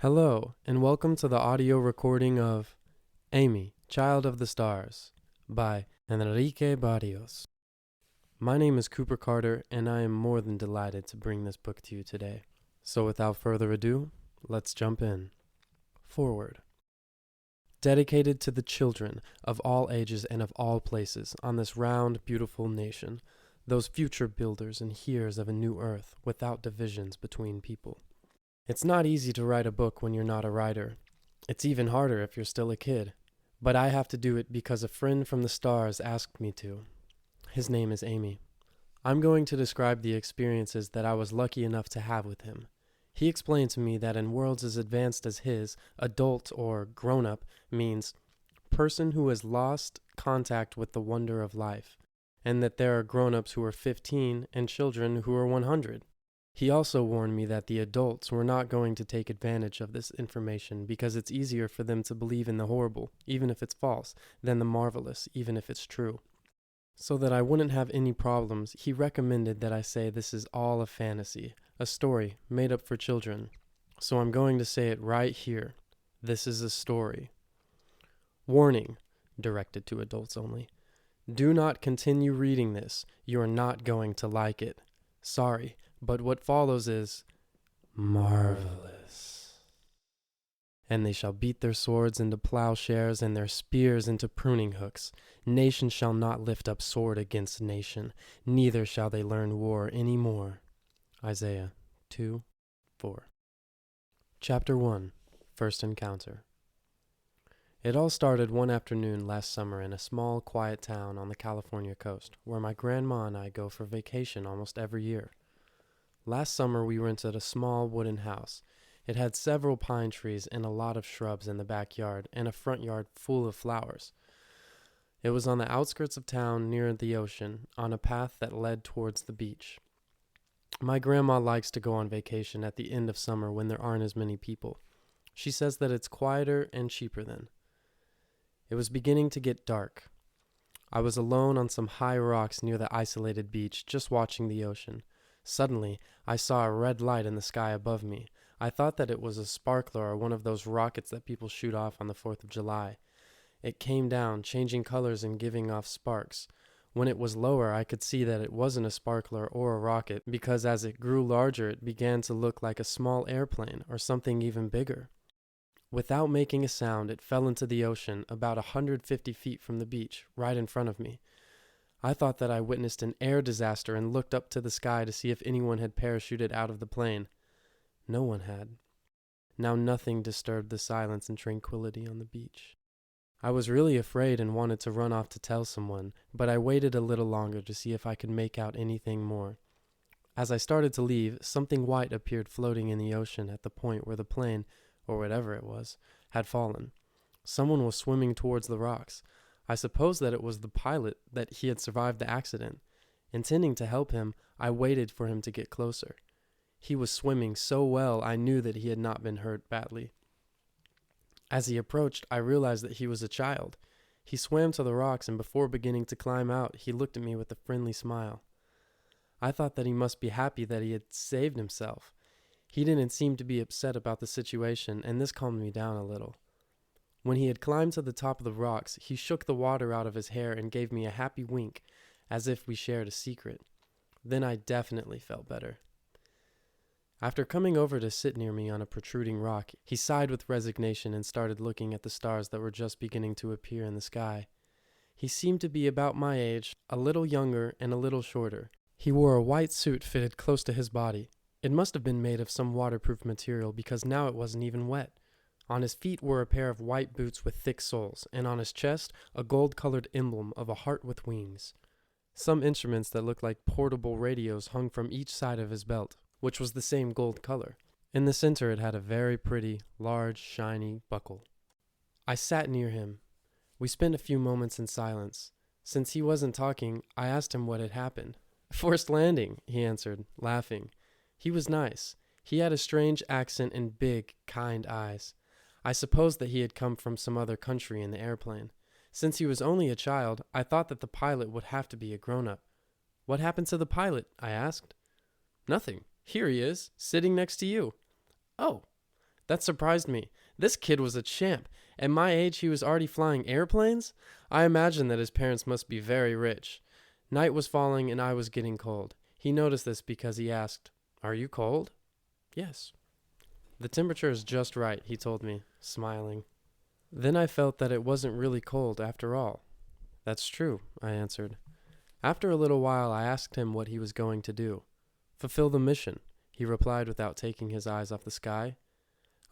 Hello, and welcome to the audio recording of Amy, Child of the Stars by Enrique Barrios. My name is Cooper Carter, and I am more than delighted to bring this book to you today. So without further ado, let's jump in. Forward. Dedicated to the children of all ages and of all places on this round, beautiful nation, those future builders and hearers of a new earth without divisions between people. It's not easy to write a book when you're not a writer. It's even harder if you're still a kid. But I have to do it because a friend from the stars asked me to. His name is Amy. I'm going to describe the experiences that I was lucky enough to have with him. He explained to me that in worlds as advanced as his, adult or grown-up means person who has lost contact with the wonder of life, and that there are grown-ups who are 15 and children who are 100. He also warned me that the adults were not going to take advantage of this information because it's easier for them to believe in the horrible, even if it's false, than the marvelous, even if it's true. So that I wouldn't have any problems, he recommended that I say this is all a fantasy, a story made up for children. So I'm going to say it right here. This is a story. Warning, directed to adults only. Do not continue reading this. You are not going to like it. Sorry. But what follows is marvelous. And they shall beat their swords into plowshares and their spears into pruning hooks. Nation shall not lift up sword against nation, neither shall they learn war any more. Isaiah 2:4. Chapter 1. First Encounter. It all started one afternoon last summer in a small, quiet town on the California coast, where my grandma and I go for vacation almost every year. Last summer, we rented a small wooden house. It had several pine trees and a lot of shrubs in the backyard and a front yard full of flowers. It was on the outskirts of town near the ocean, on a path that led towards the beach. My grandma likes to go on vacation at the end of summer when there aren't as many people. She says that it's quieter and cheaper then. It was beginning to get dark. I was alone on some high rocks near the isolated beach, just watching the ocean. Suddenly, I saw a red light in the sky above me. I thought that it was a sparkler or one of those rockets that people shoot off on the 4th of July. It came down, changing colors and giving off sparks. When it was lower, I could see that it wasn't a sparkler or a rocket, because as it grew larger, it began to look like a small airplane or something even bigger. Without making a sound, it fell into the ocean about 150 feet from the beach, right in front of me. I thought that I witnessed an air disaster and looked up to the sky to see if anyone had parachuted out of the plane. No one had. Now nothing disturbed the silence and tranquility on the beach. I was really afraid and wanted to run off to tell someone, but I waited a little longer to see if I could make out anything more. As I started to leave, something white appeared floating in the ocean at the point where the plane, or whatever it was, had fallen. Someone was swimming towards the rocks. I supposed that it was the pilot, that he had survived the accident. Intending to help him, I waited for him to get closer. He was swimming so well I knew that he had not been hurt badly. As he approached, I realized that he was a child. He swam to the rocks, and before beginning to climb out, he looked at me with a friendly smile. I thought that he must be happy that he had saved himself. He didn't seem to be upset about the situation, and this calmed me down a little. When he had climbed to the top of the rocks, he shook the water out of his hair and gave me a happy wink, as if we shared a secret. Then I definitely felt better. After coming over to sit near me on a protruding rock, he sighed with resignation and started looking at the stars that were just beginning to appear in the sky. He seemed to be about my age, a little younger and a little shorter. He wore a white suit fitted close to his body. It must have been made of some waterproof material because now it wasn't even wet. On his feet were a pair of white boots with thick soles, and on his chest a gold-colored emblem of a heart with wings. Some instruments that looked like portable radios hung from each side of his belt, which was the same gold color. In the center it had a very pretty, large, shiny buckle. I sat near him. We spent a few moments in silence. Since he wasn't talking, I asked him what had happened. "Forced landing," he answered, laughing. He was nice. He had a strange accent and big, kind eyes. I supposed that he had come from some other country in the airplane. Since he was only a child, I thought that the pilot would have to be a grown-up. "What happened to the pilot?" I asked. "Nothing. Here he is, sitting next to you." "Oh, That surprised me. This kid was a champ. At my age, he was already flying airplanes? I imagined that his parents must be very rich. Night was falling and I was getting cold. He noticed this because he asked, "Are you cold?" "Yes." "The temperature is just right," he told me, smiling. Then I felt that it wasn't really cold after all. "That's true," I answered. After a little while, I asked him what he was going to do. "Fulfill the mission," he replied without taking his eyes off the sky.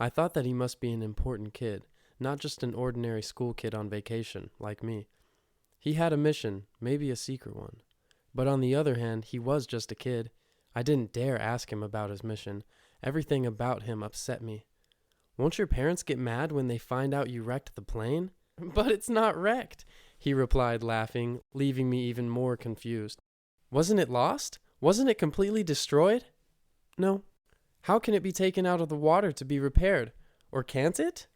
I thought that he must be an important kid, not just an ordinary school kid on vacation, like me. He had a mission, maybe a secret one. But on the other hand, he was just a kid. I didn't dare ask him about his mission. Everything about him upset me. "Won't your parents get mad when they find out you wrecked the plane?" "But it's not wrecked," he replied, laughing, leaving me even more confused. "Wasn't it lost? Wasn't it completely destroyed?" "No." "How can it be taken out of the water to be repaired? Or can't it?"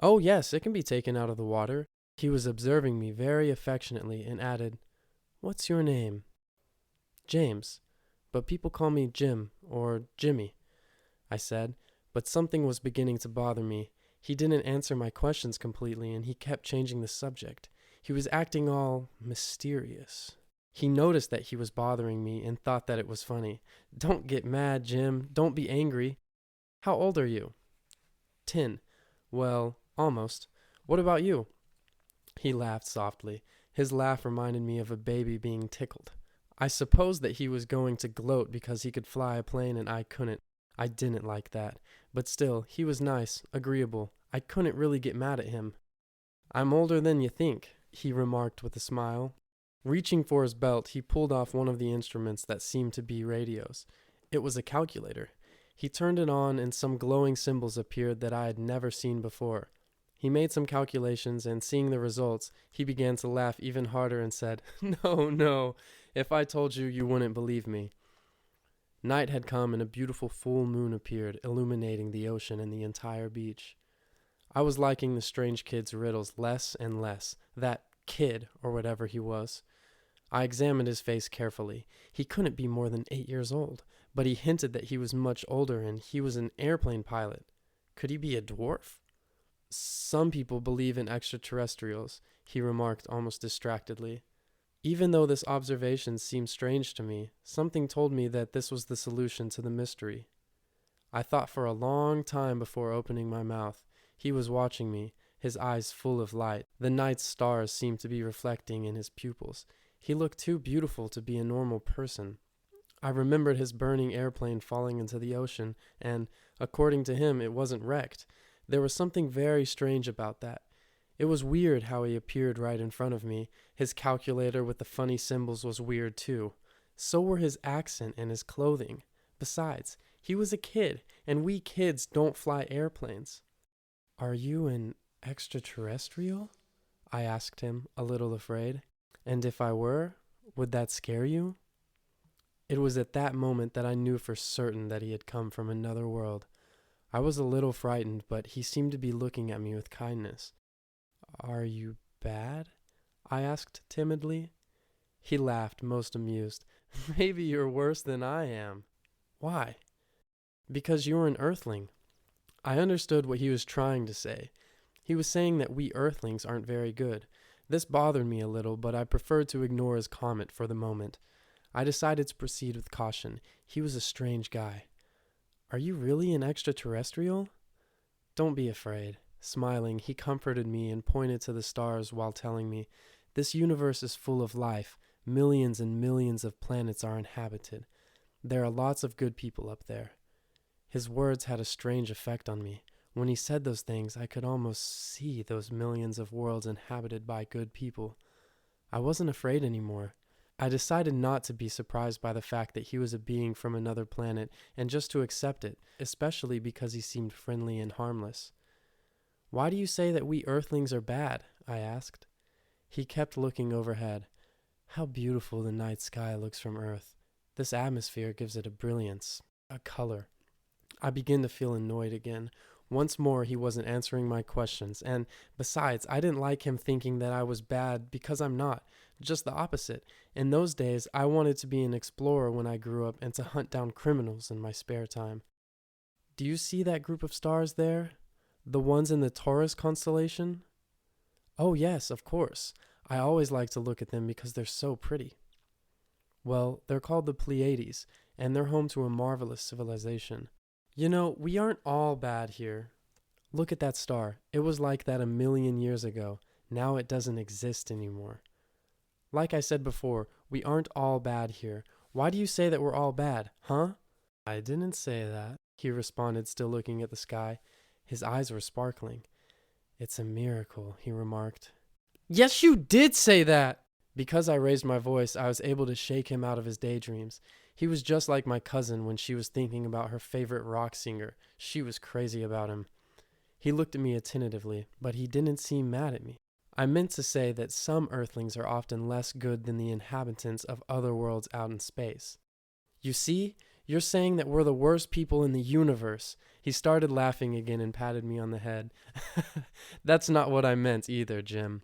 "Oh, yes, it can be taken out of the water." He was observing me very affectionately and added, "What's your name?" "James, but people call me Jim or Jimmy," I said, but something was beginning to bother me. He didn't answer my questions completely, and he kept changing the subject. He was acting all mysterious. He noticed that he was bothering me and thought that it was funny. "Don't get mad, Jim. Don't be angry." "How old are you?" 10. "Well, almost. What about you?" He laughed softly. His laugh reminded me of a baby being tickled. I supposed that he was going to gloat because he could fly a plane and I couldn't. I didn't like that. But still, he was nice, agreeable. I couldn't really get mad at him. "I'm older than you think," he remarked with a smile. Reaching for his belt, he pulled off one of the instruments that seemed to be radios. It was a calculator. He turned it on and some glowing symbols appeared that I had never seen before. He made some calculations, and seeing the results, he began to laugh even harder and said, "No, no, if I told you, you wouldn't believe me." Night had come and a beautiful full moon appeared, illuminating the ocean and the entire beach. I was liking the strange kid's riddles less and less, that kid, or whatever he was. I examined his face carefully. He couldn't be more than 8 years old, but he hinted that he was much older and he was an airplane pilot. Could he be a dwarf? "Some people believe in extraterrestrials," he remarked almost distractedly. Even though this observation seemed strange to me, something told me that this was the solution to the mystery. I thought for a long time before opening my mouth. He was watching me, his eyes full of light. The night's stars seemed to be reflecting in his pupils. He looked too beautiful to be a normal person. I remembered his burning airplane falling into the ocean, and, according to him, it wasn't wrecked. There was something very strange about that. It was weird how he appeared right in front of me. His calculator with the funny symbols was weird too. So were his accent and his clothing. Besides, he was a kid, and we kids don't fly airplanes. "Are you an extraterrestrial?" I asked him, a little afraid. "And if I were, would that scare you?" It was at that moment that I knew for certain that he had come from another world. I was a little frightened, but he seemed to be looking at me with kindness. "Are you bad?" I asked timidly. He laughed, most amused. "Maybe you're worse than I am." "Why?" "Because you're an earthling." I understood what he was trying to say. He was saying that we earthlings aren't very good. This bothered me a little, but I preferred to ignore his comment for the moment. I decided to proceed with caution. He was a strange guy. "Are you really an extraterrestrial?" "Don't be afraid." Smiling, he comforted me and pointed to the stars while telling me, "This universe is full of life. Millions and millions of planets are inhabited. There are lots of good people up there." His words had a strange effect on me. When he said those things, I could almost see those millions of worlds inhabited by good people. I wasn't afraid anymore. I decided not to be surprised by the fact that he was a being from another planet and just to accept it, especially because he seemed friendly and harmless. "Why do you say that we earthlings are bad?" I asked. He kept looking overhead. "How beautiful the night sky looks from Earth. This atmosphere gives it a brilliance, a color." I began to feel annoyed again. Once more, he wasn't answering my questions, and besides, I didn't like him thinking that I was bad because I'm not. Just the opposite. In those days, I wanted to be an explorer when I grew up and to hunt down criminals in my spare time. Do you see that group of stars there? The ones in the Taurus constellation? Oh, yes, of course. I always like to look at them because they're so pretty. Well, they're called the Pleiades, and they're home to a marvelous civilization. You know, we aren't all bad here. Look at that star. It was like that a million years ago. Now it doesn't exist anymore. Like I said before, we aren't all bad here. Why do you say that we're all bad, huh? I didn't say that, he responded, still looking at the sky. His eyes were sparkling. It's a miracle, he remarked. Yes, you did say that! Because I raised my voice, I was able to shake him out of his daydreams. He was just like my cousin when she was thinking about her favorite rock singer. She was crazy about him. He looked at me attentively, but he didn't seem mad at me. I meant to say that some Earthlings are often less good than the inhabitants of other worlds out in space. You see, you're saying that we're the worst people in the universe. He started laughing again and patted me on the head. That's not what I meant either, Jim.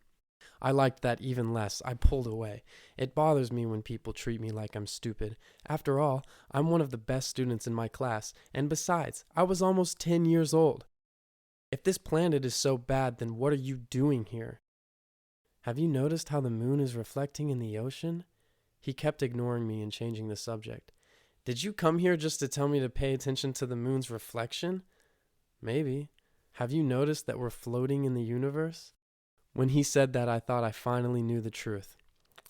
I liked that even less. I pulled away. It bothers me when people treat me like I'm stupid. After all, I'm one of the best students in my class, and besides, I was almost 10 years old. If this planet is so bad, then what are you doing here? Have you noticed how the moon is reflecting in the ocean? He kept ignoring me and changing the subject. Did you come here just to tell me to pay attention to the moon's reflection? Maybe. Have you noticed that we're floating in the universe? When he said that, I thought I finally knew the truth.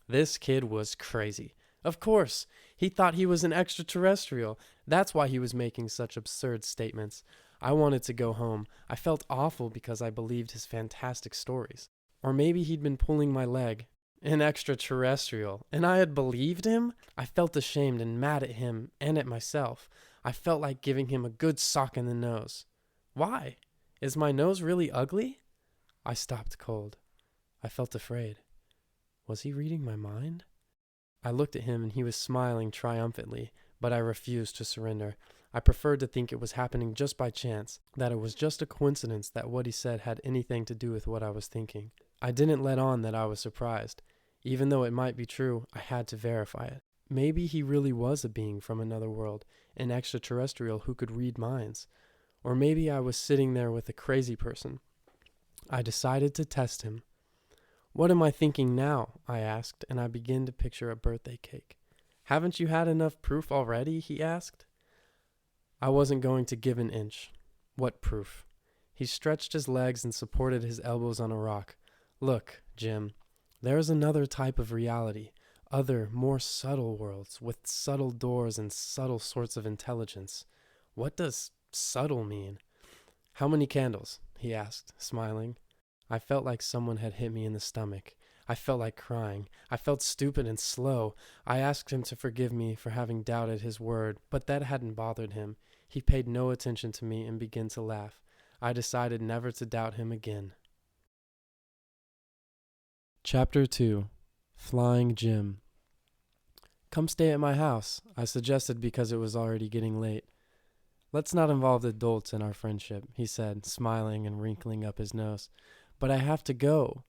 This kid was crazy. Of course, he thought he was an extraterrestrial. That's why he was making such absurd statements. I wanted to go home. I felt awful because I believed his fantastic stories. Or maybe he'd been pulling my leg. An extraterrestrial. And I had believed him? I felt ashamed and mad at him and at myself. I felt like giving him a good sock in the nose. Why? Is my nose really ugly? I stopped cold. I felt afraid. Was he reading my mind? I looked at him and he was smiling triumphantly, but I refused to surrender. I preferred to think it was happening just by chance, that it was just a coincidence that what he said had anything to do with what I was thinking. I didn't let on that I was surprised. Even though it might be true, I had to verify it. Maybe he really was a being from another world, an extraterrestrial who could read minds. Or maybe I was sitting there with a crazy person. I decided to test him. What am I thinking now? I asked, and I began to picture a birthday cake. Haven't you had enough proof already? He asked. I wasn't going to give an inch. What proof? He stretched his legs and supported his elbows on a rock. Look, Jim, there is another type of reality, other, more subtle worlds with subtle doors and subtle sorts of intelligence. What does subtle mean? How many candles? He asked, smiling. I felt like someone had hit me in the stomach. I felt like crying. I felt stupid and slow. I asked him to forgive me for having doubted his word, but that hadn't bothered him. He paid no attention to me and began to laugh. I decided never to doubt him again. Chapter 2. Flying Jim. Come stay at my house, I suggested because it was already getting late. Let's not involve adults in our friendship, he said, smiling and wrinkling up his nose. But I have to go.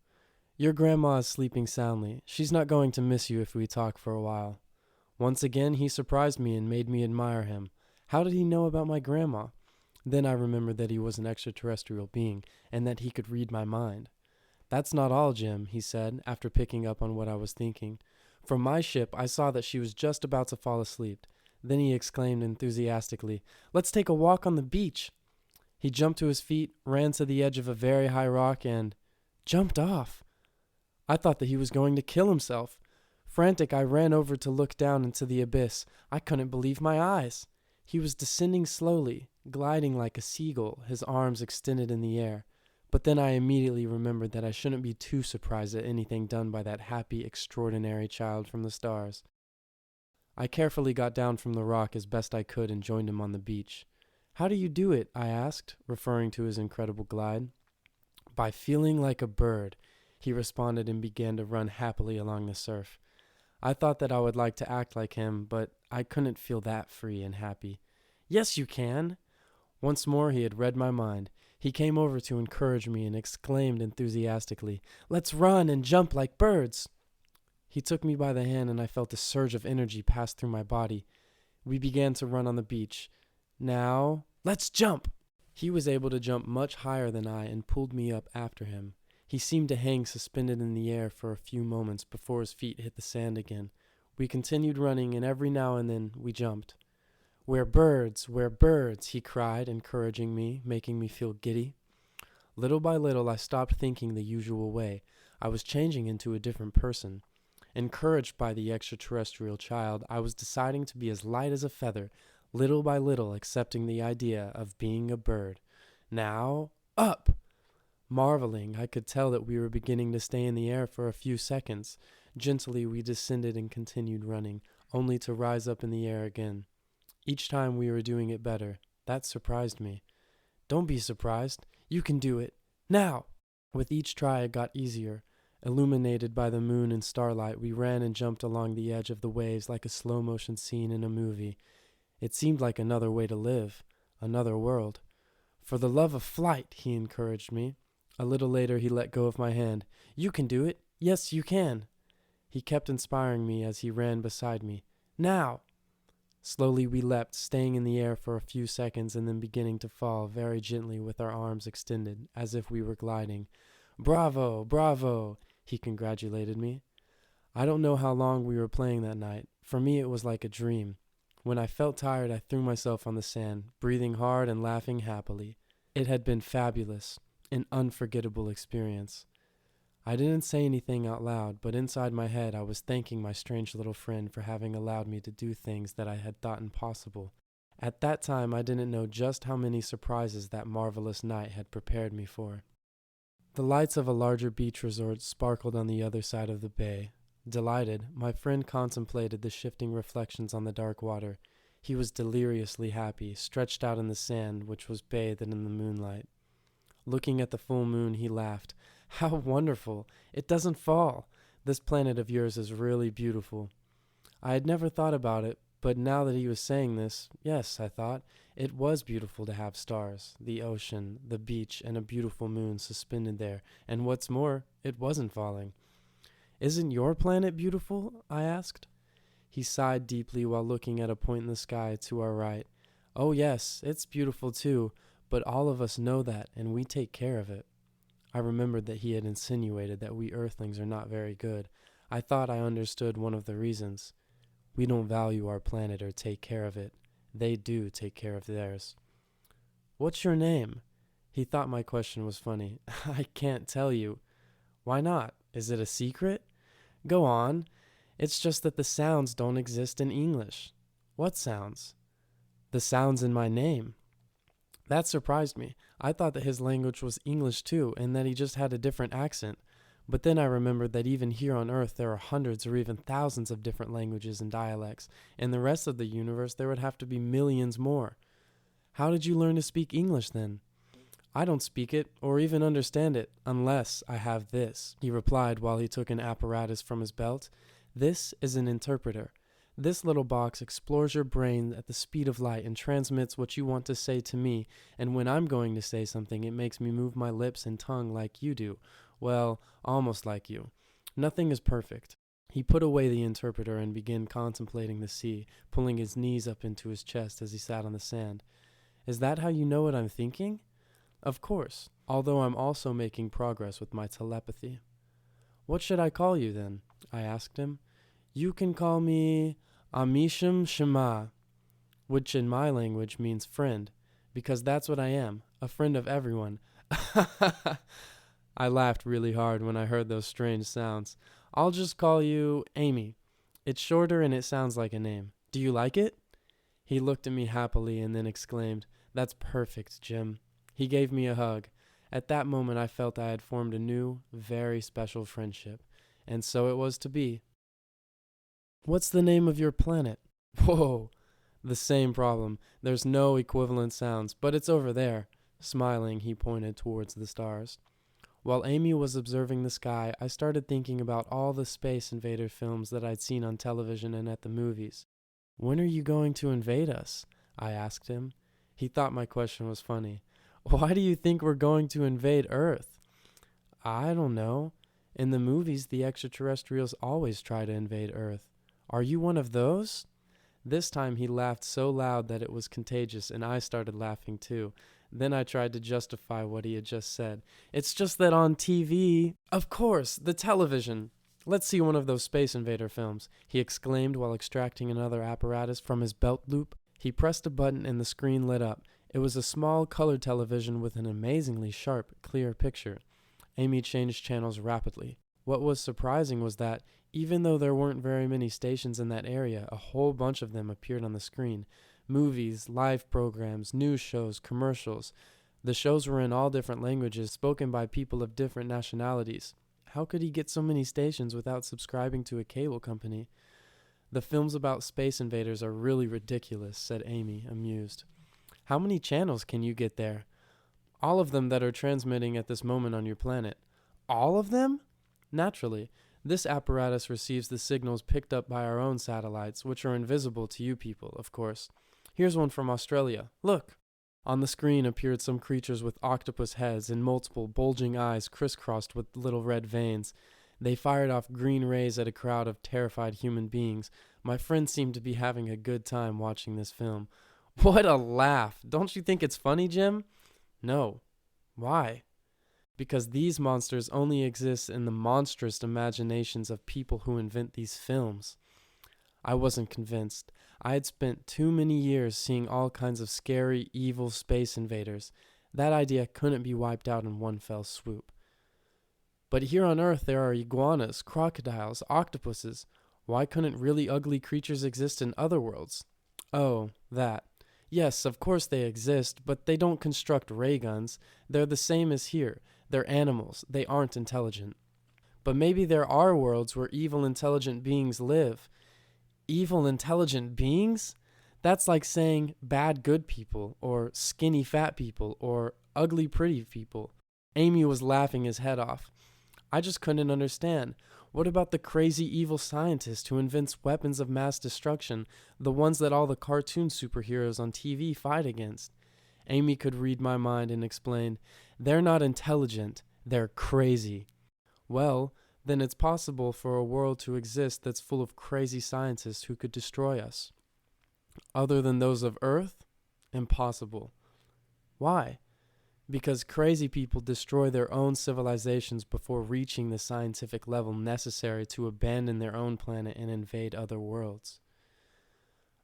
Your grandma is sleeping soundly. She's not going to miss you if we talk for a while. Once again, he surprised me and made me admire him. How did he know about my grandma? Then I remembered that he was an extraterrestrial being and that he could read my mind. That's not all, Jim, he said, after picking up on what I was thinking. From my ship, I saw that she was just about to fall asleep. Then he exclaimed enthusiastically, "Let's take a walk on the beach." He jumped to his feet, ran to the edge of a very high rock, and jumped off. I thought that he was going to kill himself. Frantic, I ran over to look down into the abyss. I couldn't believe my eyes. He was descending slowly, gliding like a seagull, his arms extended in the air. But then I immediately remembered that I shouldn't be too surprised at anything done by that happy, extraordinary child from the stars. I carefully got down from the rock as best I could and joined him on the beach. How do you do it? I asked, referring to his incredible glide. By feeling like a bird, he responded and began to run happily along the surf. I thought that I would like to act like him, but I couldn't feel that free and happy. Yes, you can! Once more he had read my mind. He came over to encourage me and exclaimed enthusiastically, "Let's run and jump like birds!" He took me by the hand and I felt a surge of energy pass through my body. We began to run on the beach. Now, Let's jump! He was able to jump much higher than I and pulled me up after him. He seemed to hang suspended in the air for a few moments before his feet hit the sand again. We continued running, and every now and then we jumped. We're birds, he cried, encouraging me, making me feel giddy. Little by little, I stopped thinking the usual way. I was changing into a different person. Encouraged by the extraterrestrial child, I was deciding to be as light as a feather, little by little accepting the idea of being a bird. Now, up! Marveling, I could tell that we were beginning to stay in the air for a few seconds. Gently, we descended and continued running, only to rise up in the air again. Each time we were doing it better. That surprised me. Don't be surprised. You can do it. Now! With each try, it got easier. Illuminated by the moon and starlight, we ran and jumped along the edge of the waves like a slow-motion scene in a movie. It seemed like another way to live, another world. For the love of flight, he encouraged me. A little later, he let go of my hand. You can do it. Yes, you can. He kept inspiring me as he ran beside me. Now! Slowly we leapt, staying in the air for a few seconds and then beginning to fall very gently with our arms extended, as if we were gliding. Bravo! Bravo! He congratulated me. I don't know how long we were playing that night. For me, it was like a dream. When I felt tired, I threw myself on the sand, breathing hard and laughing happily. It had been fabulous, an unforgettable experience. I didn't say anything out loud, but inside my head I was thanking my strange little friend for having allowed me to do things that I had thought impossible. At that time, I didn't know just how many surprises that marvelous night had prepared me for. The lights of a larger beach resort sparkled on the other side of the bay. Delighted, my friend contemplated the shifting reflections on the dark water. He was deliriously happy, stretched out in the sand, which was bathed in the moonlight. Looking at the full moon, he laughed. How wonderful! It doesn't fall! This planet of yours is really beautiful. I had never thought about it, but now that he was saying this, yes, I thought, it was beautiful to have stars, the ocean, the beach, and a beautiful moon suspended there, and what's more, it wasn't falling. Isn't your planet beautiful? I asked. He sighed deeply while looking at a point in the sky to our right. Oh yes, it's beautiful too, but all of us know that, and we take care of it. I remembered that he had insinuated that we earthlings are not very good. I thought I understood one of the reasons. We don't value our planet or take care of it. They do take care of theirs. What's your name? He thought my question was funny. I can't tell you. Why not? Is it a secret? Go on. It's just that the sounds don't exist in English. What sounds? The sounds in my name. That surprised me. I thought that his language was English too, and that he just had a different accent. But then I remembered that even here on Earth there are hundreds or even thousands of different languages and dialects. In the rest of the universe there would have to be millions more. How did you learn to speak English then? I don't speak it, or even understand it, unless I have this, he replied while he took an apparatus from his belt. This is an interpreter. This little box explores your brain at the speed of light and transmits what you want to say to me, and when I'm going to say something, it makes me move my lips and tongue like you do. Well, almost like you. Nothing is perfect. He put away the interpreter and began contemplating the sea, pulling his knees up into his chest as he sat on the sand. Is that how you know what I'm thinking? Of course, although I'm also making progress with my telepathy. What should I call you then? I asked him. You can call me Amisham Shema, which in my language means friend, because that's what I am, a friend of everyone. I laughed really hard when I heard those strange sounds. I'll just call you Amy. It's shorter and it sounds like a name. Do you like it? He looked at me happily and then exclaimed, That's perfect, Jim. He gave me a hug. At that moment I felt I had formed a new, very special friendship, and so it was to be. What's the name of your planet? Whoa! The same problem. There's no equivalent sounds, but it's over there. Smiling, he pointed towards the stars. While Amy was observing the sky, I started thinking about all the Space Invader films that I'd seen on television and at the movies. When are you going to invade us? I asked him. He thought my question was funny. Why do you think we're going to invade Earth? I don't know. In the movies, the extraterrestrials always try to invade Earth. Are you one of those? This time he laughed so loud that it was contagious, and I started laughing too. Then I tried to justify what he had just said. It's just that on TV. Of course, the television. Let's see one of those Space Invader films, he exclaimed while extracting another apparatus from his belt loop. He pressed a button and the screen lit up. It was a small color television with an amazingly sharp, clear picture. Amy changed channels rapidly. What was surprising was that, even though there weren't very many stations in that area, a whole bunch of them appeared on the screen. Movies, live programs, news shows, commercials. The shows were in all different languages, spoken by people of different nationalities. How could he get so many stations without subscribing to a cable company? The films about space invaders are really ridiculous, said Amy, amused. How many channels can you get there? All of them that are transmitting at this moment on your planet. All of them? Naturally. This apparatus receives the signals picked up by our own satellites, which are invisible to you people, of course. Here's one from Australia. Look! On the screen appeared some creatures with octopus heads and multiple bulging eyes crisscrossed with little red veins. They fired off green rays at a crowd of terrified human beings. My friend seemed to be having a good time watching this film. What a laugh! Don't you think it's funny, Jim? No. Why? Because these monsters only exist in the monstrous imaginations of people who invent these films. I wasn't convinced. I had spent too many years seeing all kinds of scary, evil space invaders. That idea couldn't be wiped out in one fell swoop. But here on Earth there are iguanas, crocodiles, octopuses. Why couldn't really ugly creatures exist in other worlds? Oh, that. Yes, of course they exist, but they don't construct ray guns. They're the same as here. They're animals. They aren't intelligent. But maybe there are worlds where evil, intelligent beings live. Evil, intelligent beings? That's like saying bad, good people, or skinny, fat people, or ugly, pretty people. Amy was laughing his head off. I just couldn't understand. What about the crazy evil scientist who invents weapons of mass destruction, the ones that all the cartoon superheroes on TV fight against? Amy could read my mind and explained, they're not intelligent, they're crazy. Well, then it's possible for a world to exist that's full of crazy scientists who could destroy us. Other than those of Earth? Impossible. Why? Because crazy people destroy their own civilizations before reaching the scientific level necessary to abandon their own planet and invade other worlds.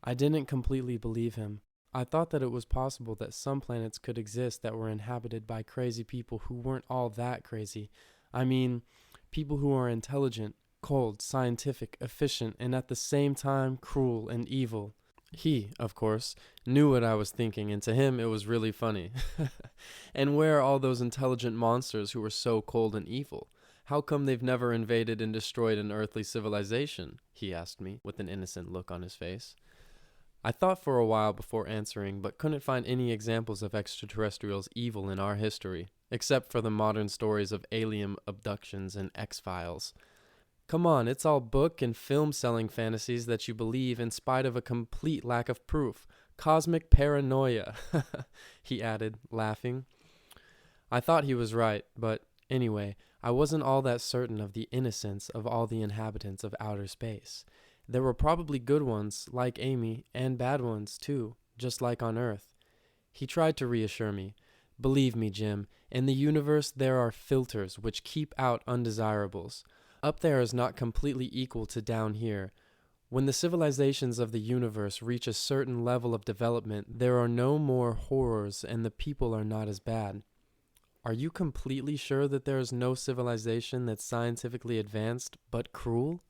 I didn't completely believe him. I thought that it was possible that some planets could exist that were inhabited by crazy people who weren't all that crazy. I mean, people who are intelligent, cold, scientific, efficient, and at the same time cruel and evil. He, of course, knew what I was thinking, and to him it was really funny. And where are all those intelligent monsters who were so cold and evil? How come they've never invaded and destroyed an earthly civilization? He asked me, with an innocent look on his face. I thought for a while before answering, but couldn't find any examples of extraterrestrials evil in our history, except for the modern stories of alien abductions and X-Files. Come on, it's all book and film selling fantasies that you believe in spite of a complete lack of proof. Cosmic paranoia, he added, laughing. I thought he was right, but anyway, I wasn't all that certain of the innocence of all the inhabitants of outer space. There were probably good ones, like Amy, and bad ones, too, just like on Earth. He tried to reassure me. Believe me, Jim, in the universe there are filters which keep out undesirables. Up there is not completely equal to down here. When the civilizations of the universe reach a certain level of development, there are no more horrors and the people are not as bad. Are you completely sure that there is no civilization that's scientifically advanced but cruel?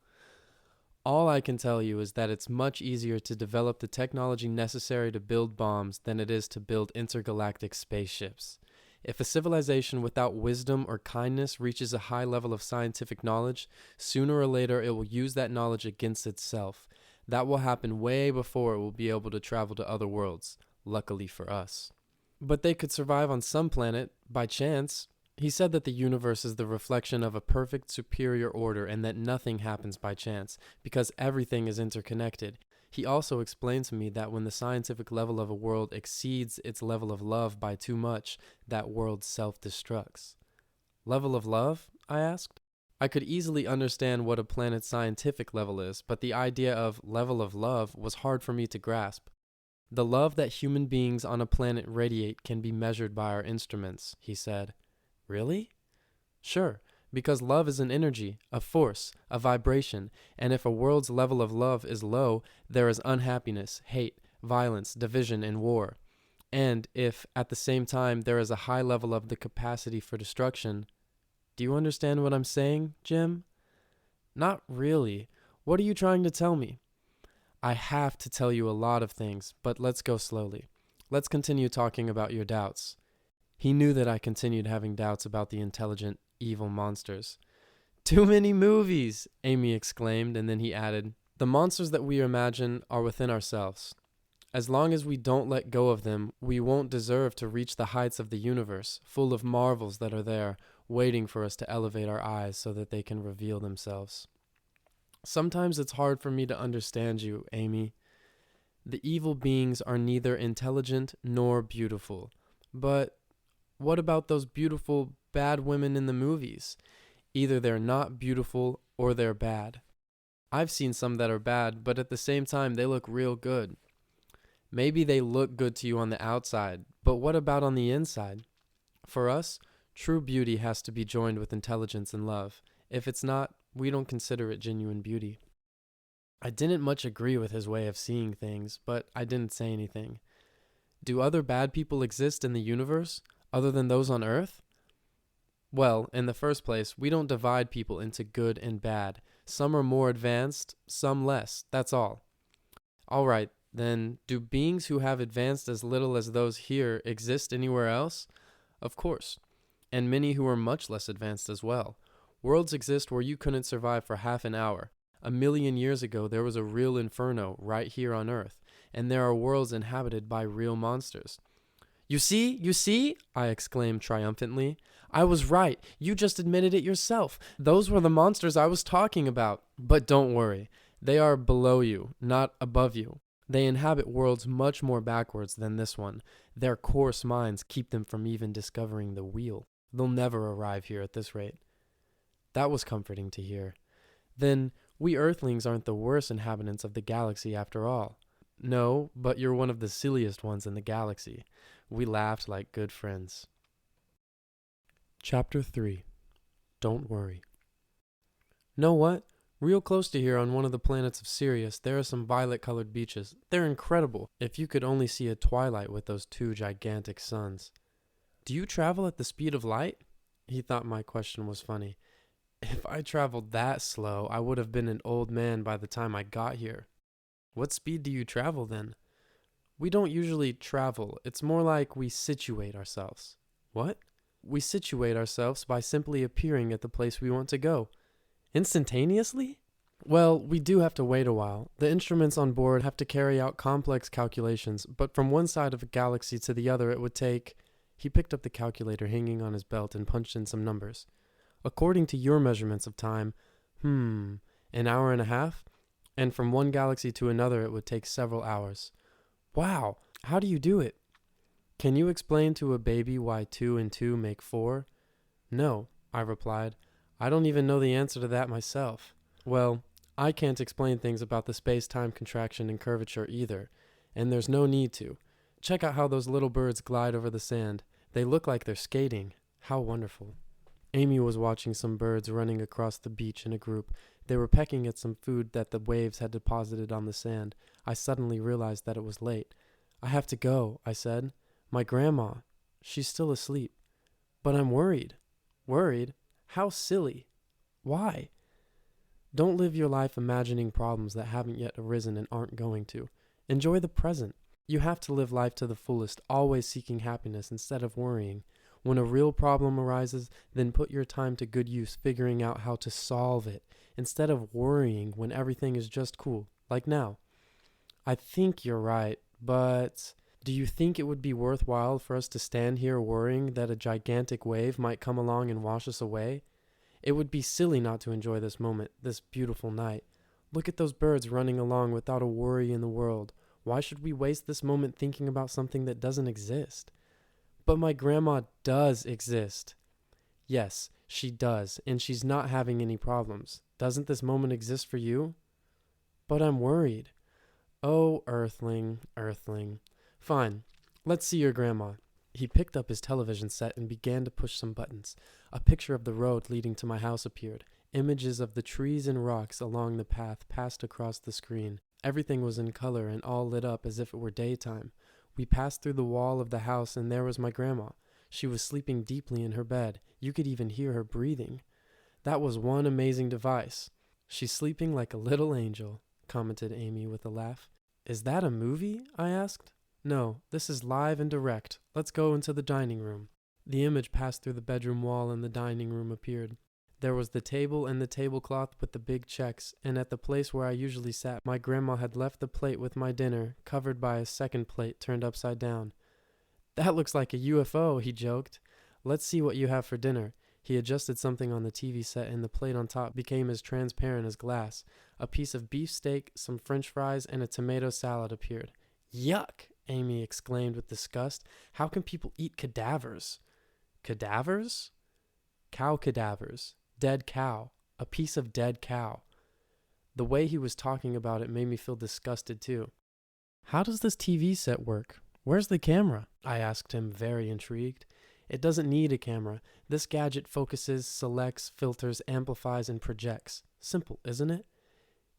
All I can tell you is that it's much easier to develop the technology necessary to build bombs than it is to build intergalactic spaceships. If a civilization without wisdom or kindness reaches a high level of scientific knowledge, sooner or later it will use that knowledge against itself. That will happen way before it will be able to travel to other worlds, luckily for us. But they could survive on some planet, by chance. He said that the universe is the reflection of a perfect superior order and that nothing happens by chance, because everything is interconnected. He also explained to me that when the scientific level of a world exceeds its level of love by too much, that world self-destructs. Level of love? I asked. I could easily understand what a planet's scientific level is, but the idea of level of love was hard for me to grasp. The love that human beings on a planet radiate can be measured by our instruments, he said. Really? Sure, because love is an energy, a force, a vibration, and if a world's level of love is low, there is unhappiness, hate, violence, division, and war. And if, at the same time, there is a high level of the capacity for destruction. Do you understand what I'm saying, Jim? Not really. What are you trying to tell me? I have to tell you a lot of things, but let's go slowly. Let's continue talking about your doubts. He knew that I continued having doubts about the intelligent, evil monsters. Too many movies, Amy exclaimed, and then he added, the monsters that we imagine are within ourselves. As long as we don't let go of them, we won't deserve to reach the heights of the universe, full of marvels that are there, waiting for us to elevate our eyes so that they can reveal themselves. Sometimes it's hard for me to understand you, Amy. The evil beings are neither intelligent nor beautiful. But what about those beautiful, bad women in the movies? Either they're not beautiful or they're bad. I've seen some that are bad, but at the same time, they look real good. Maybe they look good to you on the outside, but what about on the inside? For us, true beauty has to be joined with intelligence and love. If it's not, we don't consider it genuine beauty. I didn't much agree with his way of seeing things, but I didn't say anything. Do other bad people exist in the universe, other than those on Earth? Well, in the first place, we don't divide people into good and bad. Some are more advanced, some less, that's all. All right, then, do beings who have advanced as little as those here exist anywhere else? Of course, and many who are much less advanced as well. Worlds exist where you couldn't survive for half an hour. 1,000,000 years ago, there was a real inferno right here on Earth, and there are worlds inhabited by real monsters. You see, I exclaimed triumphantly. I was right. You just admitted it yourself. Those were the monsters I was talking about. But don't worry. They are below you, not above you. They inhabit worlds much more backwards than this one. Their coarse minds keep them from even discovering the wheel. They'll never arrive here at this rate. That was comforting to hear. Then, we Earthlings aren't the worst inhabitants of the galaxy after all. No, but you're one of the silliest ones in the galaxy. We laughed like good friends. Chapter 3. Don't worry. Know what? Real close to here on one of the planets of Sirius, there are some violet-colored beaches. They're incredible, if you could only see a twilight with those two gigantic suns. Do you travel at the speed of light? He thought my question was funny. If I traveled that slow, I would have been an old man by the time I got here. What speed do you travel then? We don't usually travel. It's more like we situate ourselves. What? We situate ourselves by simply appearing at the place we want to go. Instantaneously? Well, we do have to wait a while. The instruments on board have to carry out complex calculations, but from one side of a galaxy to the other it would take... He picked up the calculator hanging on his belt and punched in some numbers. According to your measurements of time, an hour and a half? And from one galaxy to another it would take several hours. Wow, how do you do it? Can you explain to a baby why 2 and 2 make 4? No, I replied. I don't even know the answer to that myself. Well, I can't explain things about the space-time contraction and curvature either, and there's no need to. Check out how those little birds glide over the sand. They look like they're skating. How wonderful. Amy was watching some birds running across the beach in a group. They were pecking at some food that the waves had deposited on the sand. I suddenly realized that it was late. I have to go, I said. My grandma. She's still asleep. But I'm worried. Worried? How silly. Why? Don't live your life imagining problems that haven't yet arisen and aren't going to. Enjoy the present. You have to live life to the fullest, always seeking happiness instead of worrying. When a real problem arises, then put your time to good use figuring out how to solve it, instead of worrying when everything is just cool, like now. I think you're right, but do you think it would be worthwhile for us to stand here worrying that a gigantic wave might come along and wash us away? It would be silly not to enjoy this moment, this beautiful night. Look at those birds running along without a worry in the world. Why should we waste this moment thinking about something that doesn't exist? But my grandma does exist. Yes, she does, and she's not having any problems. Doesn't this moment exist for you? But I'm worried. Oh, Earthling, Earthling. Fine, let's see your grandma. He picked up his television set and began to push some buttons. A picture of the road leading to my house appeared. Images of the trees and rocks along the path passed across the screen. Everything was in color and all lit up as if it were daytime. We passed through the wall of the house and there was my grandma. She was sleeping deeply in her bed. You could even hear her breathing. That was one amazing device. She's sleeping like a little angel, commented Amy with a laugh. Is that a movie? I asked. No, this is live and direct. Let's go into the dining room. The image passed through the bedroom wall and the dining room appeared. There was the table and the tablecloth with the big checks, and at the place where I usually sat, my grandma had left the plate with my dinner, covered by a second plate turned upside down. That looks like a UFO, he joked. Let's see what you have for dinner. He adjusted something on the TV set and the plate on top became as transparent as glass. A piece of beef steak, some french fries, and a tomato salad appeared. Yuck! Amy exclaimed with disgust. How can people eat cadavers? Cadavers? Cow cadavers. Dead cow. A piece of dead cow. The way he was talking about it made me feel disgusted too. How does this TV set work? Where's the camera? I asked him, very intrigued. It doesn't need a camera. This gadget focuses, selects, filters, amplifies, and projects. Simple, isn't it?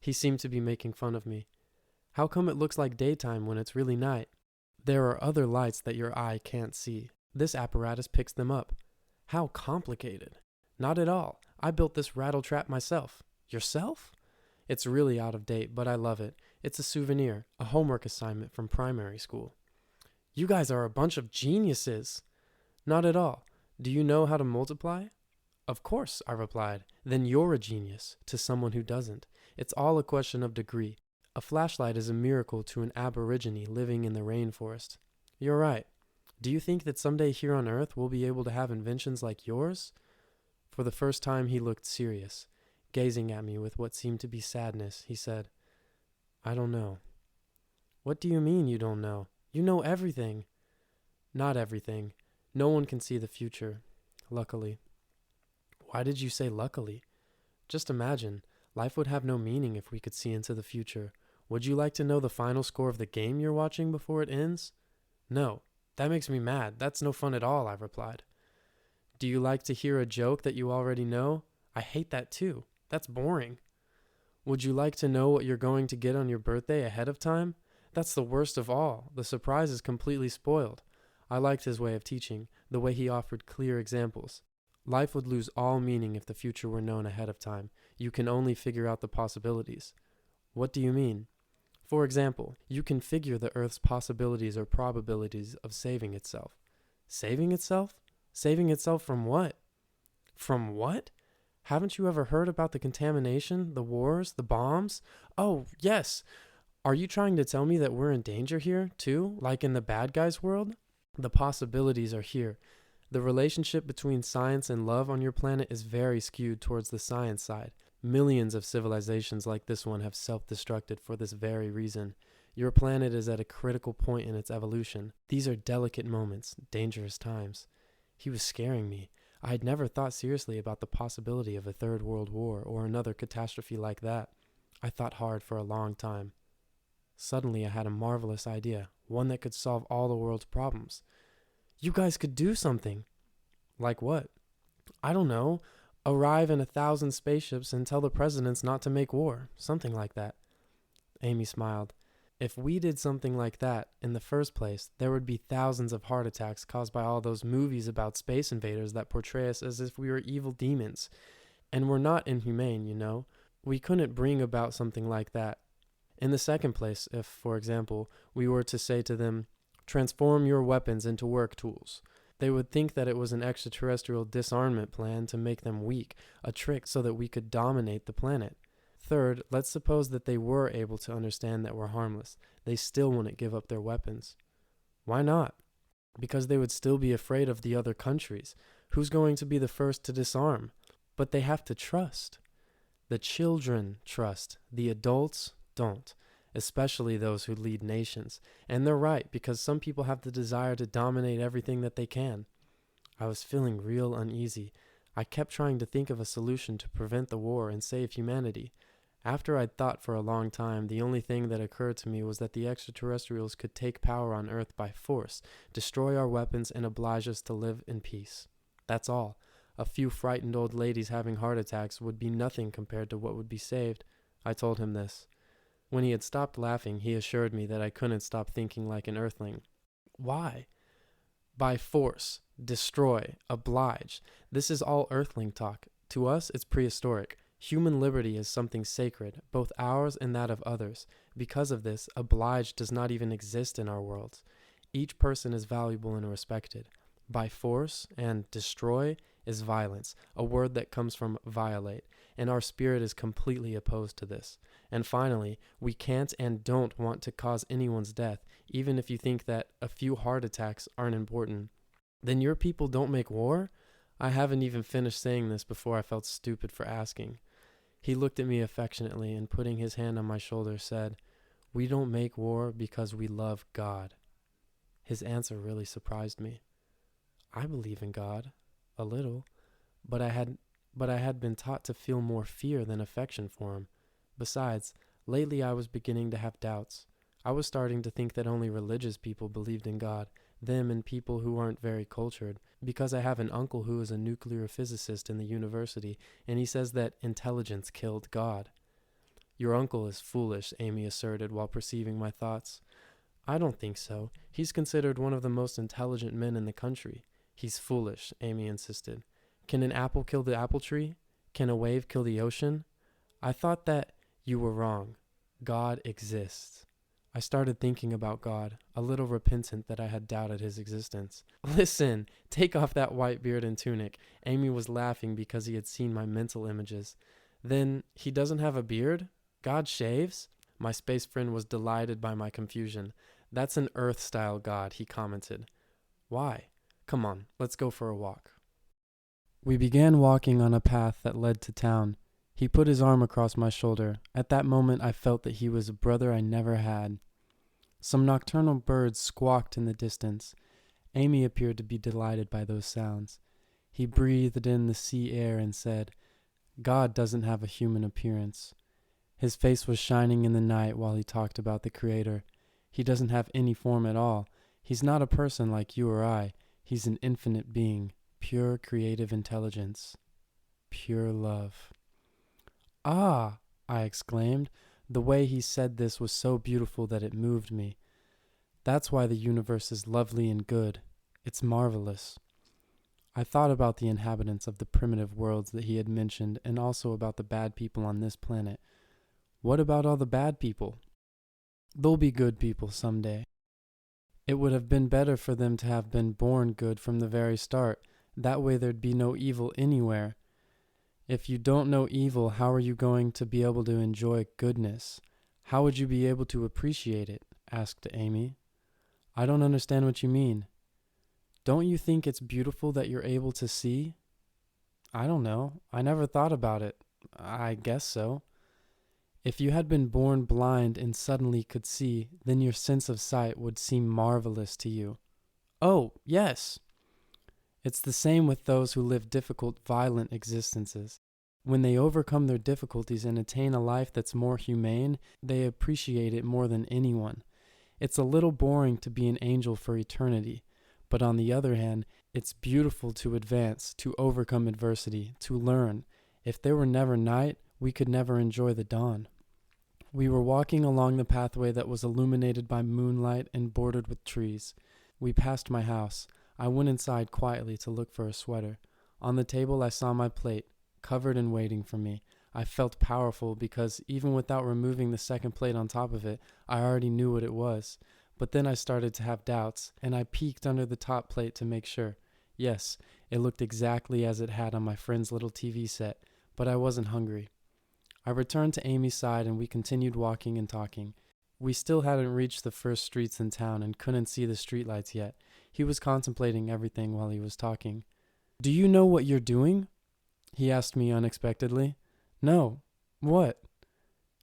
He seemed to be making fun of me. How come it looks like daytime when it's really night? There are other lights that your eye can't see. This apparatus picks them up. How complicated. Not at all. I built this rattle trap myself. Yourself? It's really out of date, but I love it. It's a souvenir, a homework assignment from primary school. You guys are a bunch of geniuses. Not at all. Do you know how to multiply? Of course, I replied. Then you're a genius to someone who doesn't. It's all a question of degree. A flashlight is a miracle to an aborigine living in the rainforest. You're right. Do you think that someday here on Earth we'll be able to have inventions like yours? For the first time he looked serious. Gazing at me with what seemed to be sadness, he said, I don't know. What do you mean you don't know? You know everything. Not everything. No one can see the future, luckily. Why did you say luckily? Just imagine, life would have no meaning if we could see into the future. Would you like to know the final score of the game you're watching before it ends? No, that makes me mad. That's no fun at all, I replied. Do you like to hear a joke that you already know? I hate that too. That's boring. Would you like to know what you're going to get on your birthday ahead of time? That's the worst of all. The surprise is completely spoiled. I liked his way of teaching, the way he offered clear examples. Life would lose all meaning if the future were known ahead of time. You can only figure out the possibilities. What do you mean? For example, you can figure the Earth's possibilities or probabilities of saving itself. Saving itself? Saving itself from what? From what? Haven't you ever heard about the contamination, the wars, the bombs? Oh, yes. Are you trying to tell me that we're in danger here, too, like in the bad guys' world? The possibilities are here. The relationship between science and love on your planet is very skewed towards the science side. Millions of civilizations like this one have self-destructed for this very reason. Your planet is at a critical point in its evolution. These are delicate moments, dangerous times. He was scaring me. I had never thought seriously about the possibility of a third world war or another catastrophe like that. I thought hard for a long time. Suddenly I had a marvelous idea, one that could solve all the world's problems. You guys could do something. Like what? I don't know. Arrive in 1,000 spaceships and tell the presidents not to make war. Something like that. Amy smiled. If we did something like that in the first place, there would be thousands of heart attacks caused by all those movies about space invaders that portray us as if we were evil demons. And we're not inhumane, you know. We couldn't bring about something like that. In the second place, if, for example, we were to say to them, transform your weapons into work tools, they would think that it was an extraterrestrial disarmament plan to make them weak, a trick so that we could dominate the planet. Third, let's suppose that they were able to understand that we're harmless. They still wouldn't give up their weapons. Why not? Because they would still be afraid of the other countries. Who's going to be the first to disarm? But they have to trust. The children trust. The adults don't, especially those who lead nations. And they're right, because some people have the desire to dominate everything that they can. I was feeling real uneasy. I kept trying to think of a solution to prevent the war and save humanity. After I'd thought for a long time, the only thing that occurred to me was that the extraterrestrials could take power on Earth by force, destroy our weapons, and oblige us to live in peace. That's all. A few frightened old ladies having heart attacks would be nothing compared to what would be saved. I told him this. When he had stopped laughing, he assured me that I couldn't stop thinking like an earthling. Why? By force, destroy, oblige. This is all earthling talk. To us, it's prehistoric. Human liberty is something sacred, both ours and that of others. Because of this, oblige does not even exist in our worlds. Each person is valuable and respected. By force and destroy is violence, a word that comes from violate, and our spirit is completely opposed to this. And finally, we can't and don't want to cause anyone's death, even if you think that a few heart attacks aren't important. Then your people don't make war? I haven't even finished saying this before I felt stupid for asking. He looked at me affectionately and, putting his hand on my shoulder, said, "We don't make war because we love God." His answer really surprised me. I believe in God, a little, but I had been taught to feel more fear than affection for him. Besides, lately I was beginning to have doubts. I was starting to think that only religious people believed in God, them and people who aren't very cultured, because I have an uncle who is a nuclear physicist in the university, and he says that intelligence killed God. Your uncle is foolish, Amy asserted while perceiving my thoughts. I don't think so. He's considered one of the most intelligent men in the country. He's foolish, Amy insisted. Can an apple kill the apple tree? Can a wave kill the ocean? I thought that you were wrong. God exists. I started thinking about God, a little repentant that I had doubted his existence. Listen, take off that white beard and tunic. Amy was laughing because he had seen my mental images. Then, he doesn't have a beard? God shaves? My space friend was delighted by my confusion. That's an Earth-style God, he commented. Why? Come on, let's go for a walk. We began walking on a path that led to town. He put his arm across my shoulder. At that moment, I felt that he was a brother I never had. Some nocturnal birds squawked in the distance. Amy appeared to be delighted by those sounds. He breathed in the sea air and said, "God doesn't have a human appearance." His face was shining in the night while he talked about the Creator. He doesn't have any form at all. He's not a person like you or I. He's an infinite being, pure creative intelligence, pure love. Ah, I exclaimed. The way he said this was so beautiful that it moved me. That's why the universe is lovely and good. It's marvelous. I thought about the inhabitants of the primitive worlds that he had mentioned, and also about the bad people on this planet. What about all the bad people? They'll be good people someday. It would have been better for them to have been born good from the very start. That way there'd be no evil anywhere. If you don't know evil, how are you going to be able to enjoy goodness? How would you be able to appreciate it? Asked Amy. I don't understand what you mean. Don't you think it's beautiful that you're able to see? I don't know. I never thought about it. I guess so. If you had been born blind and suddenly could see, then your sense of sight would seem marvelous to you. Oh, yes. It's the same with those who live difficult, violent existences. When they overcome their difficulties and attain a life that's more humane, they appreciate it more than anyone. It's a little boring to be an angel for eternity, but on the other hand, it's beautiful to advance, to overcome adversity, to learn. If there were never night, we could never enjoy the dawn. We were walking along the pathway that was illuminated by moonlight and bordered with trees. We passed my house. I went inside quietly to look for a sweater. On the table I saw my plate, covered and waiting for me. I felt powerful because even without removing the second plate on top of it, I already knew what it was. But then I started to have doubts, and I peeked under the top plate to make sure. Yes, it looked exactly as it had on my friend's little TV set, but I wasn't hungry. I returned to Amy's side and we continued walking and talking. We still hadn't reached the first streets in town and couldn't see the streetlights yet. He was contemplating everything while he was talking. Do you know what you're doing? He asked me unexpectedly. No. What?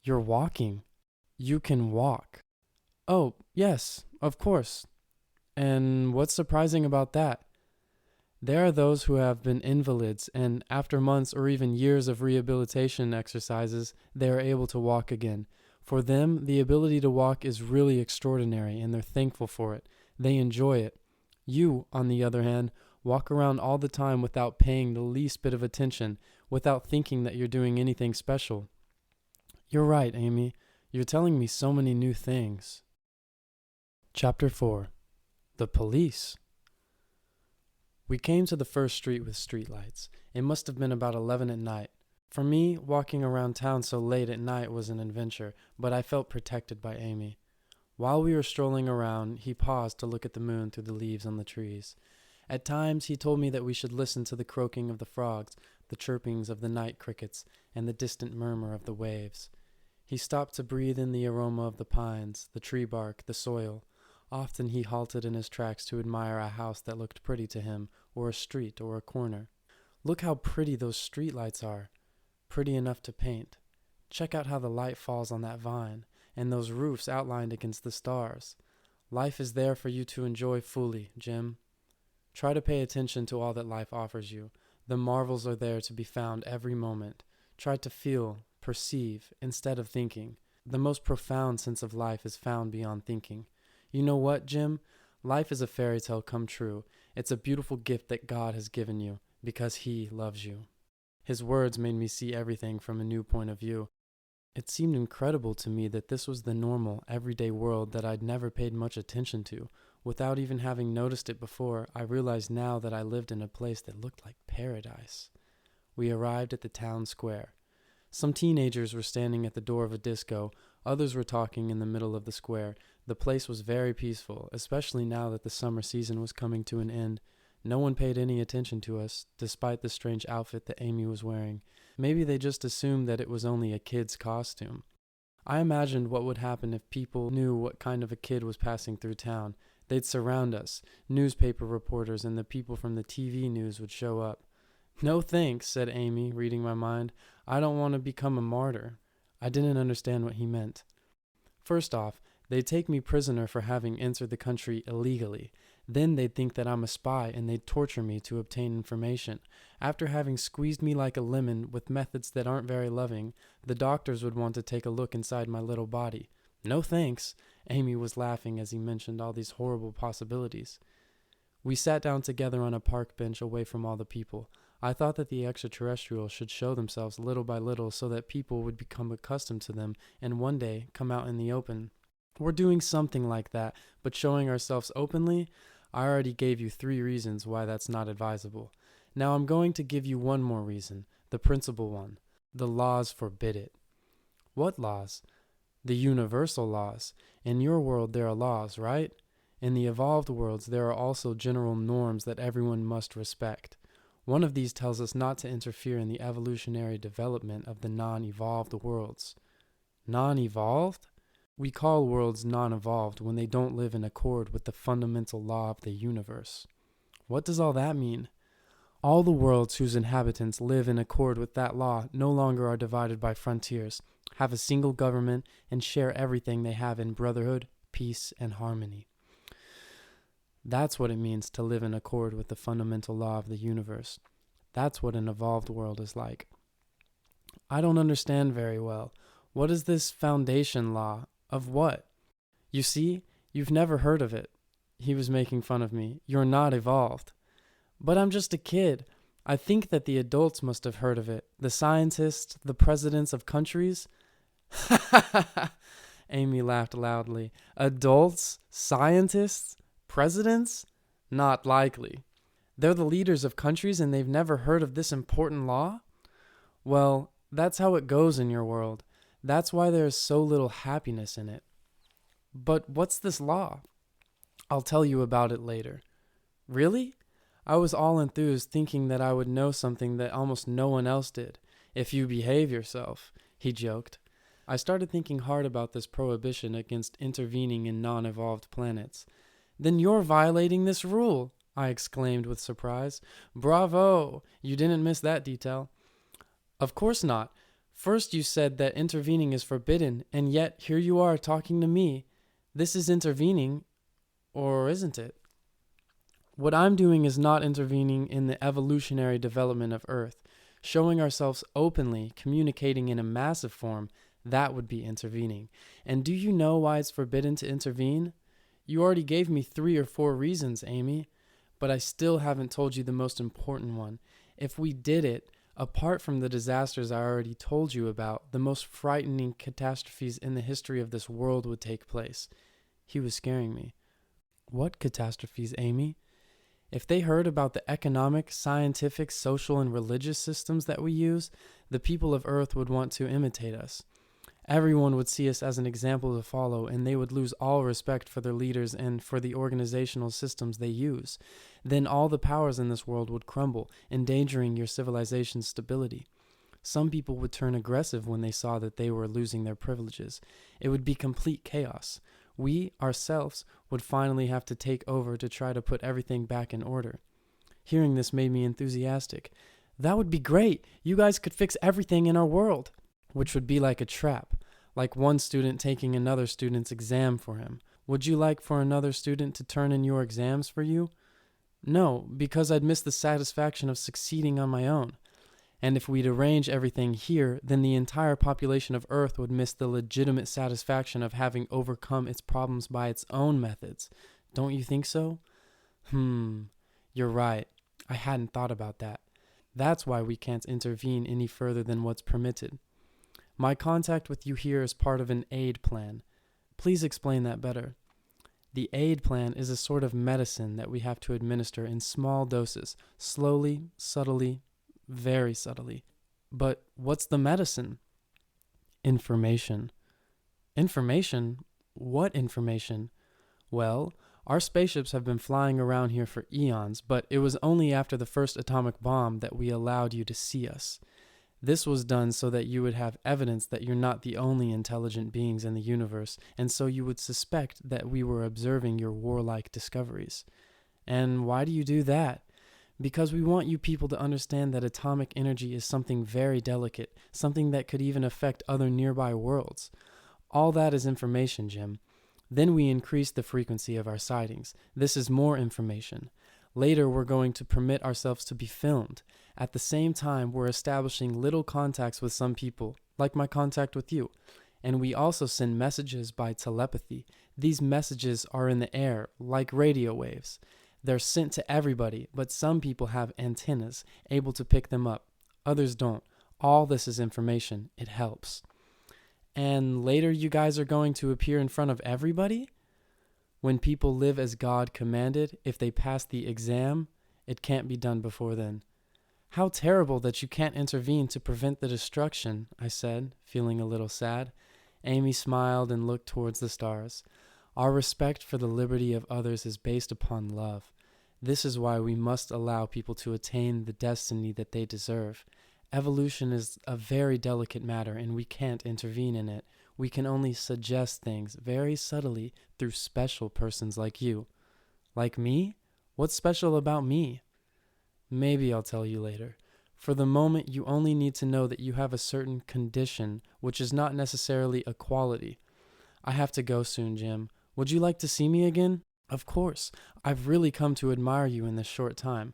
You're walking. You can walk. Oh, yes, of course. And what's surprising about that? There are those who have been invalids, and after months or even years of rehabilitation exercises, they are able to walk again. For them, the ability to walk is really extraordinary, and they're thankful for it. They enjoy it. You, on the other hand, walk around all the time without paying the least bit of attention, without thinking that you're doing anything special. You're right, Amy. You're telling me so many new things. Chapter 4. The Police. We came to the first street with streetlights. It must have been about 11 at night. For me, walking around town so late at night was an adventure, but I felt protected by Amy. While we were strolling around, he paused to look at the moon through the leaves on the trees. At times, he told me that we should listen to the croaking of the frogs, the chirpings of the night crickets, and the distant murmur of the waves. He stopped to breathe in the aroma of the pines, the tree bark, the soil. Often he halted in his tracks to admire a house that looked pretty to him, or a street, or a corner. Look how pretty those streetlights are. Pretty enough to paint. Check out how the light falls on that vine, and those roofs outlined against the stars. Life is there for you to enjoy fully, Jim. Try to pay attention to all that life offers you. The marvels are there to be found every moment. Try to feel, perceive, instead of thinking. The most profound sense of life is found beyond thinking. You know what, Jim? Life is a fairy tale come true. It's a beautiful gift that God has given you, because He loves you. His words made me see everything from a new point of view. It seemed incredible to me that this was the normal, everyday world that I'd never paid much attention to. Without even having noticed it before, I realized now that I lived in a place that looked like paradise. We arrived at the town square. Some teenagers were standing at the door of a disco. Others were talking in the middle of the square. The place was very peaceful, especially now that the summer season was coming to an end. No one paid any attention to us, despite the strange outfit that Amy was wearing. Maybe they just assumed that it was only a kid's costume. I imagined what would happen if people knew what kind of a kid was passing through town. They'd surround us. Newspaper reporters and the people from the TV news would show up. "No thanks," said Amy, reading my mind. "I don't want to become a martyr." I didn't understand what he meant. First off, they'd take me prisoner for having entered the country illegally. Then they'd think that I'm a spy and they'd torture me to obtain information. After having squeezed me like a lemon with methods that aren't very loving, the doctors would want to take a look inside my little body. No thanks. Amy was laughing as he mentioned all these horrible possibilities. We sat down together on a park bench away from all the people. I thought that the extraterrestrials should show themselves little by little so that people would become accustomed to them and one day come out in the open. We're doing something like that, but showing ourselves openly? I already gave you 3 reasons why that's not advisable. Now I'm going to give you one more reason, the principal one. The laws forbid it. What laws? The universal laws. In your world there are laws, right? In the evolved worlds there are also general norms that everyone must respect. One of these tells us not to interfere in the evolutionary development of the non-evolved worlds. Non-evolved? We call worlds non-evolved when they don't live in accord with the fundamental law of the universe. What does all that mean? All the worlds whose inhabitants live in accord with that law no longer are divided by frontiers, have a single government, and share everything they have in brotherhood, peace, and harmony. That's what it means to live in accord with the fundamental law of the universe. That's what an evolved world is like. I don't understand very well. What is this foundation law? Of what? You see, you've never heard of it. He was making fun of me. You're not evolved. But I'm just a kid. I think that the adults must have heard of it. The scientists, the presidents of countries. Amy laughed loudly. Adults? Scientists? Presidents? Not likely. They're the leaders of countries and they've never heard of this important law? Well, that's how it goes in your world. That's why there is so little happiness in it. But what's this law? I'll tell you about it later. Really? I was all enthused, thinking that I would know something that almost no one else did. If you behave yourself, he joked. I started thinking hard about this prohibition against intervening in non-evolved planets. Then you're violating this rule, I exclaimed with surprise. Bravo! You didn't miss that detail. Of course not. First you said that intervening is forbidden, and yet here you are talking to me. This is intervening, or isn't it? What I'm doing is not intervening in the evolutionary development of Earth. Showing ourselves openly, communicating in a massive form, that would be intervening. And do you know why it's forbidden to intervene? You already gave me 3 or 4 reasons, Amy, but I still haven't told you the most important one. If we did it, apart from the disasters I already told you about, the most frightening catastrophes in the history of this world would take place. He was scaring me. What catastrophes, Amy? If they heard about the economic, scientific, social, and religious systems that we use, the people of Earth would want to imitate us. Everyone would see us as an example to follow, and they would lose all respect for their leaders and for the organizational systems they use. Then all the powers in this world would crumble, endangering your civilization's stability. Some people would turn aggressive when they saw that they were losing their privileges. It would be complete chaos. We, ourselves, would finally have to take over to try to put everything back in order. Hearing this made me enthusiastic. That would be great. You guys could fix everything in our world. Which would be like a trap, like one student taking another student's exam for him. Would you like for another student to turn in your exams for you? No, because I'd miss the satisfaction of succeeding on my own. And if we'd arrange everything here, then the entire population of Earth would miss the legitimate satisfaction of having overcome its problems by its own methods. Don't you think so? You're right. I hadn't thought about that. That's why we can't intervene any further than what's permitted. My contact with you here is part of an aid plan. Please explain that better. The aid plan is a sort of medicine that we have to administer in small doses, slowly, subtly, very subtly. But what's the medicine? Information. Information? What information? Well, our spaceships have been flying around here for eons, but it was only after the first atomic bomb that we allowed you to see us. This was done so that you would have evidence that you're not the only intelligent beings in the universe, and so you would suspect that we were observing your warlike discoveries. And why do you do that? Because we want you people to understand that atomic energy is something very delicate, something that could even affect other nearby worlds. All that is information, Jim. Then we increase the frequency of our sightings. This is more information. Later, we're going to permit ourselves to be filmed. At the same time, we're establishing little contacts with some people, like my contact with you. And we also send messages by telepathy. These messages are in the air, like radio waves. They're sent to everybody, but some people have antennas, able to pick them up. Others don't. All this is information. It helps. And later you guys are going to appear in front of everybody? When people live as God commanded, if they pass the exam, it can't be done before then. How terrible that you can't intervene to prevent the destruction, I said, feeling a little sad. Amy smiled and looked towards the stars. Our respect for the liberty of others is based upon love. This is why we must allow people to attain the destiny that they deserve. Evolution is a very delicate matter, and we can't intervene in it. We can only suggest things very subtly through special persons like you. Like me? What's special about me? Maybe I'll tell you later. For the moment, you only need to know that you have a certain condition, which is not necessarily a quality. I have to go soon, Jim. Would you like to see me again? Of course. I've really come to admire you in this short time.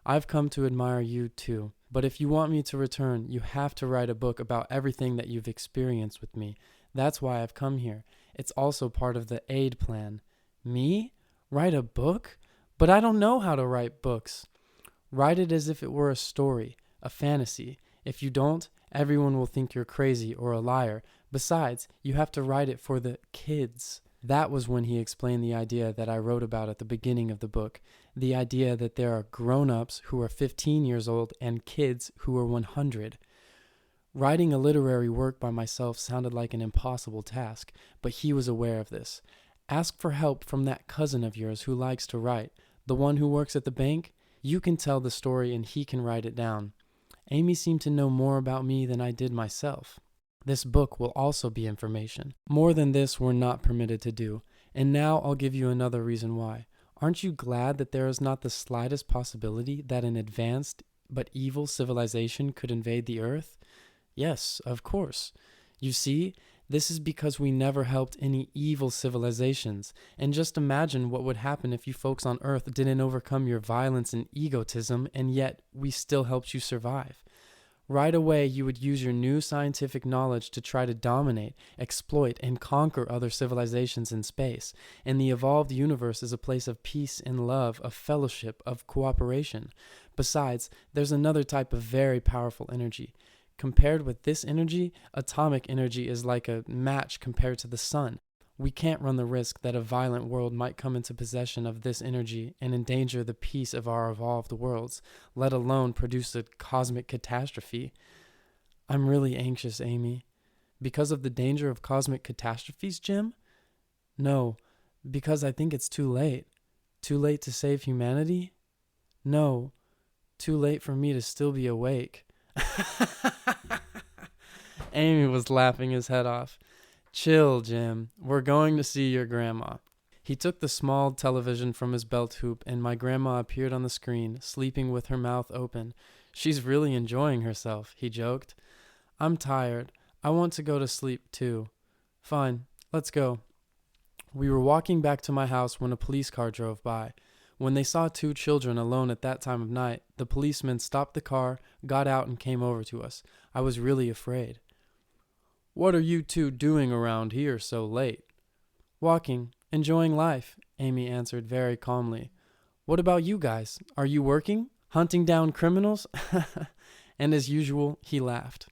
I've come to admire you too. But if you want me to return, you have to write a book about everything that you've experienced with me. That's why I've come here. It's also part of the aid plan. Me? Write a book? But I don't know how to write books. Write it as if it were a story, a fantasy. If you don't, everyone will think you're crazy or a liar. Besides, you have to write it for the kids. That was when he explained the idea that I wrote about at the beginning of the book. The idea that there are grown-ups who are 15 years old and kids who are 100. Writing a literary work by myself sounded like an impossible task, but he was aware of this. Ask for help from that cousin of yours who likes to write, the one who works at the bank. You can tell the story and he can write it down. Amy seemed to know more about me than I did myself. This book will also be information. More than this we're not permitted to do. And now I'll give you another reason why. Aren't you glad that there is not the slightest possibility that an advanced but evil civilization could invade the earth? Yes, of course. You see, This is because we never helped any evil civilizations. And just imagine what would happen if you folks on Earth didn't overcome your violence and egotism, and yet we still helped you survive. Right away, you would use your new scientific knowledge to try to dominate, exploit, and conquer other civilizations in space. And the evolved universe is a place of peace and love, of fellowship, of cooperation. Besides, there's another type of very powerful energy. Compared with this energy, atomic energy is like a match compared to the sun. We can't run the risk that a violent world might come into possession of this energy and endanger the peace of our evolved worlds, let alone produce a cosmic catastrophe. I'm really anxious, Amy. Because of the danger of cosmic catastrophes, Jim? No, because I think it's too late. Too late to save humanity? No, too late for me to still be awake. Amy was laughing his head off. Chill, Jim. We're going to see your grandma. He took the small television from his belt hoop, and my grandma appeared on the screen, sleeping with her mouth open. She's really enjoying herself, he joked. I'm tired. I want to go to sleep, too. Fine, let's go. We were walking back to my house when a police car drove by. When they saw two children alone at that time of night, the policeman stopped the car, got out, and came over to us. I was really afraid. What are you two doing around here so late? Walking, enjoying life, Amy answered very calmly. What about you guys? Are you working? Hunting down criminals? And as usual, he laughed.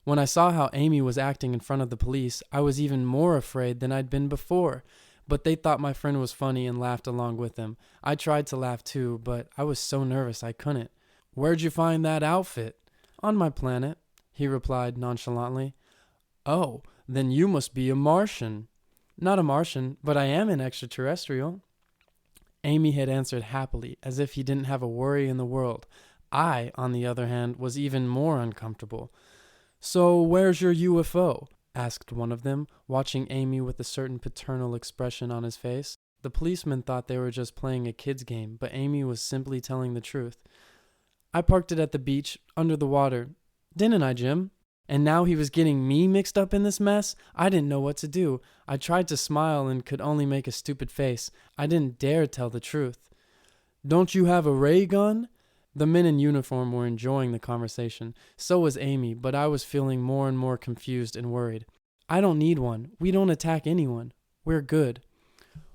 When I saw how Amy was acting in front of the police, I was even more afraid than I'd been before. But they thought my friend was funny and laughed along with him. I tried to laugh too, but I was so nervous I couldn't. Where'd you find that outfit? On my planet, he replied nonchalantly. Oh, then you must be a Martian. Not a Martian, but I am an extraterrestrial. Amy had answered happily, as if he didn't have a worry in the world. I, on the other hand, was even more uncomfortable. So where's your UFO? Asked one of them, watching Amy with a certain paternal expression on his face. The policeman thought they were just playing a kid's game, but Amy was simply telling the truth. I parked it at the beach, under the water. Didn't I, Jim? And now he was getting me mixed up in this mess? I didn't know what to do. I tried to smile and could only make a stupid face. I didn't dare tell the truth. Don't you have a ray gun? The men in uniform were enjoying the conversation. So was Amy, but I was feeling more and more confused and worried. I don't need one. We don't attack anyone. We're good.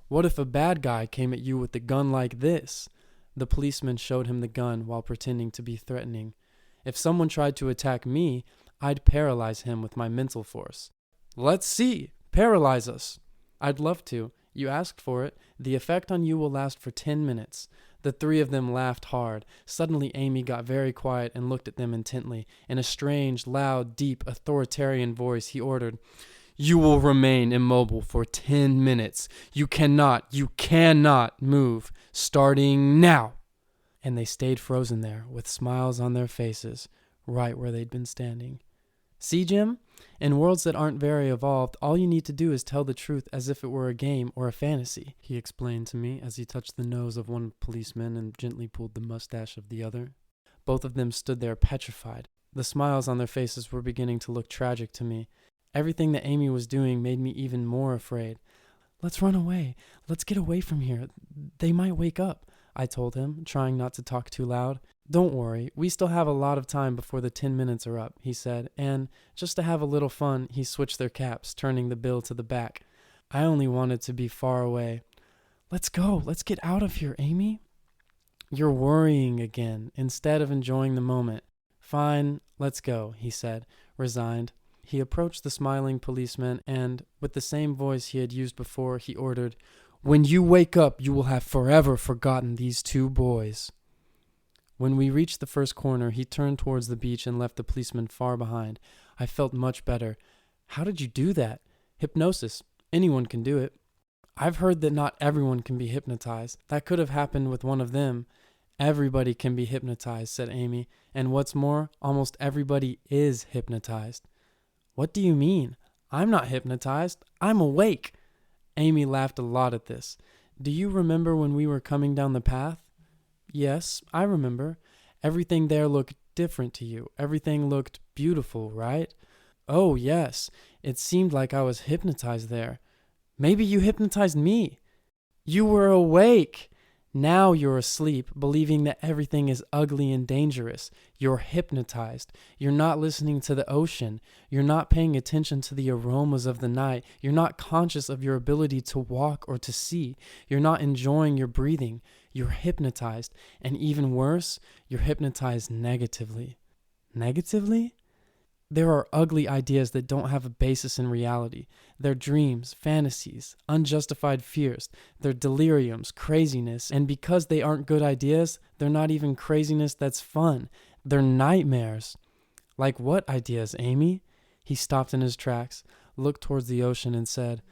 What if a bad guy came at you with a gun like this? The policeman showed him the gun while pretending to be threatening. If someone tried to attack me, I'd paralyze him with my mental force. Let's see. Paralyze us. I'd love to. You asked for it. The effect on you will last for 10 minutes. The three of them laughed hard. Suddenly Amy got very quiet and looked at them intently. In a strange, loud, deep, authoritarian voice, he ordered, You will remain immobile for 10 minutes. You cannot move. Starting now. And they stayed frozen there, with smiles on their faces, right where they'd been standing. See, Jim? In worlds that aren't very evolved, all you need to do is tell the truth as if it were a game or a fantasy, he explained to me as he touched the nose of one policeman and gently pulled the mustache of the other. Both of them stood there petrified. The smiles on their faces were beginning to look tragic to me. Everything that Amy was doing made me even more afraid. Let's run away. Let's get away from here. They might wake up, I told him, trying not to talk too loud. Don't worry, we still have a lot of time before the 10 minutes are up, he said, and just to have a little fun, he switched their caps, turning the bill to the back. I only wanted to be far away. Let's go, let's get out of here, Amy. You're worrying again, instead of enjoying the moment. Fine, let's go, he said, resigned. He approached the smiling policeman and, with the same voice he had used before, he ordered, When you wake up, you will have forever forgotten these two boys. When we reached the first corner, he turned towards the beach and left the policeman far behind. I felt much better. How did you do that? Hypnosis. Anyone can do it. I've heard that not everyone can be hypnotized. That could have happened with one of them. Everybody can be hypnotized, said Amy. And what's more, almost everybody is hypnotized. What do you mean? I'm not hypnotized. I'm awake. Amy laughed a lot at this. Do you remember when we were coming down the path? Yes, I remember. Everything there looked different to you. Everything looked beautiful, right? Oh, yes. It seemed like I was hypnotized there. Maybe you hypnotized me. You were awake. Now you're asleep, believing that everything is ugly and dangerous. You're hypnotized. You're not listening to the ocean. You're not paying attention to the aromas of the night. You're not conscious of your ability to walk or to see. You're not enjoying your breathing. You're hypnotized. And even worse, you're hypnotized negatively. Negatively? There are ugly ideas that don't have a basis in reality. They're dreams, fantasies, unjustified fears. They're deliriums, craziness, and because they aren't good ideas, they're not even craziness that's fun. They're nightmares. Like what ideas, Amy? He stopped in his tracks, looked towards the ocean, and said,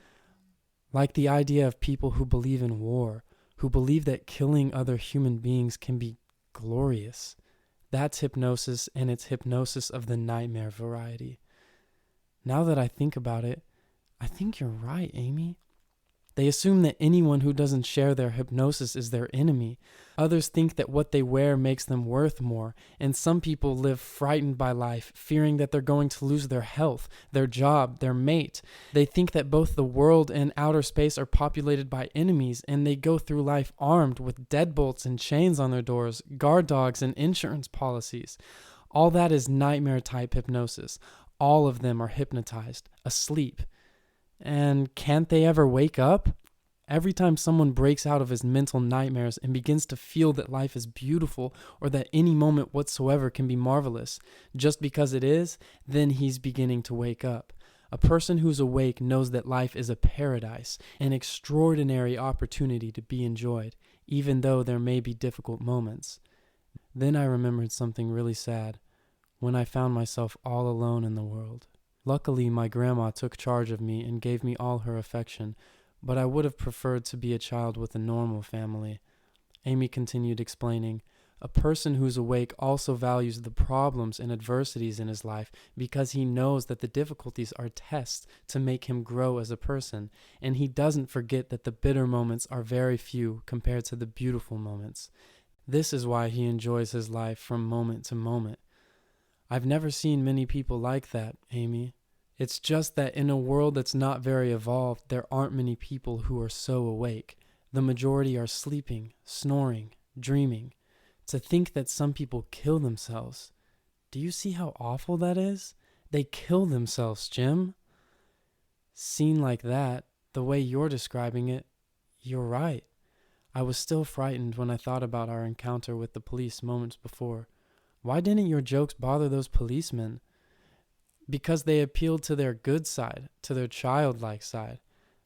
like the idea of people who believe in war, who believe that killing other human beings can be glorious. That's hypnosis, and it's hypnosis of the nightmare variety. Now that I think about it, I think you're right, Amy. They assume that anyone who doesn't share their hypnosis is their enemy. Others think that what they wear makes them worth more, and some people live frightened by life, fearing that they're going to lose their health, their job, their mate. They think that both the world and outer space are populated by enemies, and they go through life armed with deadbolts and chains on their doors, guard dogs, and insurance policies. All that is nightmare-type hypnosis. All of them are hypnotized, asleep. And can't they ever wake up? Every time someone breaks out of his mental nightmares and begins to feel that life is beautiful or that any moment whatsoever can be marvelous, just because it is, then he's beginning to wake up. A person who's awake knows that life is a paradise, an extraordinary opportunity to be enjoyed, even though there may be difficult moments. Then I remembered something really sad, when I found myself all alone in the world. Luckily, my grandma took charge of me and gave me all her affection, but I would have preferred to be a child with a normal family. Amy continued explaining, a person who's awake also values the problems and adversities in his life because he knows that the difficulties are tests to make him grow as a person, and he doesn't forget that the bitter moments are very few compared to the beautiful moments. This is why he enjoys his life from moment to moment. I've never seen many people like that, Amy. It's just that in a world that's not very evolved, there aren't many people who are so awake. The majority are sleeping, snoring, dreaming. To think that some people kill themselves. Do you see how awful that is? They kill themselves, Jim. Seen like that, the way you're describing it, you're right. I was still frightened when I thought about our encounter with the police moments before. Why didn't your jokes bother those policemen? Because they appealed to their good side, to their childlike side.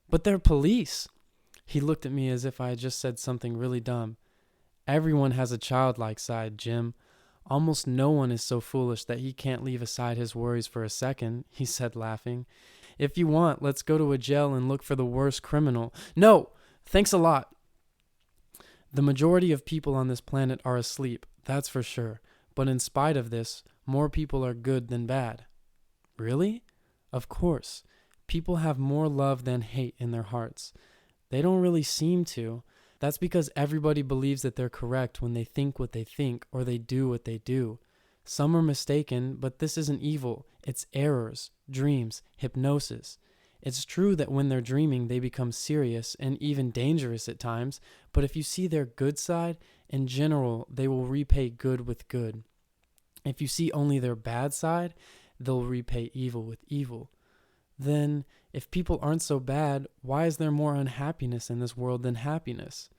But they're police. He looked at me as if I had just said something really dumb. Everyone has a childlike side, Jim. Almost no one is so foolish that he can't leave aside his worries for a second, he said, laughing. If you want, let's go to a jail and look for the worst criminal. No, thanks a lot. The majority of people on this planet are asleep, that's for sure. But in spite of this, more people are good than bad. Really? Of course. People have more love than hate in their hearts. They don't really seem to. That's because everybody believes that they're correct when they think what they think or they do what they do. Some are mistaken, but this isn't evil. It's errors, dreams, hypnosis. It's true that when they're dreaming, they become serious and even dangerous at times, but if you see their good side, in general, they will repay good with good. If you see only their bad side, they'll repay evil with evil. Then, if people aren't so bad, why is there more unhappiness in this world than happiness?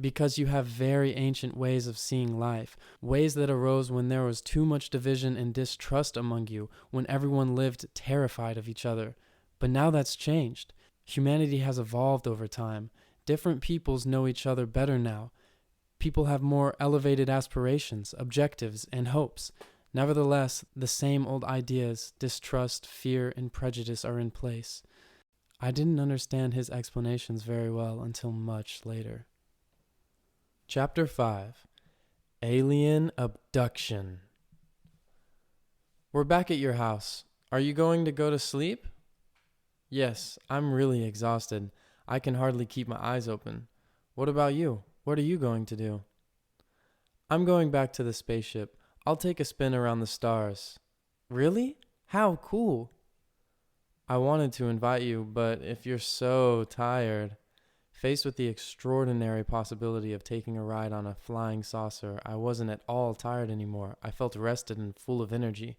Because you have very ancient ways of seeing life, ways that arose when there was too much division and distrust among you, when everyone lived terrified of each other. But now that's changed. Humanity has evolved over time. Different peoples know each other better now. People have more elevated aspirations, objectives, and hopes. Nevertheless, the same old ideas, distrust, fear, and prejudice are in place. I didn't understand his explanations very well until much later. Chapter 5. Alien Abduction. We're back at your house. Are you going to go to sleep? Yes, I'm really exhausted. I can hardly keep my eyes open. What about you? What are you going to do? I'm going back to the spaceship. I'll take a spin around the stars. Really? How cool. I wanted to invite you, but if you're so tired, faced with the extraordinary possibility of taking a ride on a flying saucer, I wasn't at all tired anymore. I felt rested and full of energy.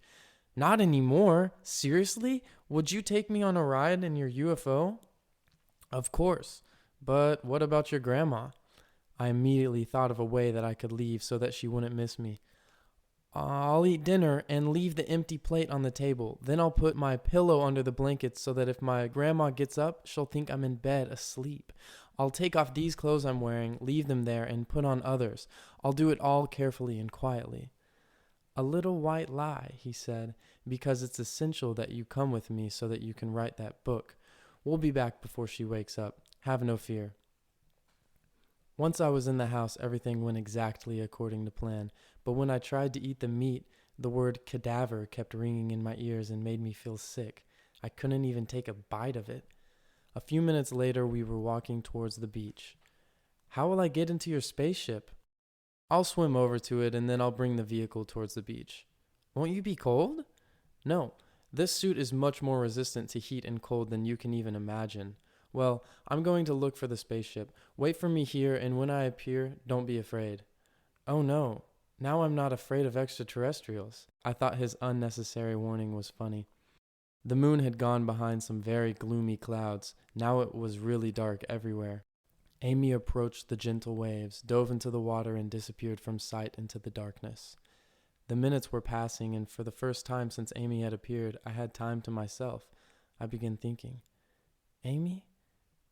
Not anymore? Seriously? Would you take me on a ride in your UFO? Of course. But what about your grandma? I immediately thought of a way that I could leave so that she wouldn't miss me. I'll eat dinner and leave the empty plate on the table. Then I'll put my pillow under the blankets so that if my grandma gets up, she'll think I'm in bed asleep. I'll take off these clothes I'm wearing, leave them there, and put on others. I'll do it all carefully and quietly. A little white lie, he said, because it's essential that you come with me so that you can write that book. We'll be back before she wakes up. Have no fear. Once I was in the house, everything went exactly according to plan, but when I tried to eat the meat, the word cadaver kept ringing in my ears and made me feel sick. I couldn't even take a bite of it. A few minutes later, we were walking towards the beach. How will I get into your spaceship? I'll swim over to it and then I'll bring the vehicle towards the beach. Won't you be cold? No, this suit is much more resistant to heat and cold than you can even imagine. Well, I'm going to look for the spaceship. Wait for me here, and when I appear, don't be afraid. Oh no, now I'm not afraid of extraterrestrials. I thought his unnecessary warning was funny. The moon had gone behind some very gloomy clouds. Now it was really dark everywhere. Amy approached the gentle waves, dove into the water, and disappeared from sight into the darkness. The minutes were passing, and for the first time since Amy had appeared, I had time to myself. I began thinking, Amy?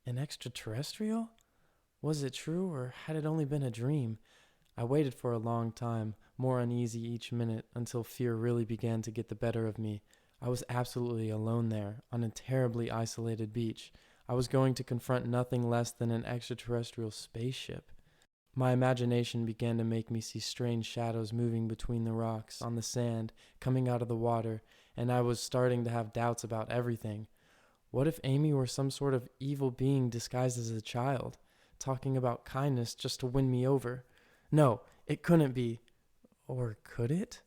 An extraterrestrial? Was it true, or had it only been a dream? I waited for a long time, more uneasy each minute, until fear really began to get the better of me. I was absolutely alone there, on a terribly isolated beach. I was going to confront nothing less than an extraterrestrial spaceship. My imagination began to make me see strange shadows moving between the rocks, on the sand, coming out of the water, and I was starting to have doubts about everything. What if Amy were some sort of evil being disguised as a child, talking about kindness just to win me over? No, it couldn't be. Or could it?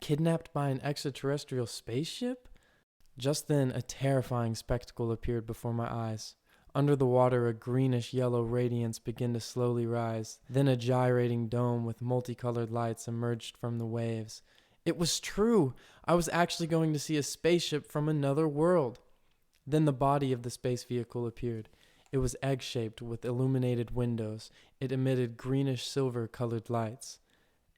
Kidnapped by an extraterrestrial spaceship? Just then, a terrifying spectacle appeared before my eyes. Under the water, a greenish-yellow radiance began to slowly rise. Then a gyrating dome with multicolored lights emerged from the waves. It was true! I was actually going to see a spaceship from another world. Then the body of the space vehicle appeared. It was egg-shaped with illuminated windows. It emitted greenish-silver-colored lights.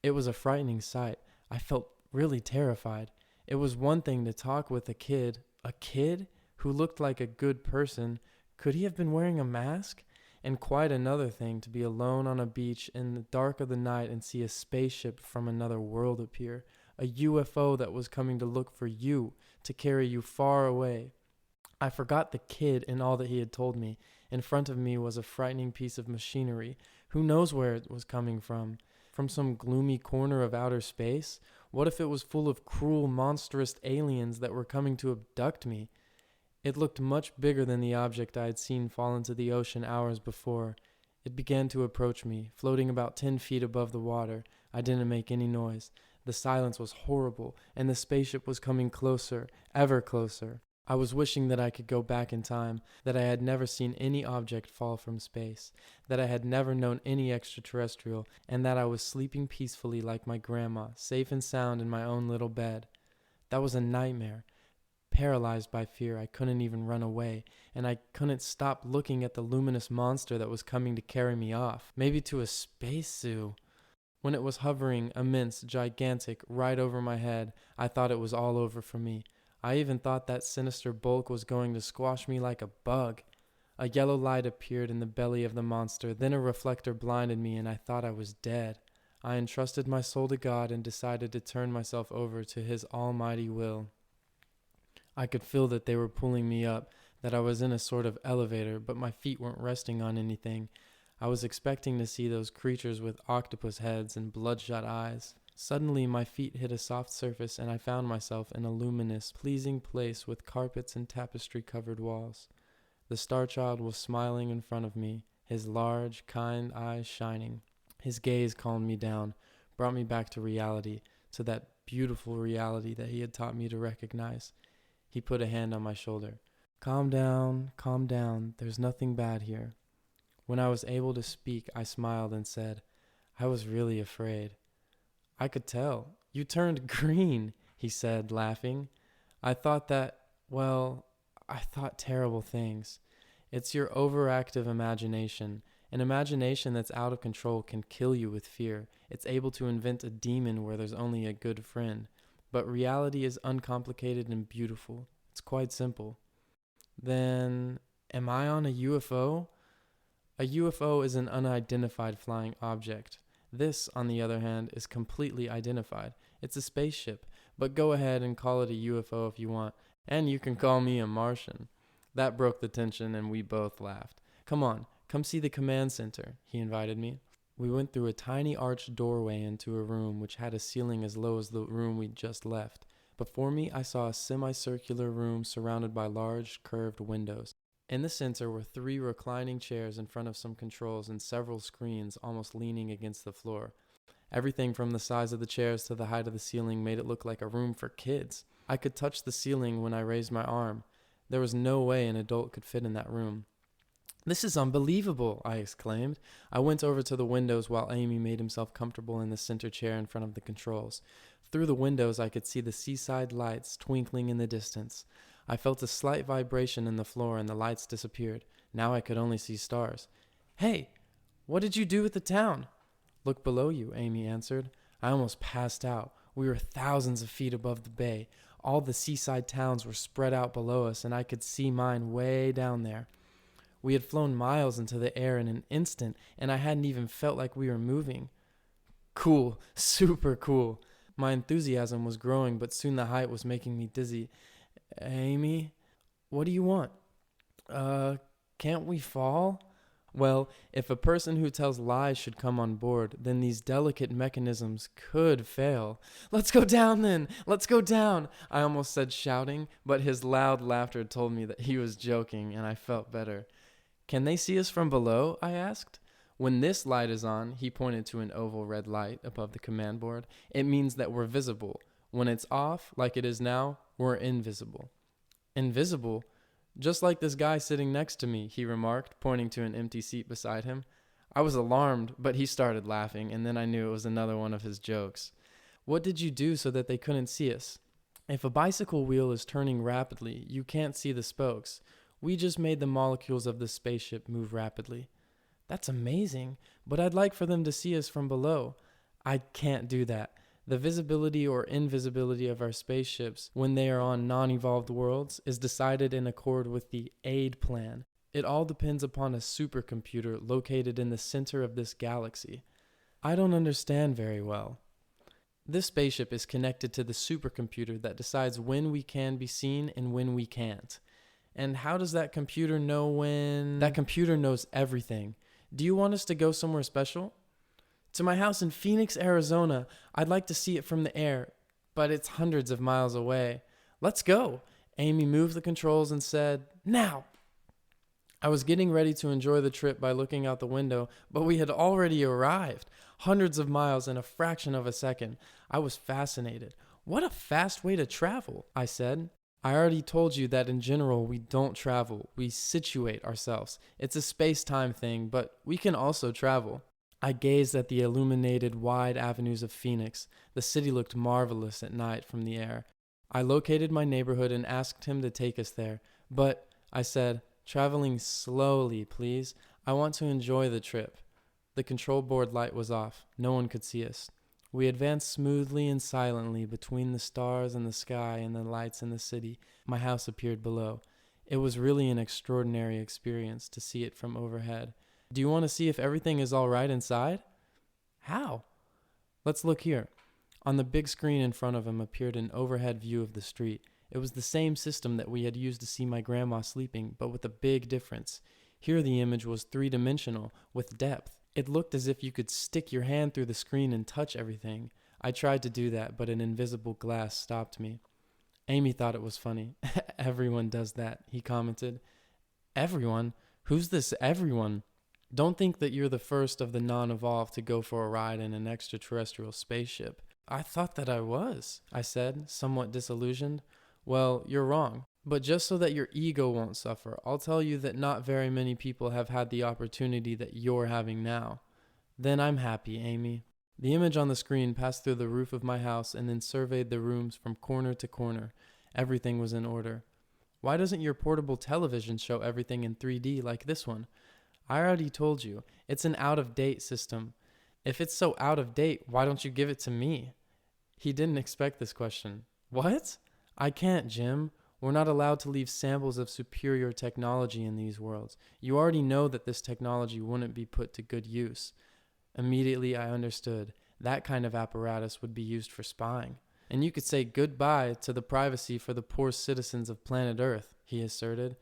It was a frightening sight. I felt really terrified. It was one thing to talk with a kid who looked like a good person. Could he have been wearing a mask? And quite another thing to be alone on a beach in the dark of the night and see a spaceship from another world appear. A UFO that was coming to look for you, to carry you far away. I forgot the kid and all that he had told me. In front of me was a frightening piece of machinery. Who knows where it was coming from? From some gloomy corner of outer space? What if it was full of cruel, monstrous aliens that were coming to abduct me? It looked much bigger than the object I had seen fall into the ocean hours before. It began to approach me, floating about 10 feet above the water. I didn't make any noise. The silence was horrible, and the spaceship was coming closer, ever closer. I was wishing that I could go back in time, that I had never seen any object fall from space, that I had never known any extraterrestrial, and that I was sleeping peacefully like my grandma, safe and sound in my own little bed. That was a nightmare. Paralyzed by fear, I couldn't even run away, and I couldn't stop looking at the luminous monster that was coming to carry me off, maybe to a space zoo. When it was hovering, immense, gigantic, right over my head, I thought it was all over for me. I even thought that sinister bulk was going to squash me like a bug. A yellow light appeared in the belly of the monster, then a reflector blinded me and I thought I was dead. I entrusted my soul to God and decided to turn myself over to His almighty will. I could feel that they were pulling me up, that I was in a sort of elevator, but my feet weren't resting on anything. I was expecting to see those creatures with octopus heads and bloodshot eyes. Suddenly my feet hit a soft surface and I found myself in a luminous, pleasing place with carpets and tapestry-covered walls. The Star Child was smiling in front of me, his large, kind eyes shining. His gaze calmed me down, brought me back to reality, to that beautiful reality that he had taught me to recognize. He put a hand on my shoulder. Calm down, calm down. There's nothing bad here. When I was able to speak, I smiled and said, I was really afraid. I could tell. You turned green, he said, laughing. I thought I thought terrible things. It's your overactive imagination. An imagination that's out of control can kill you with fear. It's able to invent a demon where there's only a good friend. But reality is uncomplicated and beautiful. It's quite simple. Then, am I on a UFO? A UFO is an unidentified flying object. This, on the other hand, is completely identified. It's a spaceship, but go ahead and call it a UFO if you want, and you can call me a Martian. That broke the tension, and we both laughed. Come on, come see the command center, he invited me. We went through a tiny arched doorway into a room which had a ceiling as low as the room we'd just left. Before me, I saw a semicircular room surrounded by large, curved windows. In the center were 3 reclining chairs in front of some controls and several screens almost leaning against the floor. Everything from the size of the chairs to the height of the ceiling made it look like a room for kids. I could touch the ceiling when I raised my arm. There was no way an adult could fit in that room. This is unbelievable, I exclaimed. I went over to the windows while Amy made himself comfortable in the center chair in front of the controls. Through the windows, I could see the seaside lights twinkling in the distance. I felt a slight vibration in the floor and the lights disappeared. Now I could only see stars. Hey, what did you do with the town? Look below you, Amy answered. I almost passed out. We were thousands of feet above the bay. All the seaside towns were spread out below us, and I could see mine way down there. We had flown miles into the air in an instant, and I hadn't even felt like we were moving. Cool, super cool. My enthusiasm was growing, but soon the height was making me dizzy. Amy, what do you want? Can't we fall? Well, if a person who tells lies should come on board, then these delicate mechanisms could fail. Let's go down then! Let's go down! I almost said shouting, but his loud laughter told me that he was joking, and I felt better. Can they see us from below? I asked. When this light is on, he pointed to an oval red light above the command board, it means that we're visible. When it's off, like it is now, we're invisible. Invisible? Just like this guy sitting next to me, he remarked, pointing to an empty seat beside him. I was alarmed, but he started laughing, and then I knew it was another one of his jokes. What did you do so that they couldn't see us? If a bicycle wheel is turning rapidly, you can't see the spokes. We just made the molecules of the spaceship move rapidly. That's amazing, but I'd like for them to see us from below. I can't do that. The visibility or invisibility of our spaceships when they are on non-evolved worlds is decided in accord with the aid plan. It all depends upon a supercomputer located in the center of this galaxy. I don't understand very well. This spaceship is connected to the supercomputer that decides when we can be seen and when we can't. And how does that computer know when? That computer knows everything. Do you want us to go somewhere special? To my house in Phoenix, Arizona. I'd like to see it from the air, but it's hundreds of miles away. Let's go. Amy moved the controls and said, now. I was getting ready to enjoy the trip by looking out the window, but we had already arrived, hundreds of miles in a fraction of a second. I was fascinated. What a fast way to travel, I said. I already told you that in general we don't travel, we situate ourselves. It's a space-time thing, but we can also travel. I gazed at the illuminated wide avenues of Phoenix. The city looked marvelous at night from the air. I located my neighborhood and asked him to take us there. But, I said, traveling slowly, please. I want to enjoy the trip. The control board light was off. No one could see us. We advanced smoothly and silently between the stars and the sky and the lights in the city. My house appeared below. It was really an extraordinary experience to see it from overhead. Do you want to see if everything is all right inside? How? Let's look here. On the big screen in front of him appeared an overhead view of the street. It was the same system that we had used to see my grandma sleeping, but with a big difference. Here the image was three-dimensional, with depth. It looked as if you could stick your hand through the screen and touch everything. I tried to do that, but an invisible glass stopped me. Amy thought it was funny. Everyone does that, he commented. Everyone? Who's this everyone? Don't think that you're the first of the non-evolved to go for a ride in an extraterrestrial spaceship. I thought that I was, I said, somewhat disillusioned. Well, you're wrong. But just so that your ego won't suffer, I'll tell you that not very many people have had the opportunity that you're having now. Then I'm happy, Amy. The image on the screen passed through the roof of my house and then surveyed the rooms from corner to corner. Everything was in order. Why doesn't your portable television show everything in 3D like this one? I already told you, it's an out-of-date system. If it's so out of date, why don't you give it to me? He didn't expect this question. What? I can't, Jim. We're not allowed to leave samples of superior technology in these worlds. You already know that this technology wouldn't be put to good use. Immediately I understood. That kind of apparatus would be used for spying. And you could say goodbye to the privacy for the poor citizens of planet Earth, he asserted.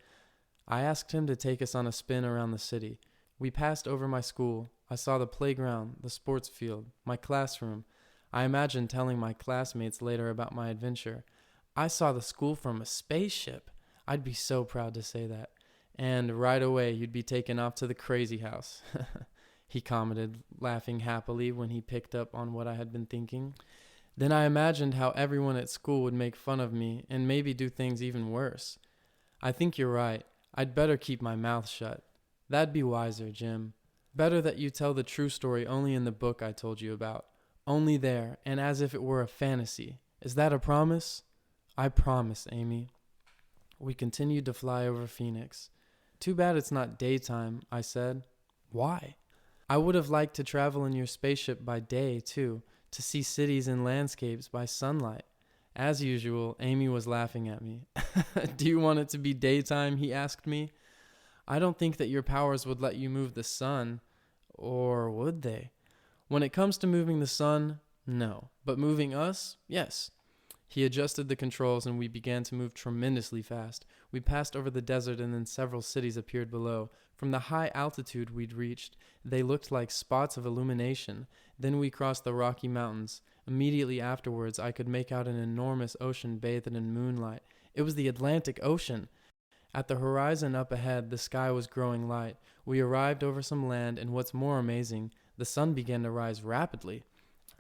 I asked him to take us on a spin around the city. We passed over my school. I saw the playground, the sports field, my classroom. I imagined telling my classmates later about my adventure. I saw the school from a spaceship. I'd be so proud to say that. And right away, you'd be taken off to the crazy house. He commented, laughing happily when he picked up on what I had been thinking. Then I imagined how everyone at school would make fun of me and maybe do things even worse. I think you're right. I'd better keep my mouth shut. That'd be wiser, Jim. Better that you tell the true story only in the book I told you about. Only there, and as if it were a fantasy. Is that a promise? I promise, Amy. We continued to fly over Phoenix. Too bad it's not daytime, I said. Why? I would have liked to travel in your spaceship by day, too, to see cities and landscapes by sunlight. As usual, Amy was laughing at me. Do you want it to be daytime? He asked me. I don't think that your powers would let you move the sun. Or would they? When it comes to moving the sun, no. But moving us, yes. He adjusted the controls and we began to move tremendously fast. We passed over the desert and then several cities appeared below. From the high altitude we'd reached, they looked like spots of illumination. Then we crossed the Rocky Mountains. Immediately afterwards, I could make out an enormous ocean bathed in moonlight. It was the Atlantic Ocean. At the horizon up ahead, the sky was growing light. We arrived over some land, and what's more amazing, the sun began to rise rapidly.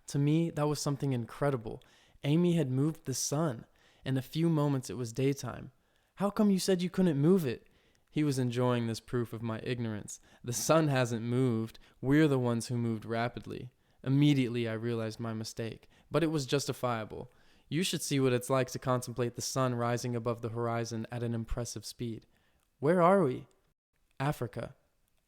To me, that was something incredible. Amy had moved the sun. In a few moments, it was daytime. How come you said you couldn't move it? He was enjoying this proof of my ignorance. The sun hasn't moved. We're the ones who moved rapidly. Immediately, I realized my mistake, but it was justifiable. You should see what it's like to contemplate the sun rising above the horizon at an impressive speed. Where are we? Africa.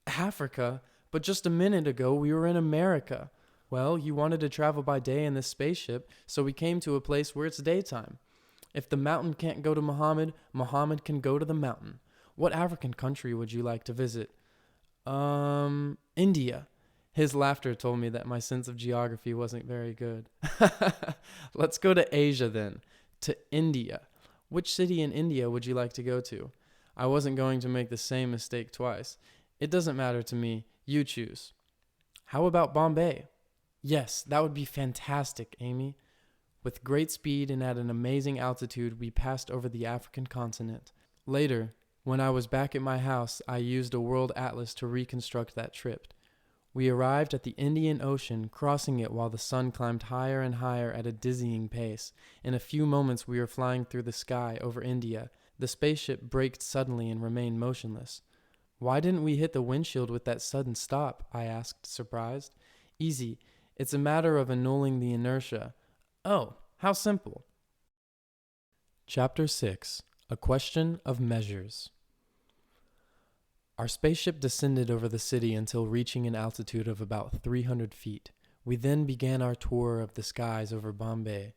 Africa? But just a minute ago, we were in America. Well, you wanted to travel by day in this spaceship, so we came to a place where it's daytime. If the mountain can't go to Muhammad, Muhammad can go to the mountain. What African country would you like to visit? India. His laughter told me that my sense of geography wasn't very good. Let's go to Asia then. To India. Which city in India would you like to go to? I wasn't going to make the same mistake twice. It doesn't matter to me. You choose. How about Bombay? Yes, that would be fantastic, Amy. With great speed and at an amazing altitude, we passed over the African continent. Later, when I was back at my house, I used a world atlas to reconstruct that trip. We arrived at the Indian Ocean, crossing it while the sun climbed higher and higher at a dizzying pace. In a few moments, we were flying through the sky over India. The spaceship braked suddenly and remained motionless. Why didn't we hit the windshield with that sudden stop? I asked, surprised. Easy. It's a matter of annulling the inertia. Oh, how simple. Chapter 6. A Question of Measures. Our spaceship descended over the city until reaching an altitude of about 300 feet. We then began our tour of the skies over Bombay.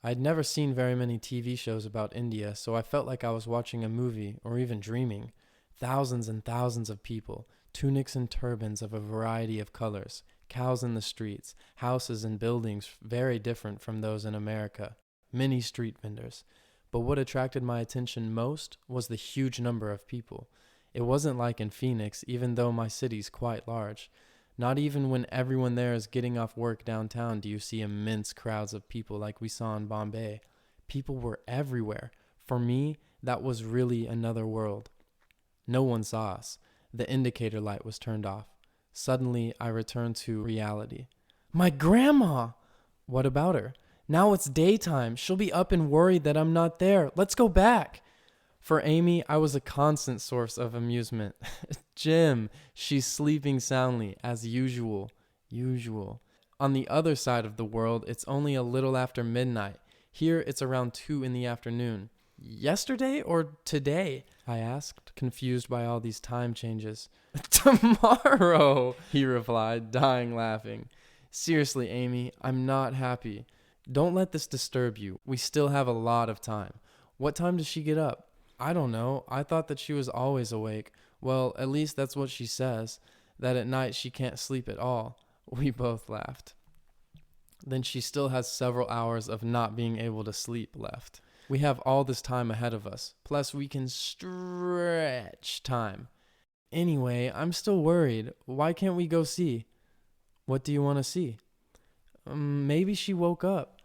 I'd never seen very many TV shows about India, so I felt like I was watching a movie or even dreaming. Thousands and thousands of people, tunics and turbans of a variety of colors, cows in the streets, houses and buildings very different from those in America, many street vendors. But what attracted my attention most was the huge number of people. It wasn't like in Phoenix, even though my city's quite large. Not even when everyone there is getting off work downtown do you see immense crowds of people like we saw in Bombay. People were everywhere. For me, that was really another world. No one saw us. The indicator light was turned off. Suddenly, I returned to reality. My grandma! What about her? Now it's daytime. She'll be up and worried that I'm not there. Let's go back. For Amy, I was a constant source of amusement. Jim, she's sleeping soundly, as usual. On the other side of the world, it's only a little after midnight. Here, it's around 2 in the afternoon. Yesterday or today? I asked, confused by all these time changes. Tomorrow, he replied, dying laughing. Seriously, Amy, I'm not happy. Don't let this disturb you. We still have a lot of time. What time does she get up? I don't know. I thought that she was always awake. Well, at least that's what she says, that at night she can't sleep at all. We both laughed. Then she still has several hours of not being able to sleep left. We have all this time ahead of us. Plus, we can stretch time. Anyway, I'm still worried. Why can't we go see? What do you want to see? Maybe she woke up.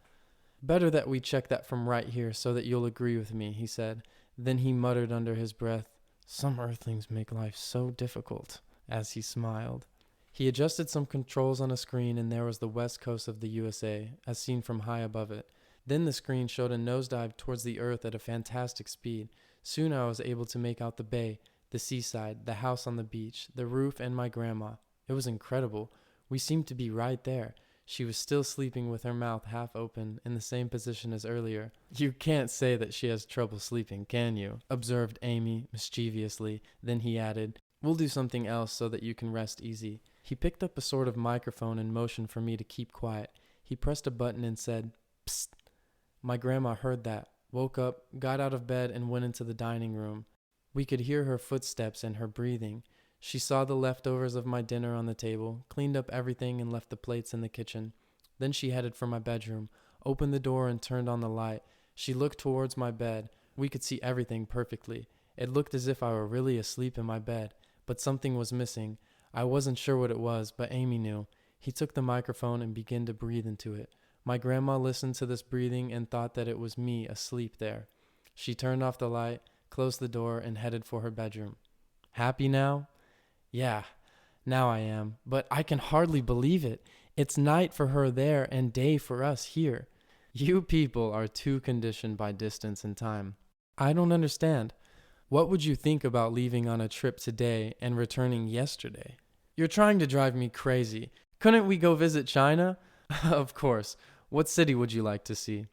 Better that we check that from right here so that you'll agree with me, he said. Then he muttered under his breath, "Some earthlings make life so difficult," as he smiled. He adjusted some controls on a screen, and there was the west coast of the USA, as seen from high above it. Then the screen showed a nosedive towards the earth at a fantastic speed. Soon I was able to make out the bay, the seaside, the house on the beach, the roof, and my grandma. It was incredible. We seemed to be right there. She was still sleeping with her mouth half open, in the same position as earlier. "You can't say that she has trouble sleeping, can you?" observed Amy mischievously. Then he added, "We'll do something else so that you can rest easy." He picked up a sort of microphone and motioned for me to keep quiet. He pressed a button and said, "Psst." My grandma heard that, woke up, got out of bed, and went into the dining room. We could hear her footsteps and her breathing. She saw the leftovers of my dinner on the table, cleaned up everything, and left the plates in the kitchen. Then she headed for my bedroom, opened the door, and turned on the light. She looked towards my bed. We could see everything perfectly. It looked as if I were really asleep in my bed, but something was missing. I wasn't sure what it was, but Amy knew. He took the microphone and began to breathe into it. My grandma listened to this breathing and thought that it was me asleep there. She turned off the light, closed the door, and headed for her bedroom. Happy now? Yeah, now I am, but I can hardly believe it. It's night for her there and day for us here. You people are too conditioned by distance and time. I don't understand. What would you think about leaving on a trip today and returning yesterday? You're trying to drive me crazy. Couldn't we go visit China? Of course. What city would you like to see?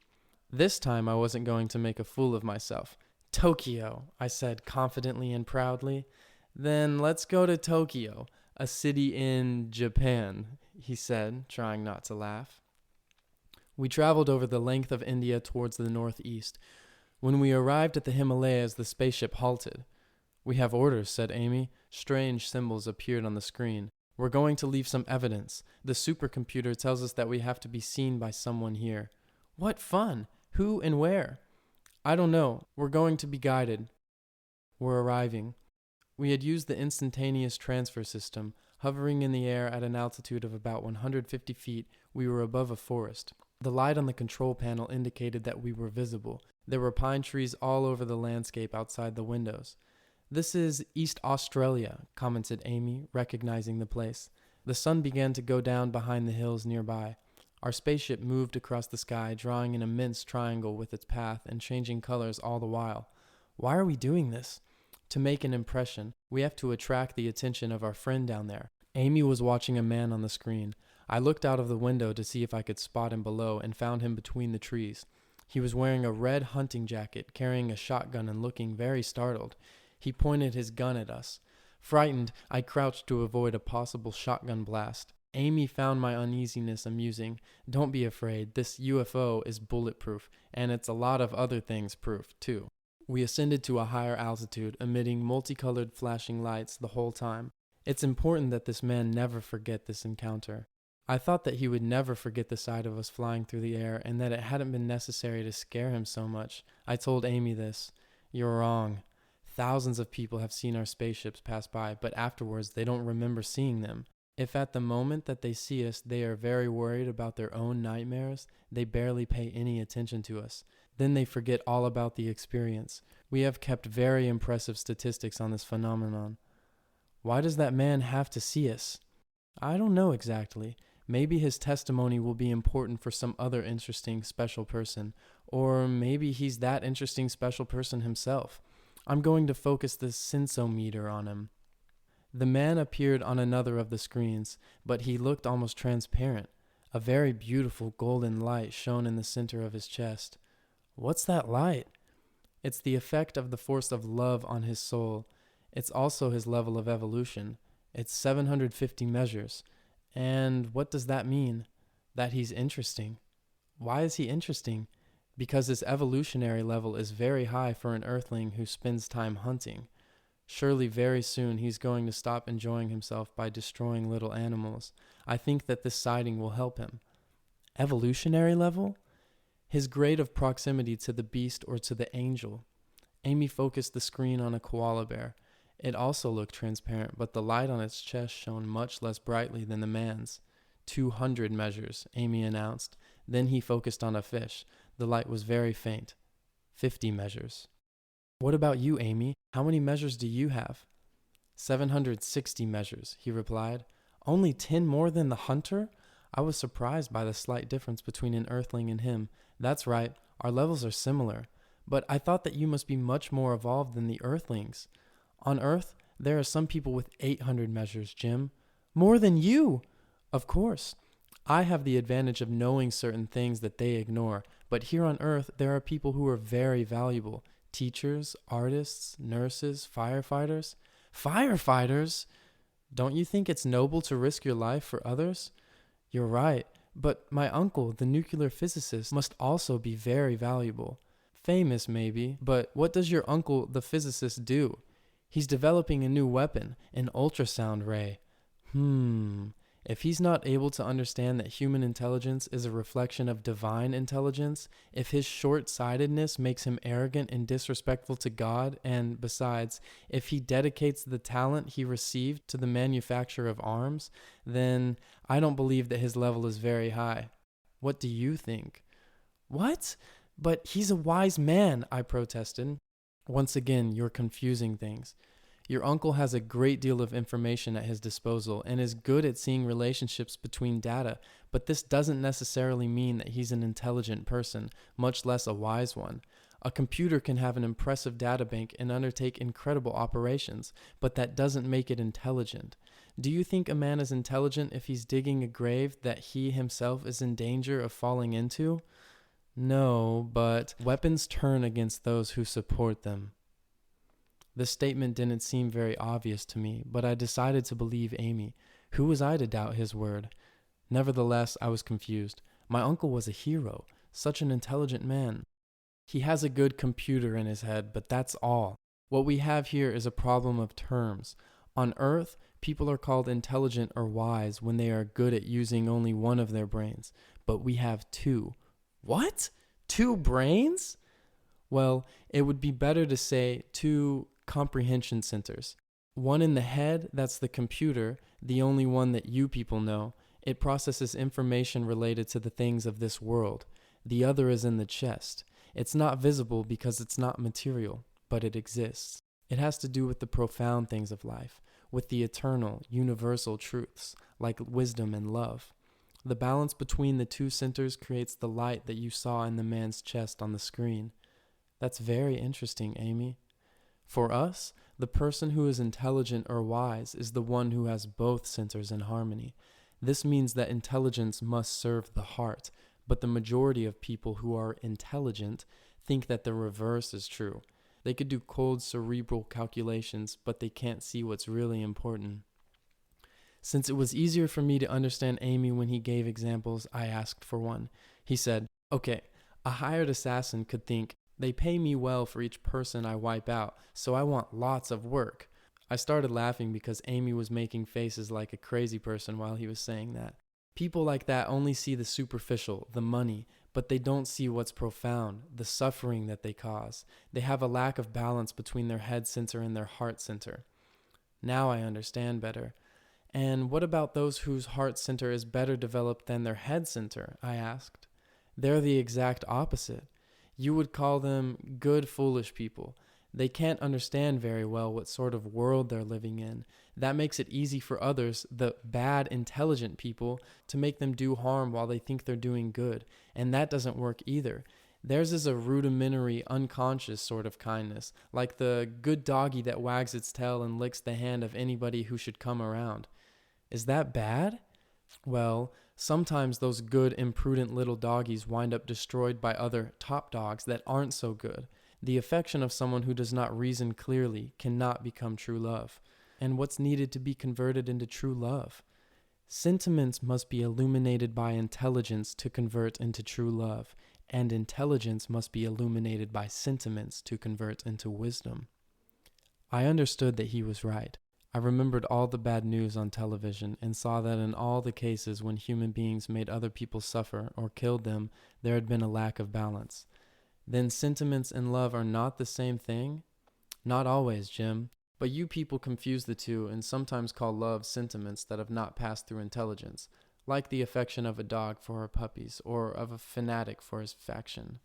This time I wasn't going to make a fool of myself. Tokyo, I said confidently and proudly. Then let's go to Tokyo, a city in Japan, he said, trying not to laugh. We traveled over the length of India towards the northeast. When we arrived at the Himalayas, the spaceship halted. "We have orders," said Amy. Strange symbols appeared on the screen. "We're going to leave some evidence. The supercomputer tells us that we have to be seen by someone here." "What fun! Who and where?" "I don't know. We're going to be guided." We're arriving. We had used the instantaneous transfer system. Hovering in the air at an altitude of about 150 feet, we were above a forest. The light on the control panel indicated that we were visible. There were pine trees all over the landscape outside the windows. "This is East Australia," commented Amy, recognizing the place. The sun began to go down behind the hills nearby. Our spaceship moved across the sky, drawing an immense triangle with its path and changing colors all the while. Why are we doing this? To make an impression. We have to attract the attention of our friend down there. Amy was watching a man on the screen. I looked out of the window to see if I could spot him below and found him between the trees. He was wearing a red hunting jacket, carrying a shotgun and looking very startled. He pointed his gun at us. Frightened, I crouched to avoid a possible shotgun blast. Amy found my uneasiness amusing. "Don't be afraid. This UFO is bulletproof, and it's a lot of other things proof, too." We ascended to a higher altitude, emitting multicolored flashing lights the whole time. It's important that this man never forget this encounter. I thought that he would never forget the sight of us flying through the air, and that it hadn't been necessary to scare him so much. I told Amy this. "You're wrong. Thousands of people have seen our spaceships pass by, but afterwards they don't remember seeing them. If at the moment that they see us they are very worried about their own nightmares, they barely pay any attention to us. Then they forget all about the experience. We have kept very impressive statistics on this phenomenon." "Why does that man have to see us?" "I don't know exactly. Maybe his testimony will be important for some other interesting special person, or maybe he's that interesting special person himself. I'm going to focus the sensometer on him. The man appeared on another of the screens, but he looked almost transparent. A very beautiful golden light shone in the center of his chest. What's that light? It's the effect of the force of love on his soul. It's also his level of evolution. It's 750 measures. And what does that mean? That he's interesting. Why is he interesting? Because his evolutionary level is very high for an earthling who spends time hunting. Surely very soon he's going to stop enjoying himself by destroying little animals. I think that this sighting will help him. Evolutionary level? His grade of proximity to the beast or to the angel. Amy focused the screen on a koala bear. It also looked transparent, but the light on its chest shone much less brightly than the man's. 200 measures, Amy announced. Then he focused on a fish. The light was very faint. 50 measures. What about you, Amy? How many measures do you have? 760 measures, he replied. Only 10 more than the hunter? I was surprised by the slight difference between an earthling and him. That's right, our levels are similar. But I thought that you must be much more evolved than the earthlings. On Earth, there are some people with 800 measures, Jim. More than you! Of course. I have the advantage of knowing certain things that they ignore, but here on Earth, there are people who are very valuable. Teachers, artists, nurses, firefighters. Firefighters? Don't you think it's noble to risk your life for others? You're right, but my uncle, the nuclear physicist, must also be very valuable. Famous, maybe, but what does your uncle, the physicist, do? He's developing a new weapon, an ultrasound ray. If he's not able to understand that human intelligence is a reflection of divine intelligence, if his short-sightedness makes him arrogant and disrespectful to God, and besides, if he dedicates the talent he received to the manufacture of arms, then I don't believe that his level is very high. What do you think? What? But he's a wise man, I protested. Once again, you're confusing things. Your uncle has a great deal of information at his disposal and is good at seeing relationships between data, but this doesn't necessarily mean that he's an intelligent person, much less a wise one. A computer can have an impressive databank and undertake incredible operations, but that doesn't make it intelligent. Do you think a man is intelligent if he's digging a grave that he himself is in danger of falling into? No, but weapons turn against those who support them. This statement didn't seem very obvious to me, but I decided to believe Amy. Who was I to doubt his word? Nevertheless, I was confused. My uncle was a hero, such an intelligent man. He has a good computer in his head, but that's all. What we have here is a problem of terms. On Earth, people are called intelligent or wise when they are good at using only one of their brains, but we have two. What? 2 brains? Well, it would be better to say 2 comprehension centers. One in the head, that's the computer, the only one that you people know. It processes information related to the things of this world. The other is in the chest. It's not visible because it's not material, but it exists. It has to do with the profound things of life, with the eternal, universal truths, like wisdom and love. The balance between the 2 centers creates the light that you saw in the man's chest on the screen. That's very interesting, Amy. For us, the person who is intelligent or wise is the one who has both centers in harmony. This means that intelligence must serve the heart, but the majority of people who are intelligent think that the reverse is true. They could do cold cerebral calculations, but they can't see what's really important. Since it was easier for me to understand Amy when he gave examples, I asked for one. He said, okay, a hired assassin could think, they pay me well for each person I wipe out, so I want lots of work. I started laughing because Amy was making faces like a crazy person while he was saying that. People like that only see the superficial, the money, but they don't see what's profound, the suffering that they cause. They have a lack of balance between their head center and their heart center. Now I understand better. And what about those whose heart center is better developed than their head center? I asked. They're the exact opposite. You would call them good, foolish people. They can't understand very well what sort of world they're living in. That makes it easy for others, the bad, intelligent people, to make them do harm while they think they're doing good. And that doesn't work either. Theirs is a rudimentary, unconscious sort of kindness, like the good doggy that wags its tail and licks the hand of anybody who should come around. Is that bad? Well, sometimes those good, imprudent little doggies wind up destroyed by other top dogs that aren't so good. The affection of someone who does not reason clearly cannot become true love. And what's needed to be converted into true love? Sentiments must be illuminated by intelligence to convert into true love, and intelligence must be illuminated by sentiments to convert into wisdom. I understood that he was right. I remembered all the bad news on television and saw that in all the cases when human beings made other people suffer or killed them, there had been a lack of balance. Then sentiments and love are not the same thing? Not always, Jim. But you people confuse the two and sometimes call love sentiments that have not passed through intelligence, like the affection of a dog for her puppies or of a fanatic for his faction.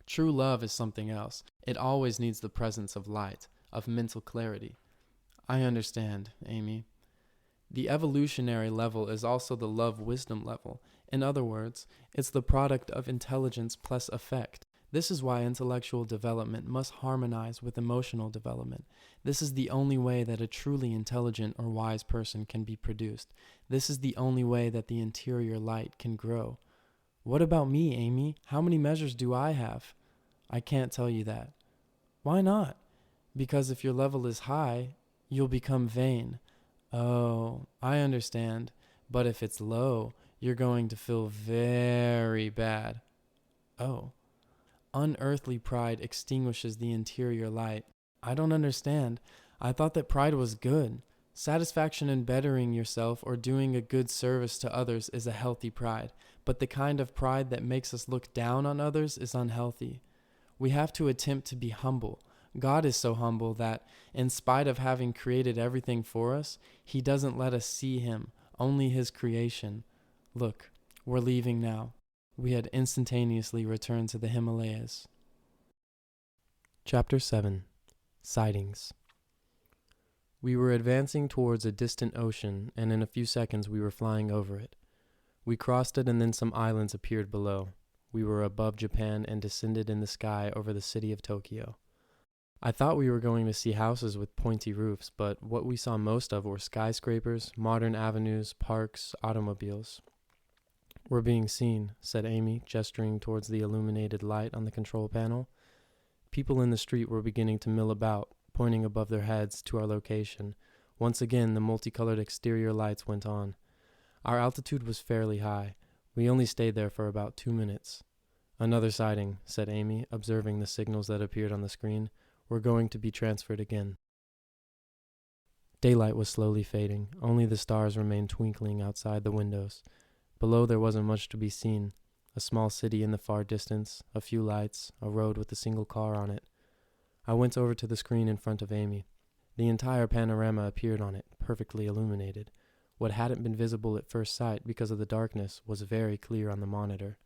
True love is something else. It always needs the presence of light, of mental clarity. I understand, Amy. The evolutionary level is also the love-wisdom level. In other words, it's the product of intelligence plus affect. This is why intellectual development must harmonize with emotional development. This is the only way that a truly intelligent or wise person can be produced. This is the only way that the interior light can grow. What about me, Amy? How many measures do I have? I can't tell you that. Why not? Because if your level is high, you'll become vain. Oh, I understand. But if it's low, you're going to feel very bad. Oh. Unearthly pride extinguishes the interior light. I don't understand. I thought that pride was good. Satisfaction in bettering yourself or doing a good service to others is a healthy pride, but the kind of pride that makes us look down on others is unhealthy. We have to attempt to be humble. God is so humble that, in spite of having created everything for us, He doesn't let us see Him, only His creation. Look, we're leaving now. We had instantaneously returned to the Himalayas. Chapter 7. Sightings. We were advancing towards a distant ocean, and in a few seconds we were flying over it. We crossed it, and then some islands appeared below. We were above Japan and descended in the sky over the city of Tokyo. I thought we were going to see houses with pointy roofs, but what we saw most of were skyscrapers, modern avenues, parks, automobiles. "We're being seen," said Amy, gesturing towards the illuminated light on the control panel. People in the street were beginning to mill about, pointing above their heads to our location. Once again, the multicolored exterior lights went on. Our altitude was fairly high. We only stayed there for about 2 minutes. "Another sighting," said Amy, observing the signals that appeared on the screen. "We're going to be transferred again." Daylight was slowly fading. Only the stars remained twinkling outside the windows. Below there wasn't much to be seen. A small city in the far distance, a few lights, a road with a single car on it. I went over to the screen in front of Amy. The entire panorama appeared on it, perfectly illuminated. What hadn't been visible at first sight because of the darkness was very clear on the monitor.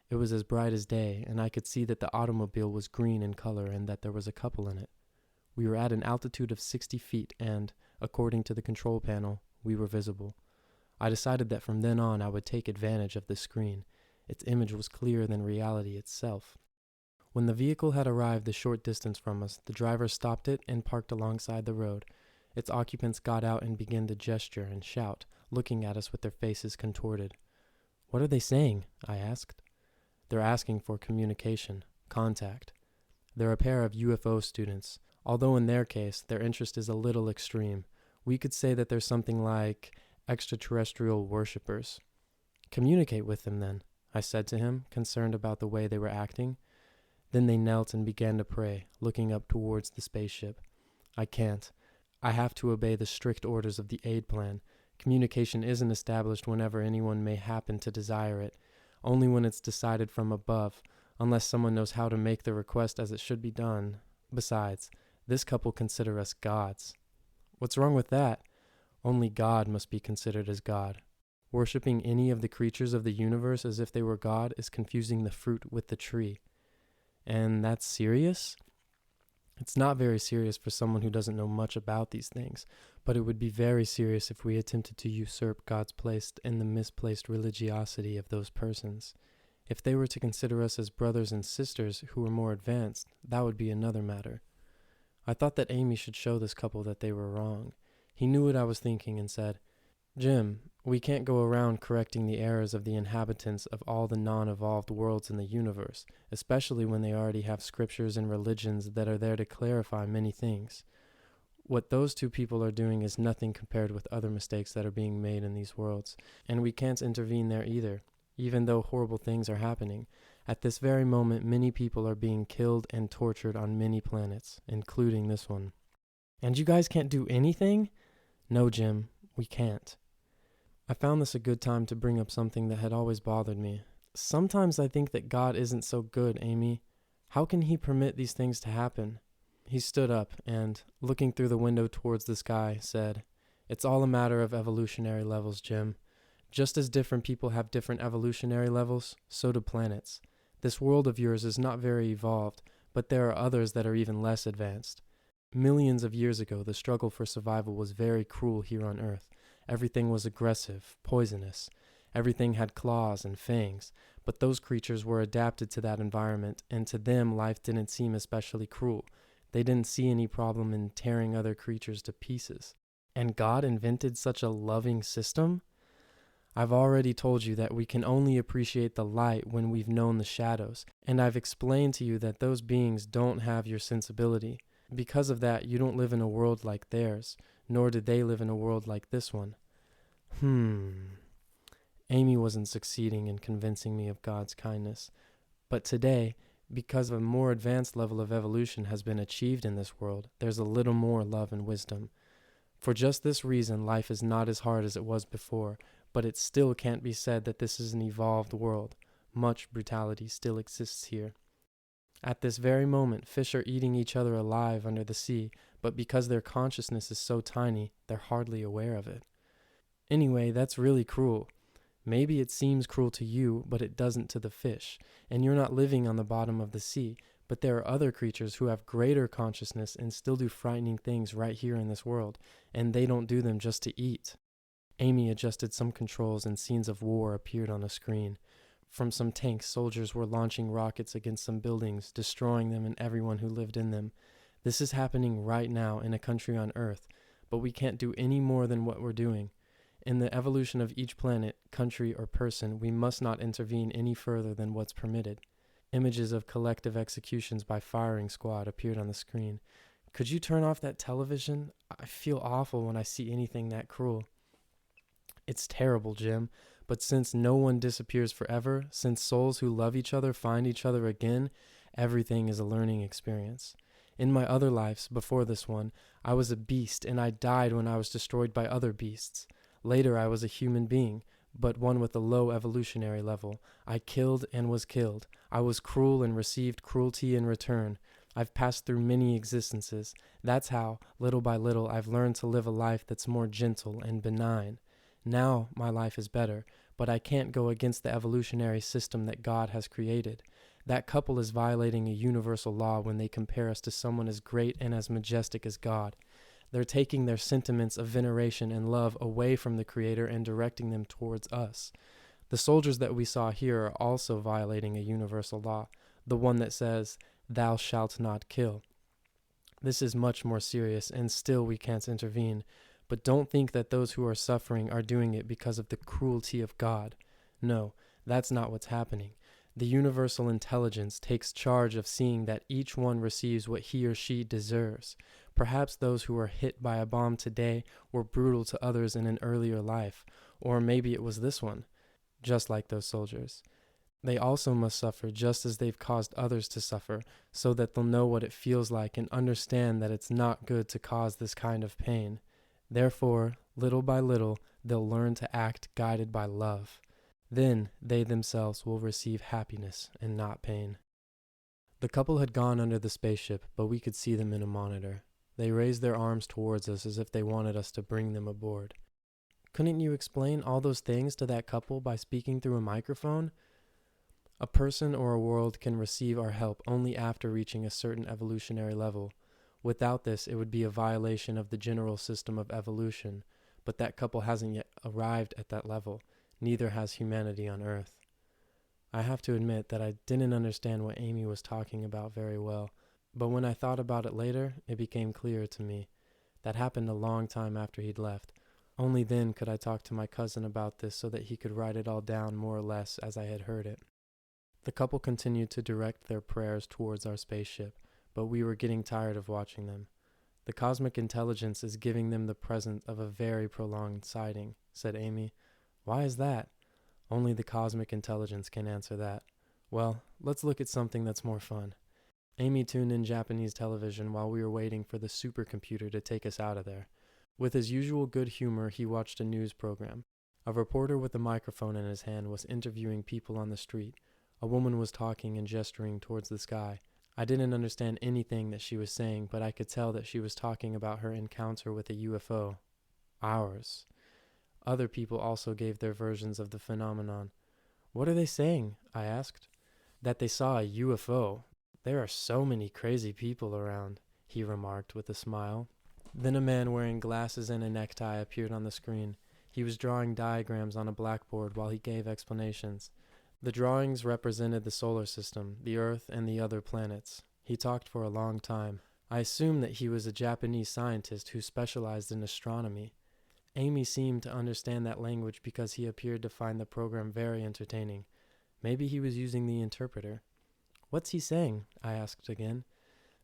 It was as bright as day, and I could see that the automobile was green in color and that there was a couple in it. We were at an altitude of 60 feet and, according to the control panel, we were visible. I decided that from then on I would take advantage of the screen. Its image was clearer than reality itself. When the vehicle had arrived a short distance from us, the driver stopped it and parked alongside the road. Its occupants got out and began to gesture and shout, looking at us with their faces contorted. "What are they saying?" I asked. "They're asking for communication, contact. They're a pair of UFO students, although in their case, their interest is a little extreme. We could say that they're something like extraterrestrial worshippers." "Communicate with them, then," I said to him, concerned about the way they were acting. Then they knelt and began to pray, looking up towards the spaceship. "I can't. I have to obey the strict orders of the aid plan. Communication isn't established whenever anyone may happen to desire it, only when it's decided from above, unless someone knows how to make the request as it should be done. Besides, this couple consider us gods." "What's wrong with that?" "Only God must be considered as God. Worshipping any of the creatures of the universe as if they were God is confusing the fruit with the tree." "And that's serious?" It's not very serious for someone who doesn't know much about these things, but it would be very serious if we attempted to usurp God's place in the misplaced religiosity of those persons. If they were to consider us as brothers and sisters who were more advanced, that would be another matter. I thought that Amy should show this couple that they were wrong. He knew what I was thinking and said, "Jim, we can't go around correcting the errors of the inhabitants of all the non-evolved worlds in the universe, especially when they already have scriptures and religions that are there to clarify many things. What those two people are doing is nothing compared with other mistakes that are being made in these worlds, and we can't intervene there either, even though horrible things are happening. At this very moment, many people are being killed and tortured on many planets, including this one." "And you guys can't do anything?" "No, Jim, we can't." I found this a good time to bring up something that had always bothered me. Sometimes I think that God isn't so good, Amy. How can he permit these things to happen? He stood up and, looking through the window towards the sky, said, "It's all a matter of evolutionary levels, Jim. Just as different people have different evolutionary levels, so do planets. This world of yours is not very evolved, but there are others that are even less advanced. Millions of years ago, the struggle for survival was very cruel here on Earth. Everything was aggressive, poisonous. Everything had claws and fangs, but those creatures were adapted to that environment, and to them life didn't seem especially cruel. They didn't see any problem in tearing other creatures to pieces. And God invented such a loving system? I've already told you that we can only appreciate the light when we've known the shadows, and I've explained to you that those beings don't have your sensibility. Because of that, you don't live in a world like theirs, nor did they live in a world like this one." Amy wasn't succeeding in convincing me of God's kindness. But today, because a more advanced level of evolution has been achieved in this world, there's a little more love and wisdom. For just this reason, life is not as hard as it was before, but it still can't be said that this is an evolved world. Much brutality still exists here. At this very moment, fish are eating each other alive under the sea, but because their consciousness is so tiny, they're hardly aware of it. Anyway, that's really cruel. Maybe it seems cruel to you, but it doesn't to the fish, and you're not living on the bottom of the sea, but there are other creatures who have greater consciousness and still do frightening things right here in this world, and they don't do them just to eat. Amy adjusted some controls and scenes of war appeared on a screen. From some tanks, soldiers were launching rockets against some buildings, destroying them and everyone who lived in them. This is happening right now in a country on Earth, but we can't do any more than what we're doing. In the evolution of each planet, country, or person, we must not intervene any further than what's permitted. Images of collective executions by firing squad appeared on the screen. "Could you turn off that television? I feel awful when I see anything that cruel." "It's terrible, Jim. But since no one disappears forever, since souls who love each other find each other again, everything is a learning experience. In my other lives, before this one, I was a beast and I died when I was destroyed by other beasts. Later I was a human being, but one with a low evolutionary level. I killed and was killed. I was cruel and received cruelty in return. I've passed through many existences. That's how, little by little, I've learned to live a life that's more gentle and benign. Now my life is better, but I can't go against the evolutionary system that God has created. That couple is violating a universal law when they compare us to someone as great and as majestic as God. They're taking their sentiments of veneration and love away from the Creator and directing them towards us. The soldiers that we saw here are also violating a universal law, the one that says, 'Thou shalt not kill.' This is much more serious, and still we can't intervene. But don't think that those who are suffering are doing it because of the cruelty of God. No, that's not what's happening. The universal intelligence takes charge of seeing that each one receives what he or she deserves. Perhaps those who are hit by a bomb today were brutal to others in an earlier life, or maybe it was this one, just like those soldiers. They also must suffer just as they've caused others to suffer, so that they'll know what it feels like and understand that it's not good to cause this kind of pain. Therefore, little by little, they'll learn to act guided by love. Then they themselves will receive happiness and not pain." The couple had gone under the spaceship, but we could see them in a monitor. They raised their arms towards us as if they wanted us to bring them aboard. "Couldn't you explain all those things to that couple by speaking through a microphone?" "A person or a world can receive our help only after reaching a certain evolutionary level. Without this, it would be a violation of the general system of evolution, but that couple hasn't yet arrived at that level. Neither has humanity on Earth. I have to admit that I didn't understand what Amy was talking about very well, but when I thought about it later, it became clearer to me. That happened a long time after he'd left. Only then could I talk to my cousin about this so that he could write it all down more or less as I had heard it. The couple continued to direct their prayers towards our spaceship, but we were getting tired of watching them. The cosmic intelligence is giving them the present of a very prolonged sighting, said Amy. Why is that? Only the cosmic intelligence can answer that. Well, let's look at something that's more fun. Amy tuned in Japanese television while we were waiting for the supercomputer to take us out of there. With his usual good humor, he watched a news program. A reporter with a microphone in his hand was interviewing people on the street. A woman was talking and gesturing towards the sky. I didn't understand anything that she was saying, but I could tell that she was talking about her encounter with a UFO. Ours. Other people also gave their versions of the phenomenon. What are they saying? I asked. That they saw a UFO. There are so many crazy people around, he remarked with a smile. Then a man wearing glasses and a necktie appeared on the screen. He was drawing diagrams on a blackboard while he gave explanations. The drawings represented the solar system, the Earth, and the other planets. He talked for a long time. I assumed that he was a Japanese scientist who specialized in astronomy. Amy seemed to understand that language because he appeared to find the program very entertaining. Maybe he was using the interpreter. What's he saying? I asked again.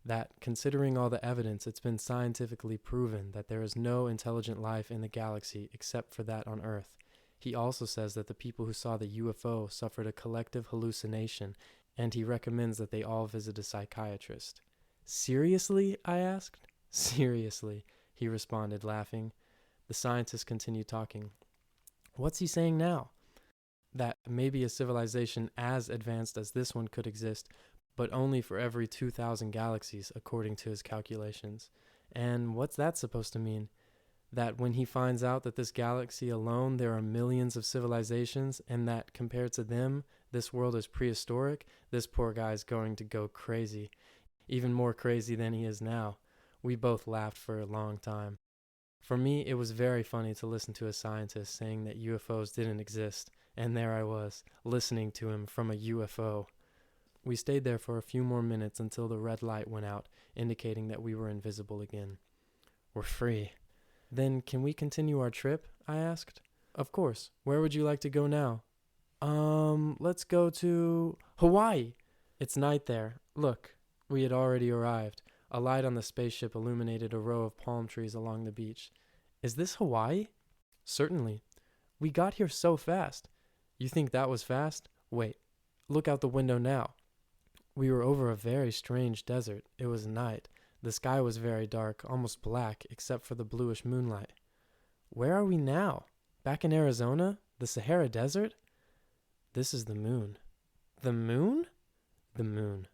That, considering all the evidence, it's been scientifically proven that there is no intelligent life in the galaxy except for that on Earth. He also says that the people who saw the UFO suffered a collective hallucination, and he recommends that they all visit a psychiatrist. Seriously? I asked. Seriously, he responded, laughing. The scientist continued talking. What's he saying now? That maybe a civilization as advanced as this one could exist, but only for every 2,000 galaxies, according to his calculations. And what's that supposed to mean? That when he finds out that this galaxy alone there are millions of civilizations, and that compared to them, this world is prehistoric, this poor guy's going to go crazy. Even more crazy than he is now. We both laughed for a long time. For me, it was very funny to listen to a scientist saying that UFOs didn't exist, and there I was, listening to him from a UFO. We stayed there for a few more minutes until the red light went out, indicating that we were invisible again. We're free. Then can we continue our trip? I asked. Of course. Where would you like to go now? Let's go to Hawaii. It's night there. Look, we had already arrived. A light on the spaceship illuminated a row of palm trees along the beach. Is this Hawaii? Certainly. We got here so fast. You think that was fast? Wait, look out the window now. We were over a very strange desert. It was night. The sky was very dark, almost black, except for the bluish moonlight. Where are we now? Back in Arizona? The Sahara Desert? This is the moon. The moon? The moon.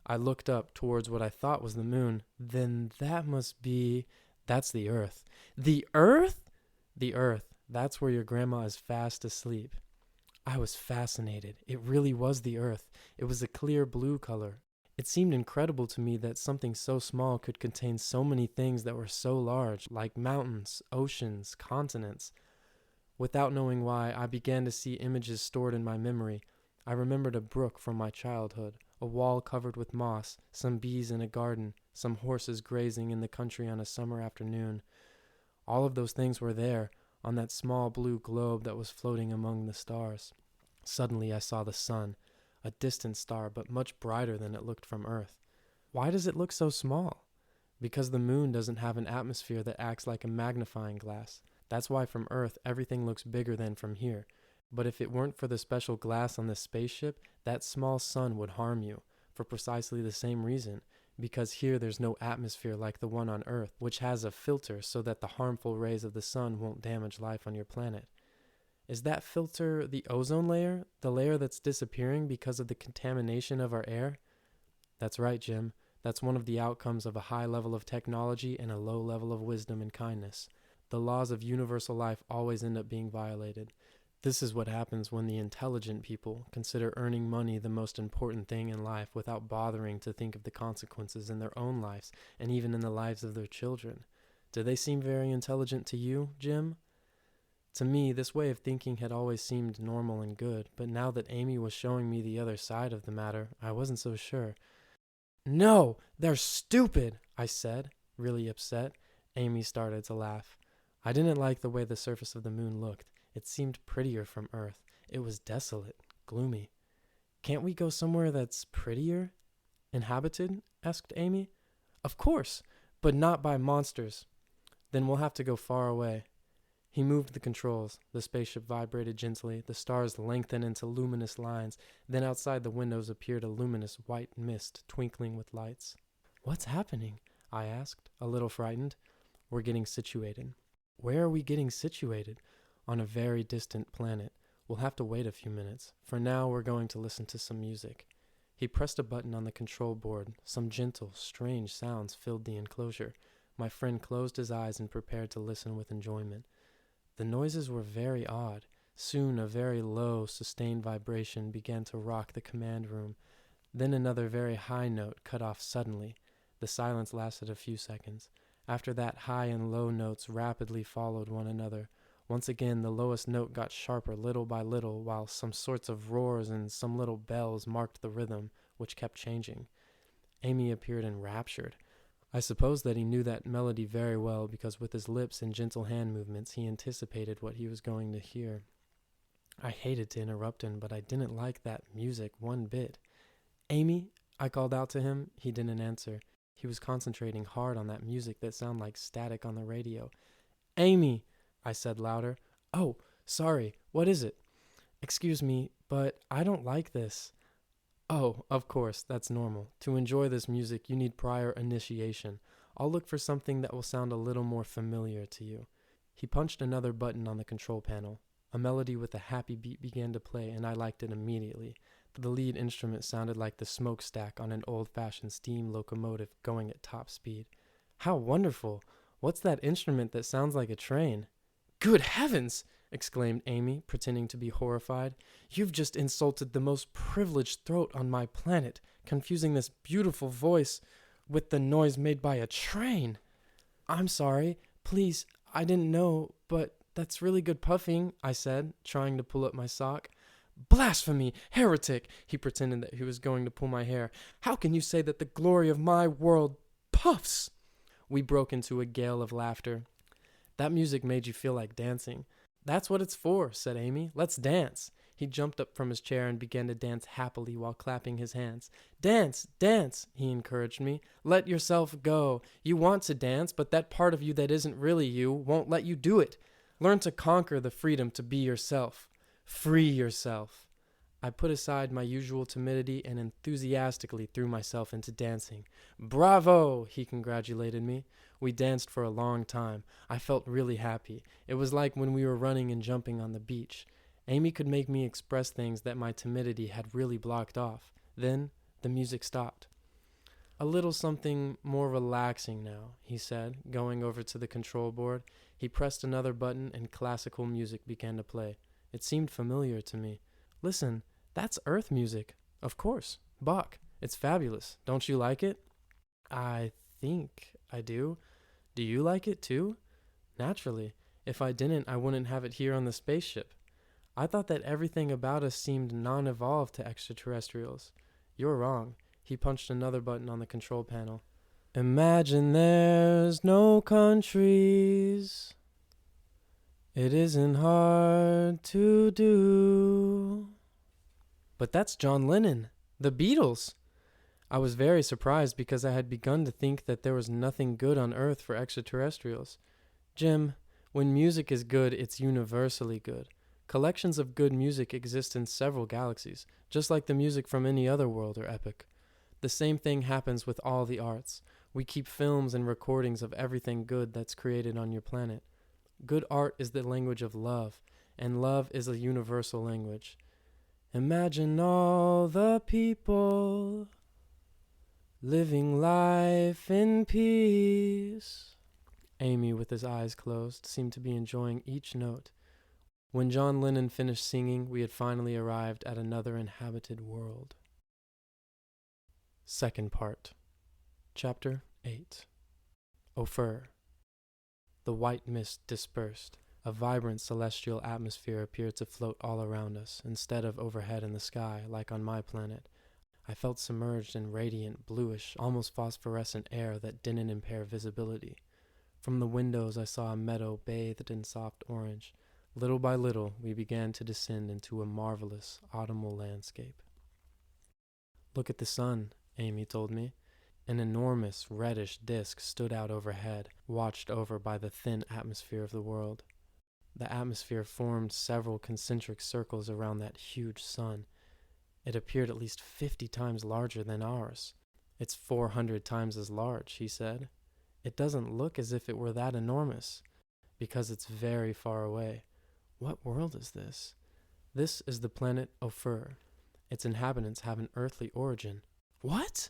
I looked up towards what I thought was the moon. Then that must be... That's the Earth. The Earth? The Earth. That's where your grandma is fast asleep. I was fascinated. It really was the Earth. It was a clear blue color. It seemed incredible to me that something so small could contain so many things that were so large, like mountains, oceans, continents. Without knowing why, I began to see images stored in my memory. I remembered a brook from my childhood, a wall covered with moss, some bees in a garden, some horses grazing in the country on a summer afternoon. All of those things were there, on that small blue globe that was floating among the stars. Suddenly I saw the sun, a distant star, but much brighter than it looked from Earth. Why does it look so small? Because the moon doesn't have an atmosphere that acts like a magnifying glass. That's why from Earth everything looks bigger than from here. But if it weren't for the special glass on this spaceship, that small sun would harm you, for precisely the same reason. Because here there's no atmosphere like the one on Earth, which has a filter so that the harmful rays of the sun won't damage life on your planet. Is that filter the ozone layer, the layer that's disappearing because of the contamination of our air? That's right, Jim. That's one of the outcomes of a high level of technology and a low level of wisdom and kindness. The laws of universal life always end up being violated. This is what happens when the intelligent people consider earning money the most important thing in life without bothering to think of the consequences in their own lives and even in the lives of their children. Do they seem very intelligent to you, Jim? To me, this way of thinking had always seemed normal and good, but now that Amy was showing me the other side of the matter, I wasn't so sure. No, they're stupid, I said, really upset. Amy started to laugh. I didn't like the way the surface of the moon looked. It seemed prettier from Earth. It was desolate, gloomy. Can't we go somewhere that's prettier? Inhabited? Asked Amy. Of course, but not by monsters. Then we'll have to go far away. He moved the controls. The spaceship vibrated gently. The stars lengthened into luminous lines. Then outside the windows appeared a luminous white mist twinkling with lights. What's happening? I asked, a little frightened. We're getting situated. Where are we getting situated? On a very distant planet. We'll have to wait a few minutes. For now, we're going to listen to some music. He pressed a button on the control board. Some gentle, strange sounds filled the enclosure. My friend closed his eyes and prepared to listen with enjoyment. The noises were very odd. Soon a very low, sustained vibration began to rock the command room. Then another very high note cut off suddenly. The silence lasted a few seconds. After that, high and low notes rapidly followed one another. Once again, the lowest note got sharper little by little, while some sorts of roars and some little bells marked the rhythm, which kept changing. Amy appeared enraptured. I suppose that he knew that melody very well, because with his lips and gentle hand movements he anticipated what he was going to hear. I hated to interrupt him, but I didn't like that music one bit. Amy, I called out to him. He didn't answer. He was concentrating hard on that music that sounded like static on the radio. Amy, I said louder. Oh, sorry, what is it? Excuse me, but I don't like this. Oh, of course, that's normal. To enjoy this music, you need prior initiation. I'll look for something that will sound a little more familiar to you. He punched another button on the control panel. A melody with a happy beat began to play, and I liked it immediately. The lead instrument sounded like the smokestack on an old-fashioned steam locomotive going at top speed. How wonderful! What's that instrument that sounds like a train? Good heavens! Exclaimed Amy, pretending to be horrified. You've just insulted the most privileged throat on my planet, confusing this beautiful voice with the noise made by a train. I'm sorry. Please, I didn't know, but that's really good puffing, I said, trying to pull up my sock. Blasphemy! Heretic! He pretended that he was going to pull my hair. How can you say that the glory of my world puffs? We broke into a gale of laughter. That music made you feel like dancing. That's what it's for, said Amy. Let's dance. He jumped up from his chair and began to dance happily while clapping his hands. Dance, dance, he encouraged me. Let yourself go. You want to dance, but that part of you that isn't really you won't let you do it. Learn to conquer the freedom to be yourself. Free yourself. I put aside my usual timidity and enthusiastically threw myself into dancing. Bravo, he congratulated me. We danced for a long time. I felt really happy. It was like when we were running and jumping on the beach. Amy could make me express things that my timidity had really blocked off. Then the music stopped. A little something more relaxing now, he said, going over to the control board. He pressed another button and classical music began to play. It seemed familiar to me. Listen, that's Earth music. Of course, Bach. It's fabulous. Don't you like it? I think I do. Do you like it too? Naturally. If I didn't, I wouldn't have it here on the spaceship. I thought that everything about us seemed non-evolved to extraterrestrials. You're wrong. He punched another button on the control panel. Imagine there's no countries. It isn't hard to do. But that's John Lennon, the Beatles. I was very surprised because I had begun to think that there was nothing good on Earth for extraterrestrials. Jim, when music is good, it's universally good. Collections of good music exist in several galaxies, just like the music from any other world or epoch. The same thing happens with all the arts. We keep films and recordings of everything good that's created on your planet. Good art is the language of love, and love is a universal language. Imagine all the people living life in peace. Amy, with his eyes closed, seemed to be enjoying each note. When John Lennon finished singing, we had finally arrived at another inhabited world. Second part. Chapter 8. Ofer. The white mist dispersed. A vibrant celestial atmosphere appeared to float all around us, instead of overhead in the sky, like on my planet. I felt submerged in radiant, bluish, almost phosphorescent air that didn't impair visibility. From the windows I saw a meadow bathed in soft orange. Little by little, we began to descend into a marvelous autumnal landscape. "Look at the sun," Amy told me. An enormous, reddish disk stood out overhead, watched over by the thin atmosphere of the world. The atmosphere formed several concentric circles around that huge sun. It appeared at least 50 times larger than ours. "It's 400 times as large," he said. "It doesn't look as if it were that enormous, because it's very far away. What world is this?" "This is the planet Ofer. Its inhabitants have an earthly origin." "What?"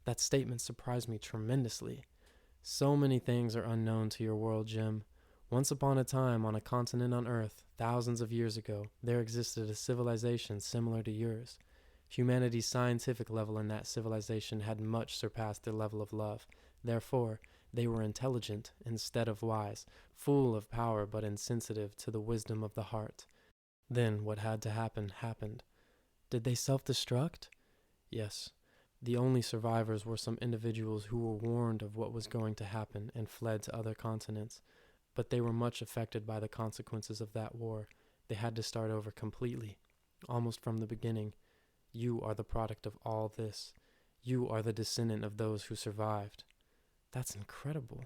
That statement surprised me tremendously. "So many things are unknown to your world, Jim. Once upon a time, on a continent on Earth, thousands of years ago, there existed a civilization similar to yours. Humanity's scientific level in that civilization had much surpassed their level of love. Therefore, they were intelligent instead of wise, full of power but insensitive to the wisdom of the heart. Then what had to happen happened." "Did they self-destruct?" "Yes. The only survivors were some individuals who were warned of what was going to happen and fled to other continents. But they were much affected by the consequences of that war. They had to start over completely, almost from the beginning. You are the product of all this. You are the descendant of those who survived." "That's incredible.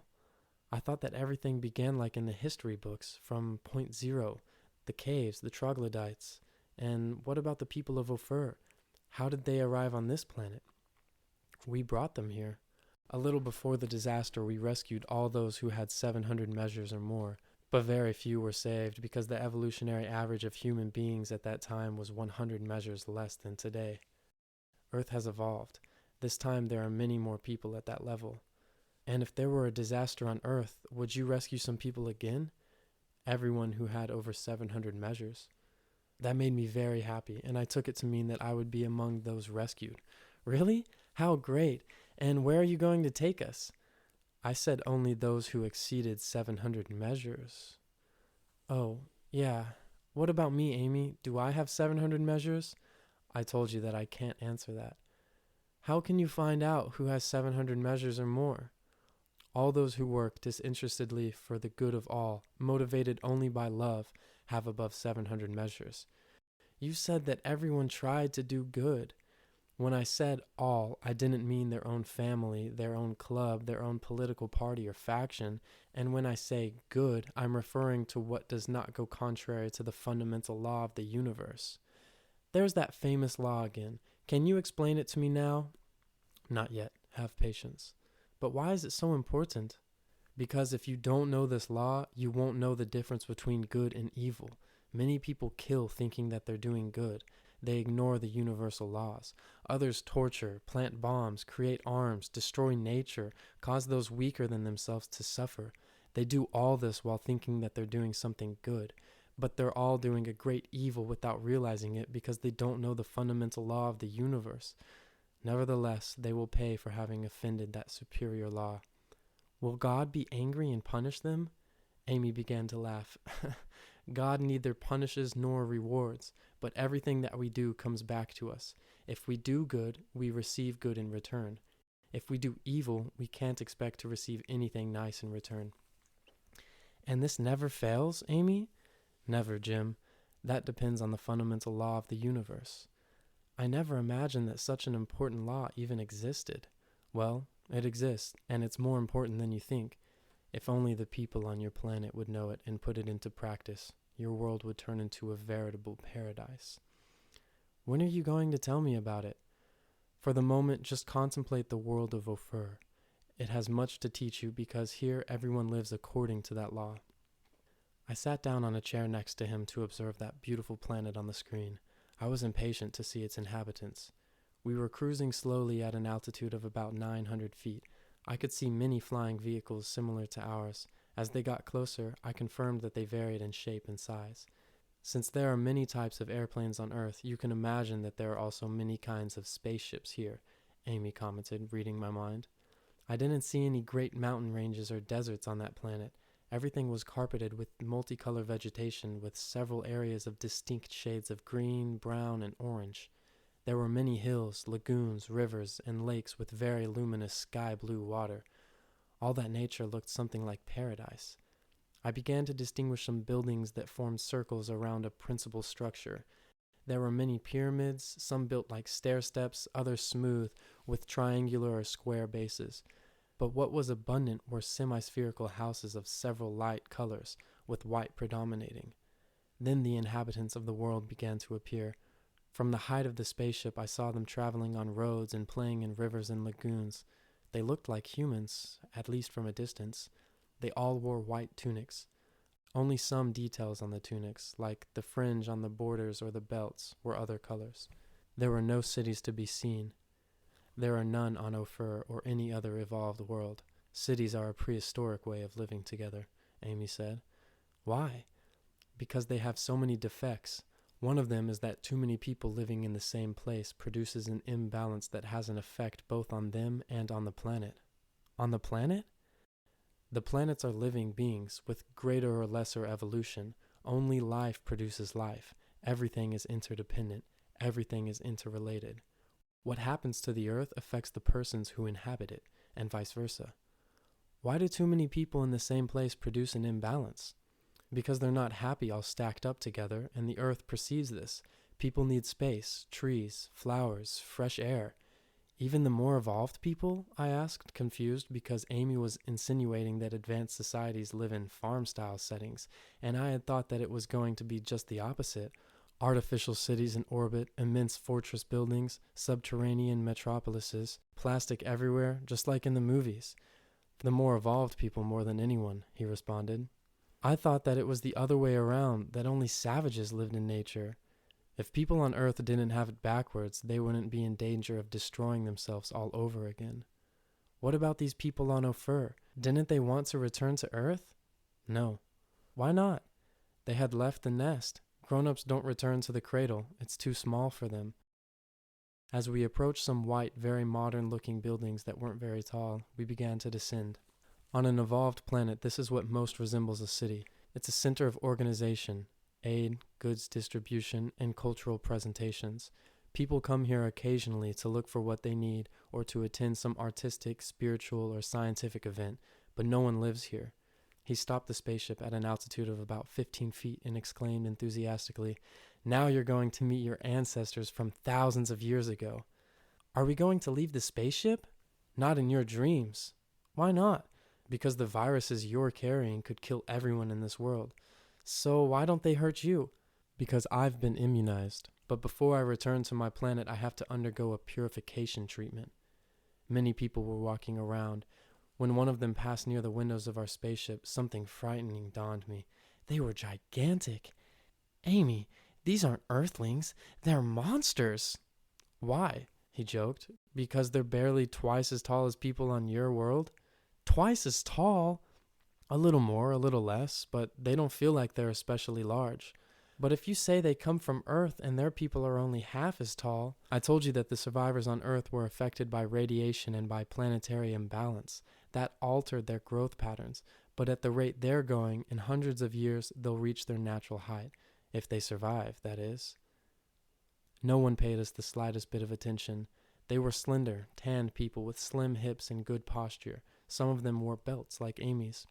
I thought that everything began like in the history books, from point zero, the caves, the troglodytes. And what about the people of Ofer? How did they arrive on this planet?" "We brought them here. A little before the disaster, we rescued all those who had 700 measures or more, but very few were saved because the evolutionary average of human beings at that time was 100 measures less than today. Earth has evolved. This time there are many more people at that level. And if there were a disaster on Earth, would you rescue some people again?" "Everyone who had over 700 measures." That made me very happy, and I took it to mean that I would be among those rescued. "Really? How great! And where are you going to take us?" "I said only those who exceeded 700 measures." "Oh, yeah. What about me, Amy? Do I have 700 measures?" "I told you that I can't answer that." "How can you find out who has 700 measures or more?" "All those who work disinterestedly for the good of all, motivated only by love, have above 700 measures." "You said that everyone tried to do good." When I said all, I didn't mean their own family, their own club, their own political party or faction. And when I say good, I'm referring to what does not go contrary to the fundamental law of the universe. There's that famous law again. Can you explain it to me now?" "Not yet. Have patience." "But why is it so important?" "Because if you don't know this law, you won't know the difference between good and evil. Many people kill thinking that they're doing good. They ignore the universal laws. Others torture, plant bombs, create arms, destroy nature, cause those weaker than themselves to suffer. They do all this while thinking that they're doing something good. But they're all doing a great evil without realizing it because they don't know the fundamental law of the universe. Nevertheless, they will pay for having offended that superior law." "Will God be angry and punish them?" Amy began to laugh. "God neither punishes nor rewards, but everything that we do comes back to us. If we do good, we receive good in return. If we do evil, we can't expect to receive anything nice in return." "And this never fails, Amy?" "Never, Jim. That depends on the fundamental law of the universe." "I never imagined that such an important law even existed." "Well, it exists, and it's more important than you think. If only the people on your planet would know it and put it into practice, your world would turn into a veritable paradise." "When are you going to tell me about it?" "For the moment, just contemplate the world of Ofer. It has much to teach you because here everyone lives according to that law." I sat down on a chair next to him to observe that beautiful planet on the screen. I was impatient to see its inhabitants. We were cruising slowly at an altitude of about 900 feet. I could see many flying vehicles similar to ours. As they got closer, I confirmed that they varied in shape and size. Since there are many types of airplanes on Earth, you can imagine that there are also many kinds of spaceships here, Amy commented, reading my mind. I didn't see any great mountain ranges or deserts on that planet. Everything was carpeted with multicolor vegetation with several areas of distinct shades of green, brown, and orange. There were many hills, lagoons, rivers, and lakes with very luminous sky blue water. All that nature looked something like paradise. I began to distinguish some buildings that formed circles around a principal structure. There were many pyramids, some built like stair steps, others smooth, with triangular or square bases. But what was abundant were semi-spherical houses of several light colors, with white predominating. Then the inhabitants of the world began to appear. From the height of the spaceship, I saw them traveling on roads and playing in rivers and lagoons. They looked like humans, at least from a distance. They all wore white tunics. Only some details on the tunics, like the fringe on the borders or the belts, were other colors. There were no cities to be seen. There are none on Ofer or any other evolved world. Cities are a prehistoric way of living together, Amy said. Why? Because they have so many defects. One of them is that too many people living in the same place produces an imbalance that has an effect both on them and on the planet. On the planet? The planets are living beings with greater or lesser evolution. Only life produces life. Everything is interdependent. Everything is interrelated. What happens to the earth affects the persons who inhabit it, and vice versa. Why do too many people in the same place produce an imbalance? Because they're not happy all stacked up together, and the earth perceives this. People need space, trees, flowers, fresh air. Even the more evolved people? I asked, confused, because Amy was insinuating that advanced societies live in farm-style settings, and I had thought that it was going to be just the opposite. Artificial cities in orbit, immense fortress buildings, subterranean metropolises, plastic everywhere, just like in the movies. The more evolved people more than anyone, he responded. I thought that it was the other way around, that only savages lived in nature. If people on Earth didn't have it backwards, they wouldn't be in danger of destroying themselves all over again. What about these people on Ofer? Didn't they want to return to Earth? No. Why not? They had left the nest. Grown-ups don't return to the cradle. It's too small for them. As we approached some white, very modern-looking buildings that weren't very tall, we began to descend. On an evolved planet, this is what most resembles a city. It's a center of organization, aid, goods distribution, and cultural presentations. People come here occasionally to look for what they need or to attend some artistic, spiritual, or scientific event, but no one lives here. He stopped the spaceship at an altitude of about 15 feet and exclaimed enthusiastically, "Now you're going to meet your ancestors from thousands of years ago." "Are we going to leave the spaceship?" "Not in your dreams." "Why not?" "Because the viruses you're carrying could kill everyone in this world." "So why don't they hurt you?" "Because I've been immunized, but before I return to my planet I have to undergo a purification treatment." Many people were walking around. When one of them passed near the windows of our spaceship, something frightening dawned me. They were gigantic. "Amy, these aren't Earthlings. They're monsters." "Why?" he joked. "Because they're barely twice as tall as people on your world." "Twice as tall?" "A little more, a little less, but they don't feel like they're especially large." "But if you say they come from Earth and their people are only half as tall..." "I told you that the survivors on Earth were affected by radiation and by planetary imbalance. That altered their growth patterns, but at the rate they're going, in hundreds of years they'll reach their natural height. If they survive, that is." No one paid us the slightest bit of attention. They were slender, tanned people with slim hips and good posture. Some of them wore belts like Amy's.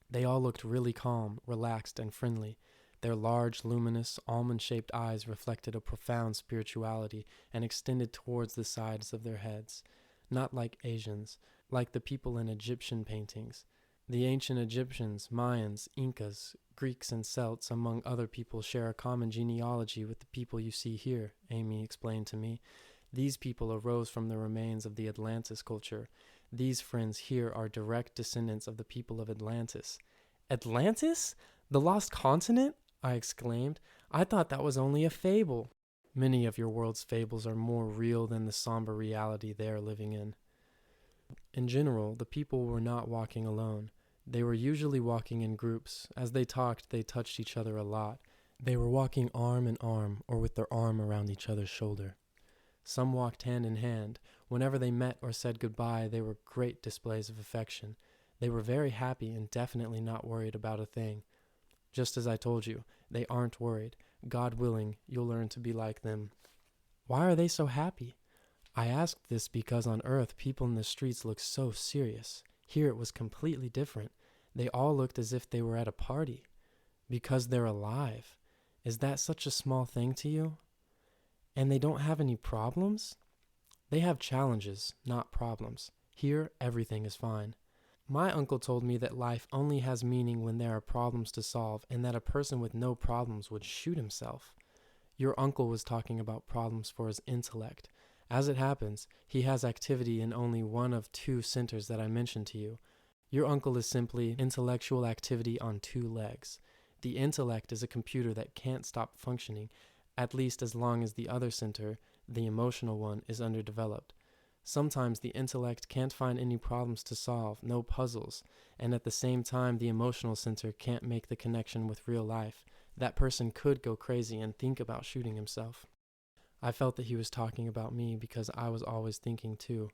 They all looked really calm, relaxed, and friendly. Their large, luminous, almond-shaped eyes reflected a profound spirituality and extended towards the sides of their heads. Not like Asians, like the people in Egyptian paintings. The ancient Egyptians, Mayans, Incas, Greeks, and Celts, among other people, share a common genealogy with the people you see here, Amy explained to me. These people arose from the remains of the Atlantis culture. These friends here are direct descendants of the people of Atlantis. "Atlantis? The lost continent?" I exclaimed. "I thought that was only a fable." "Many of your world's fables are more real than the somber reality they're living in." In general, the people were not walking alone. They were usually walking in groups. As they talked, they touched each other a lot. They were walking arm in arm or with their arm around each other's shoulder. Some walked hand in hand. Whenever they met or said goodbye, they were great displays of affection. They were very happy and definitely not worried about a thing. Just as I told you, they aren't worried. God willing, you'll learn to be like them. Why are they so happy? I asked this because on Earth, people in the streets looked so serious. Here it was completely different. They all looked as if they were at a party. Because they're alive. Is that such a small thing to you? And they don't have any problems? They have challenges, not problems. Here, everything is fine. My uncle told me that life only has meaning when there are problems to solve, and that a person with no problems would shoot himself. Your uncle was talking about problems for his intellect. As it happens, he has activity in only one of two centers that I mentioned to you. Your uncle is simply intellectual activity on two legs. The intellect is a computer that can't stop functioning, at least as long as the other center, the emotional one, is underdeveloped. Sometimes the intellect can't find any problems to solve, no puzzles, and at the same time the emotional center can't make the connection with real life. That person could go crazy and think about shooting himself. I felt that he was talking about me because I was always thinking too.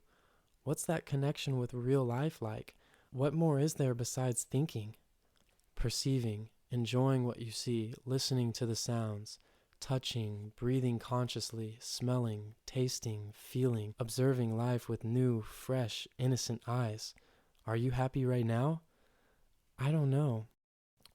What's that connection with real life like? What more is there besides thinking? Perceiving, enjoying what you see, listening to the sounds, touching, breathing consciously, smelling, tasting, feeling, observing life with new, fresh, innocent eyes. Are you happy right now? I don't know.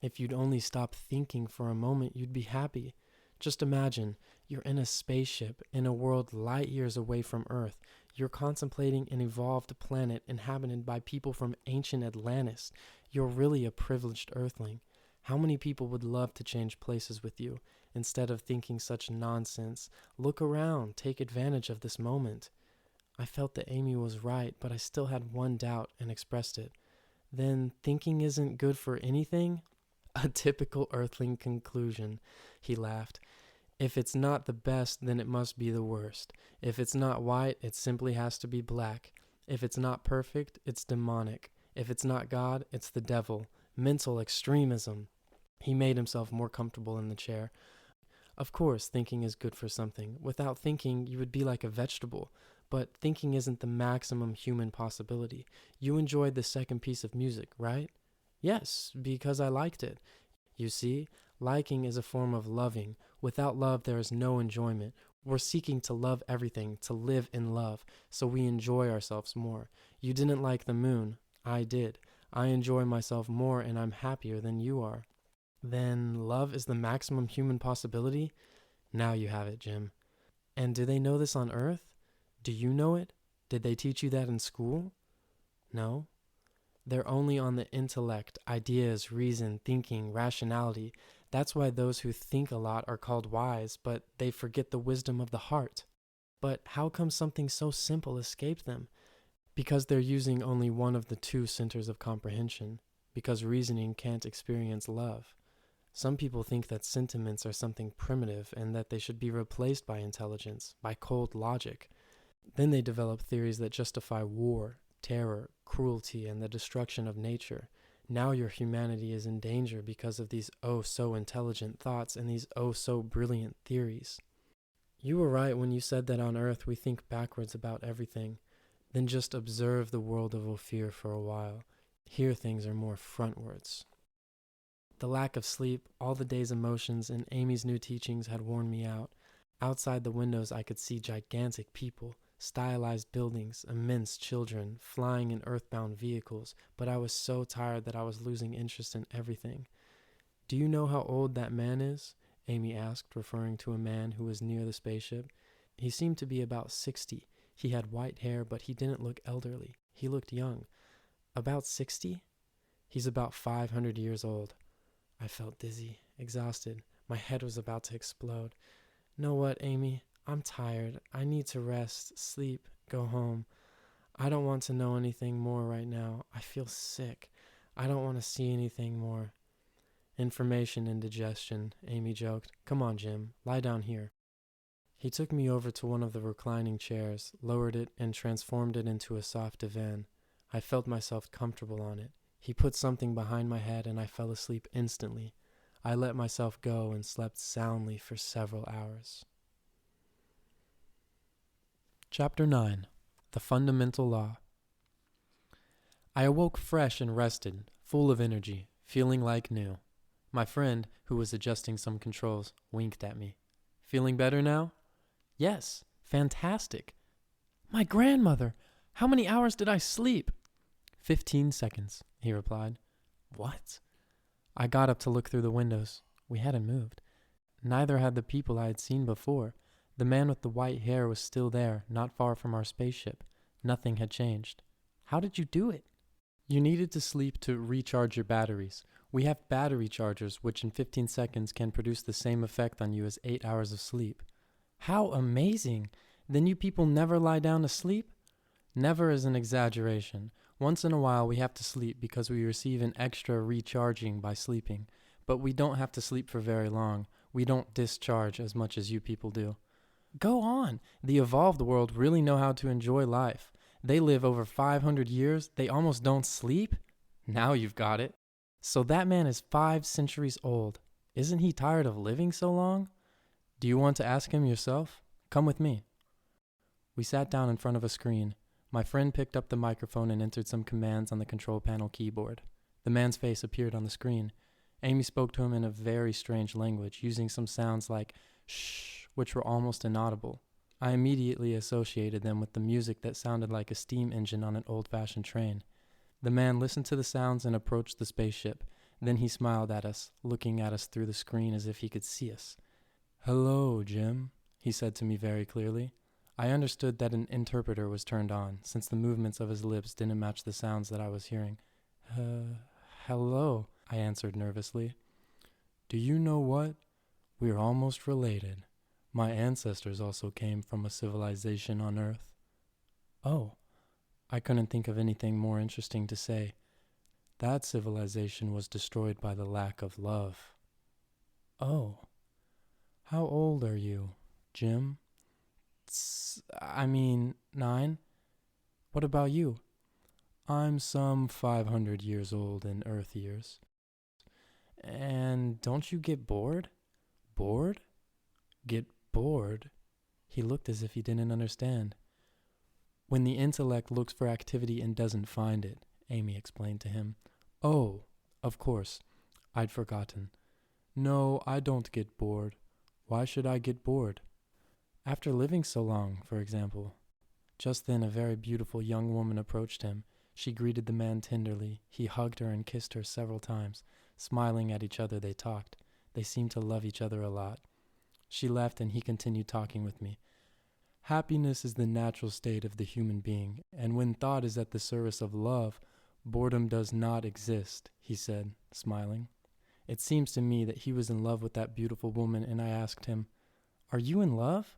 If you'd only stop thinking for a moment, you'd be happy. Just imagine, you're in a spaceship in a world light years away from Earth. You're contemplating an evolved planet inhabited by people from ancient Atlantis. You're really a privileged Earthling. How many people would love to change places with you? Instead of thinking such nonsense, look around, take advantage of this moment. I felt that Amy was right, but I still had one doubt and expressed it. Then thinking isn't good for anything? A typical Earthling conclusion, he laughed. If it's not the best, then it must be the worst. If it's not white, it simply has to be black. If it's not perfect, it's demonic. If it's not God, it's the devil. Mental extremism. He made himself more comfortable in the chair. Of course, thinking is good for something. Without thinking, you would be like a vegetable. But thinking isn't the maximum human possibility. You enjoyed the second piece of music, right? Yes, because I liked it. You see, liking is a form of loving. Without love, there is no enjoyment. We're seeking to love everything, to live in love, so we enjoy ourselves more. You didn't like the moon. I did. I enjoy myself more and I'm happier than you are. Then love is the maximum human possibility? Now you have it, Jim. And do they know this on Earth? Do you know it? Did they teach you that in school? No. They're only on the intellect, ideas, reason, thinking, rationality. That's why those who think a lot are called wise, but they forget the wisdom of the heart. But how come something so simple escaped them? Because they're using only one of the two centers of comprehension. Because reasoning can't experience love. Some people think that sentiments are something primitive and that they should be replaced by intelligence, by cold logic. Then they develop theories that justify war, terror, cruelty, and the destruction of nature. Now your humanity is in danger because of these oh-so-intelligent thoughts and these oh-so-brilliant theories. You were right when you said that on Earth we think backwards about everything. Then just observe the world of Ophir for a while. Here things are more frontwards. The lack of sleep, all the day's emotions, and Amy's new teachings had worn me out. Outside the windows I could see gigantic people, stylized buildings, immense children, flying in earthbound vehicles, but I was so tired that I was losing interest in everything. Do you know how old that man is? Amy asked, referring to a man who was near the spaceship. He seemed to be about 60. He had white hair, but he didn't look elderly. He looked young. About 60? He's about 500 years old. I felt dizzy, exhausted. My head was about to explode. Know what, Amy? I'm tired. I need to rest, sleep, go home. I don't want to know anything more right now. I feel sick. I don't want to see anything more. Information indigestion, Amy joked. Come on, Jim. Lie down here. He took me over to one of the reclining chairs, lowered it, and transformed it into a soft divan. I felt myself comfortable on it. He put something behind my head and I fell asleep instantly. I let myself go and slept soundly for several hours. Chapter 9. The Fundamental Law. I awoke fresh and rested, full of energy, feeling like new. My friend, who was adjusting some controls, winked at me. Feeling better now? Yes, fantastic. My grandmother! How many hours did I sleep? 15 seconds, he replied. What? I got up to look through the windows. We hadn't moved. Neither had the people I had seen before. The man with the white hair was still there, not far from our spaceship. Nothing had changed. How did you do it? You needed to sleep to recharge your batteries. We have battery chargers, which in 15 seconds can produce the same effect on you as 8 hours of sleep. How amazing! Then you people never lie down to sleep? Never is an exaggeration. Once in a while we have to sleep because we receive an extra recharging by sleeping. But we don't have to sleep for very long. We don't discharge as much as you people do. Go on! The evolved world really know how to enjoy life. They live over 500 years. They almost don't sleep. Now you've got it. So that man is 5 centuries old. Isn't he tired of living so long? Do you want to ask him yourself? Come with me. We sat down in front of a screen. My friend picked up the microphone and entered some commands on the control panel keyboard. The man's face appeared on the screen. Amy spoke to him in a very strange language, using some sounds like shh, which were almost inaudible. I immediately associated them with the music that sounded like a steam engine on an old-fashioned train. The man listened to the sounds and approached the spaceship. Then he smiled at us, looking at us through the screen as if he could see us. Hello, Jim, he said to me very clearly. I understood that an interpreter was turned on, since the movements of his lips didn't match the sounds that I was hearing. Hello, I answered nervously. Do you know what? We're almost related. My ancestors also came from a civilization on Earth. Oh, I couldn't think of anything more interesting to say. That civilization was destroyed by the lack of love. Oh, how old are you, Jim? 9. What about you? I'm some 500 years old in Earth years. And don't you get bored? Bored? Get bored? He looked as if he didn't understand. When the intellect looks for activity and doesn't find it, Amy explained to him. Oh, of course. I'd forgotten. No, I don't get bored. Why should I get bored? After living so long, for example. Just then a very beautiful young woman approached him. She greeted the man tenderly. He hugged her and kissed her several times. Smiling at each other, they talked. They seemed to love each other a lot. She left and he continued talking with me. Happiness is the natural state of the human being, and when thought is at the service of love, boredom does not exist, he said, smiling. It seems to me that he was in love with that beautiful woman, and I asked him, Are you in love?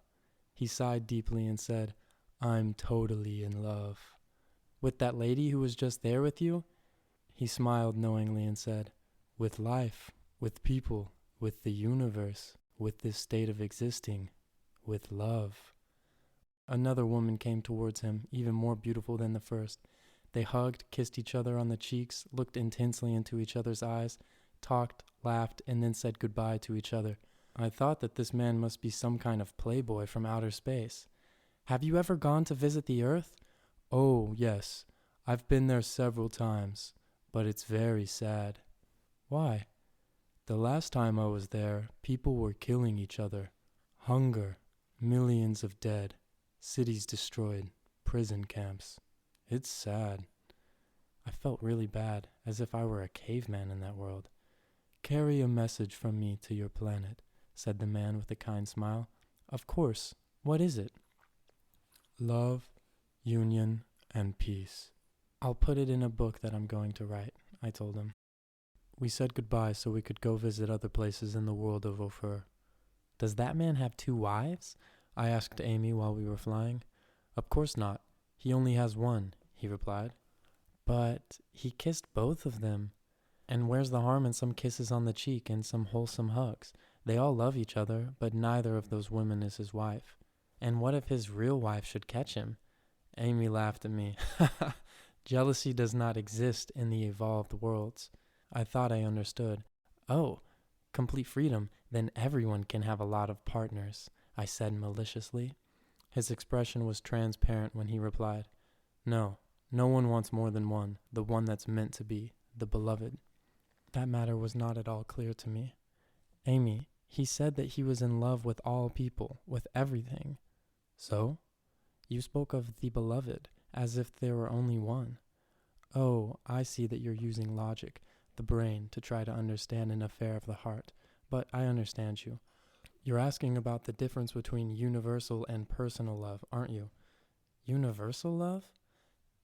He sighed deeply and said, I'm totally in love. With that lady who was just there with you? He smiled knowingly and said, With life, with people, with the universe, with this state of existing, with love. Another woman came towards him, even more beautiful than the first. They hugged, kissed each other on the cheeks, looked intensely into each other's eyes, talked, laughed, and then said goodbye to each other. I thought that this man must be some kind of playboy from outer space. Have you ever gone to visit the Earth? Oh, yes. I've been there several times, but it's very sad. Why? The last time I was there, people were killing each other. Hunger, millions of dead, cities destroyed, prison camps. It's sad. I felt really bad, as if I were a caveman in that world. Carry a message from me to your planet, said the man with a kind smile. Of course. What is it? Love, union, and peace. I'll put it in a book that I'm going to write, I told him. We said goodbye so we could go visit other places in the world of Ofer. Does that man have 2 wives? I asked Amy while we were flying. Of course not. He only has 1, he replied. But he kissed both of them. And where's the harm in some kisses on the cheek and some wholesome hugs? They all love each other, but neither of those women is his wife. And what if his real wife should catch him? Amy laughed at me. Jealousy does not exist in the evolved worlds. I thought I understood. Oh, Complete freedom, then everyone can have a lot of partners, I said maliciously. His expression was transparent when he replied, No, no one wants more than one, the one that's meant to be, the beloved. That matter was not at all clear to me. Amy, he said that he was in love with all people, with everything. So? You spoke of the beloved, as if there were only one. Oh, I see that you're using logic, the brain, to try to understand an affair of the heart. But I understand you. You're asking about the difference between universal and personal love, aren't you? Universal love?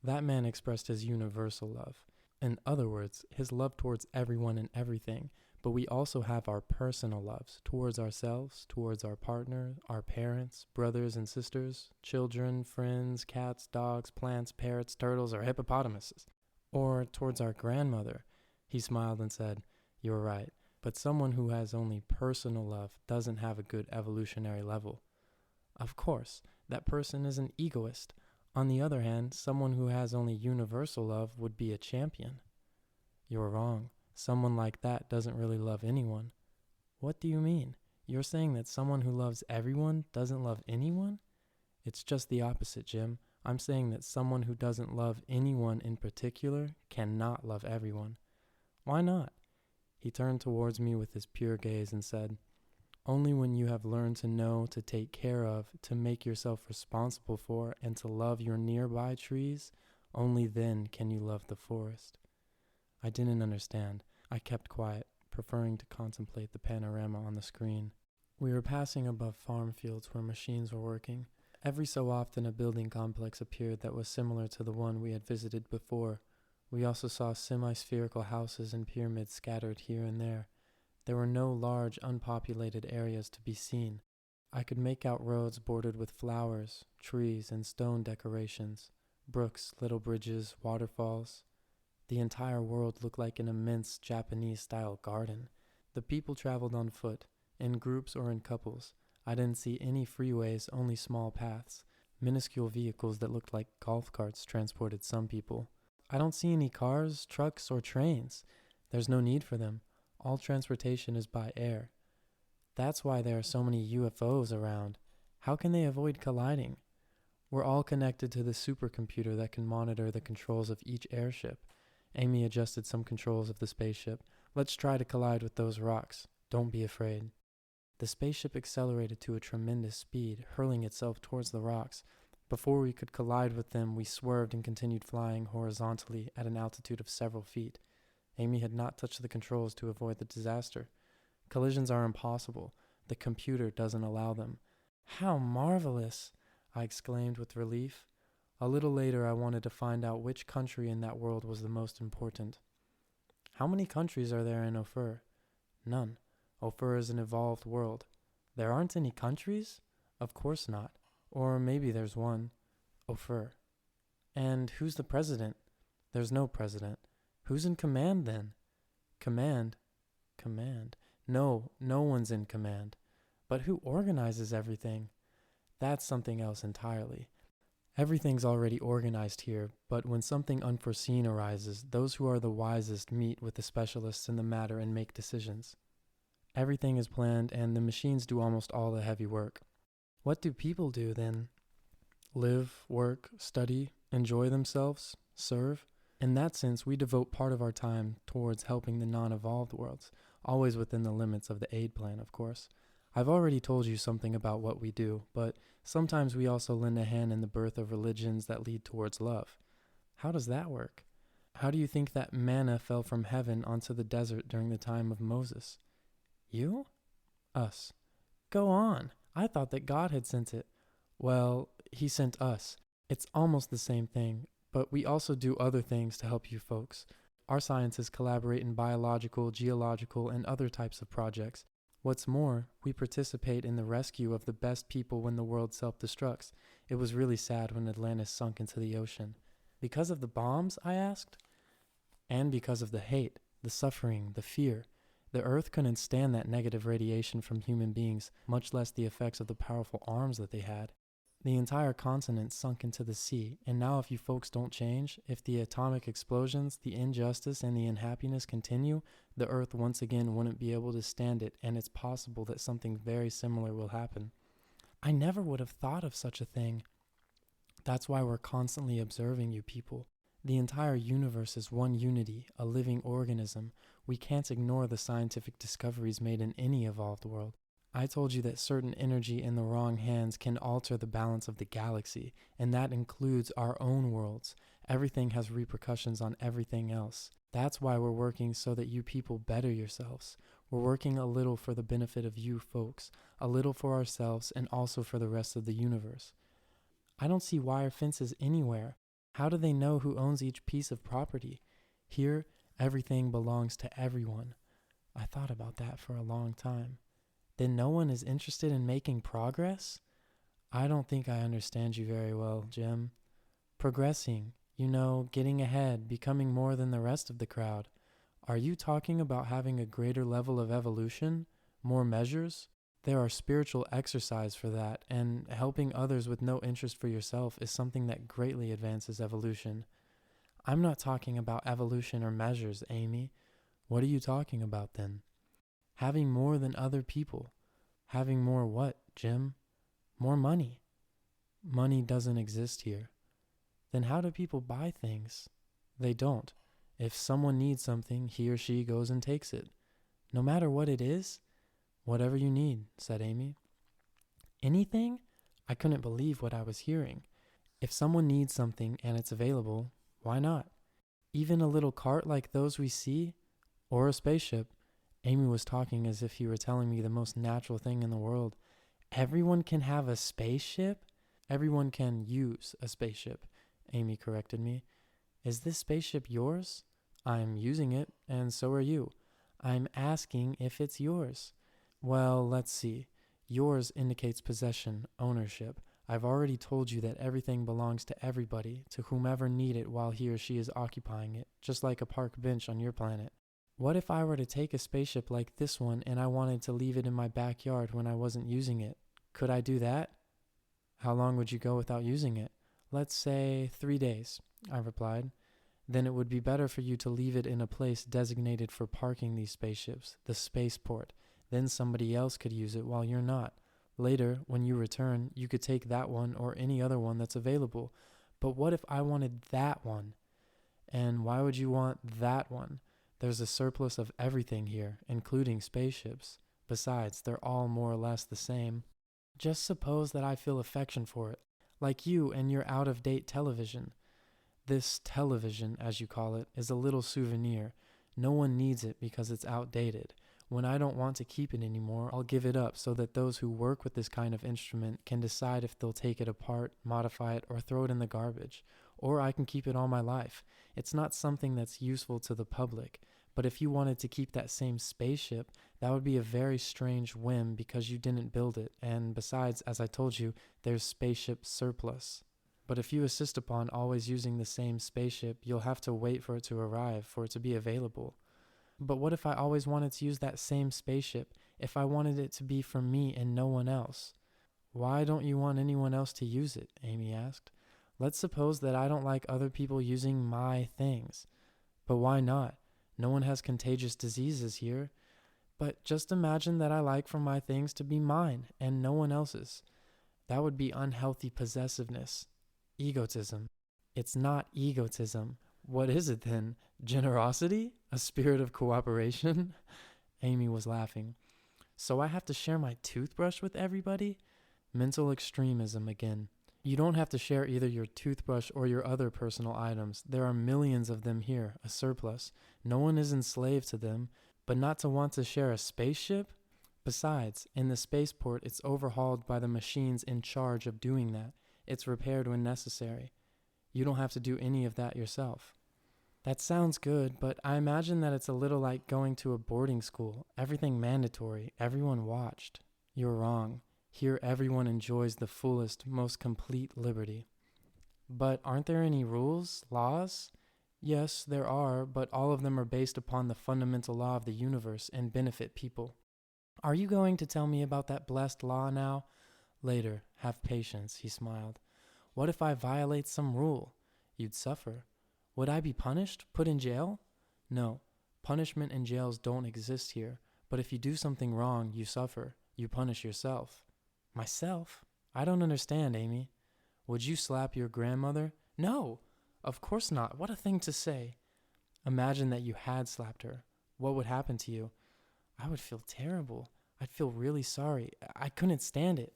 That man expressed his universal love. In other words, his love towards everyone and everything. But we also have our personal loves, towards ourselves, towards our partner, our parents, brothers and sisters, children, friends, cats, dogs, plants, parrots, turtles, or hippopotamuses. Or towards our grandmother. He smiled and said, You're right, but someone who has only personal love doesn't have a good evolutionary level. Of course, that person is an egoist. On the other hand, someone who has only universal love would be a champion. You're wrong. Someone like that doesn't really love anyone. What do you mean? You're saying that someone who loves everyone doesn't love anyone? It's just the opposite, Jim. I'm saying that someone who doesn't love anyone in particular cannot love everyone. Why not? He turned towards me with his pure gaze and said, Only when you have learned to know, to take care of, to make yourself responsible for, and to love your nearby trees, only then can you love the forest. I didn't understand. I kept quiet, preferring to contemplate the panorama on the screen. We were passing above farm fields where machines were working. Every so often a building complex appeared that was similar to the one we had visited before. We also saw semi-spherical houses and pyramids scattered here and there. There were no large, unpopulated areas to be seen. I could make out roads bordered with flowers, trees, and stone decorations, brooks, little bridges, waterfalls. The entire world looked like an immense Japanese-style garden. The people traveled on foot, in groups or in couples. I didn't see any freeways, only small paths. Minuscule vehicles that looked like golf carts transported some people. I don't see any cars, trucks, or trains. There's no need for them. All transportation is by air. That's why there are so many UFOs around. How can they avoid colliding? We're all connected to the supercomputer that can monitor the controls of each airship. Amy adjusted some controls of the spaceship. Let's try to collide with those rocks. Don't be afraid. The spaceship accelerated to a tremendous speed, hurling itself towards the rocks. Before we could collide with them, we swerved and continued flying horizontally at an altitude of several feet. Amy had not touched the controls to avoid the disaster. Collisions are impossible. The computer doesn't allow them. How marvelous! I exclaimed with relief. A little later, I wanted to find out which country in that world was the most important. How many countries are there in Ofer? None. Ofer is an evolved world. There aren't any countries? Of course not. Or maybe there's one. Ofer. And who's the president? There's no president. Who's in command then? Command? Command. No one's in command. But who organizes everything? That's something else entirely. Everything's already organized here, but when something unforeseen arises, those who are the wisest meet with the specialists in the matter and make decisions. Everything is planned, and the machines do almost all the heavy work. What do people do then? Live, work, study, enjoy themselves, serve? In that sense, we devote part of our time towards helping the non-evolved worlds, always within the limits of the aid plan, of course. I've already told you something about what we do, but sometimes we also lend a hand in the birth of religions that lead towards love. How does that work? How do you think that manna fell from heaven onto the desert during the time of Moses? You? Us. Go on. I thought that God had sent it. Well, he sent us. It's almost the same thing, but we also do other things to help you folks. Our scientists collaborate in biological, geological, and other types of projects. What's more, we participate in the rescue of the best people when the world self-destructs. It was really sad when Atlantis sunk into the ocean. Because of the bombs, I asked? And because of the hate, the suffering, the fear. The Earth couldn't stand that negative radiation from human beings, much less the effects of the powerful arms that they had. The entire continent sunk into the sea, and now if you folks don't change, if the atomic explosions, the injustice, and the unhappiness continue, the Earth once again wouldn't be able to stand it, and it's possible that something very similar will happen. I never would have thought of such a thing. That's why we're constantly observing you people. The entire universe is one unity, a living organism. We can't ignore the scientific discoveries made in any evolved world. I told you that certain energy in the wrong hands can alter the balance of the galaxy, and that includes our own worlds. Everything has repercussions on everything else. That's why we're working so that you people better yourselves. We're working a little for the benefit of you folks, a little for ourselves, and also for the rest of the universe. I don't see wire fences anywhere. How do they know who owns each piece of property? Here, everything belongs to everyone. I thought about that for a long time. Then no one is interested in making progress? I don't think I understand you very well, Jim. Progressing, getting ahead, becoming more than the rest of the crowd. Are you talking about having a greater level of evolution? More measures? There are spiritual exercise for that, and helping others with no interest for yourself is something that greatly advances evolution. I'm not talking about evolution or measures, Amy. What are you talking about then? Having more than other people. Having more what, Jim? More money. Money doesn't exist here. Then how do people buy things? They don't. If someone needs something, he or she goes and takes it. No matter what it is, whatever you need, said Amy. Anything? I couldn't believe what I was hearing. If someone needs something and it's available, why not? Even a little cart like those we see? Or a spaceship? Amy was talking as if he were telling me the most natural thing in the world. Everyone can have a spaceship? Everyone can use a spaceship, Amy corrected me. Is this spaceship yours? I'm using it, and so are you. I'm asking if it's yours. Well, let's see. Yours indicates possession, ownership. I've already told you that everything belongs to everybody, to whomever need it while he or she is occupying it, just like a park bench on your planet. What if I were to take a spaceship like this one and I wanted to leave it in my backyard when I wasn't using it? Could I do that? How long would you go without using it? Let's say 3 days, I replied. Then it would be better for you to leave it in a place designated for parking these spaceships, the spaceport. Then somebody else could use it while you're not. Later, when you return, you could take that one or any other one that's available. But what if I wanted that one? And why would you want that one? There's a surplus of everything here, including spaceships. Besides, they're all more or less the same. Just suppose that I feel affection for it, like you and your out-of-date television. This television, as you call it, is a little souvenir. No one needs it because it's outdated. When I don't want to keep it anymore, I'll give it up so that those who work with this kind of instrument can decide if they'll take it apart, modify it, or throw it in the garbage. Or I can keep it all my life. It's not something that's useful to the public. But if you wanted to keep that same spaceship, that would be a very strange whim because you didn't build it. And besides, as I told you, there's spaceship surplus. But if you insist upon always using the same spaceship, you'll have to wait for it to arrive, for it to be available. But what if I always wanted to use that same spaceship, if I wanted it to be for me and no one else? Why don't you want anyone else to use it? Amy asked. Let's suppose that I don't like other people using my things. But why not? No one has contagious diseases here. But just imagine that I like for my things to be mine and no one else's. That would be unhealthy possessiveness. Egotism. It's not egotism. What is it then? Generosity? A spirit of cooperation? Amy was laughing. So I have to share my toothbrush with everybody? Mental extremism again. You don't have to share either your toothbrush or your other personal items. There are millions of them here, a surplus. No one is enslaved to them, but not to want to share a spaceship? Besides, in the spaceport, it's overhauled by the machines in charge of doing that. It's repaired when necessary. You don't have to do any of that yourself. That sounds good, but I imagine that it's a little like going to a boarding school. Everything mandatory, everyone watched. You're wrong. Here everyone enjoys the fullest, most complete liberty. But aren't there any rules, laws? Yes, there are, but all of them are based upon the fundamental law of the universe and benefit people. Are you going to tell me about that blessed law now? Later, have patience, he smiled. What if I violate some rule? You'd suffer. Would I be punished? Put in jail? No. Punishment and jails don't exist here. But if you do something wrong, you suffer. You punish yourself. Myself? I don't understand, Amy. Would you slap your grandmother? No! Of course not. What a thing to say. Imagine that you had slapped her. What would happen to you? I would feel terrible. I'd feel really sorry. I couldn't stand it.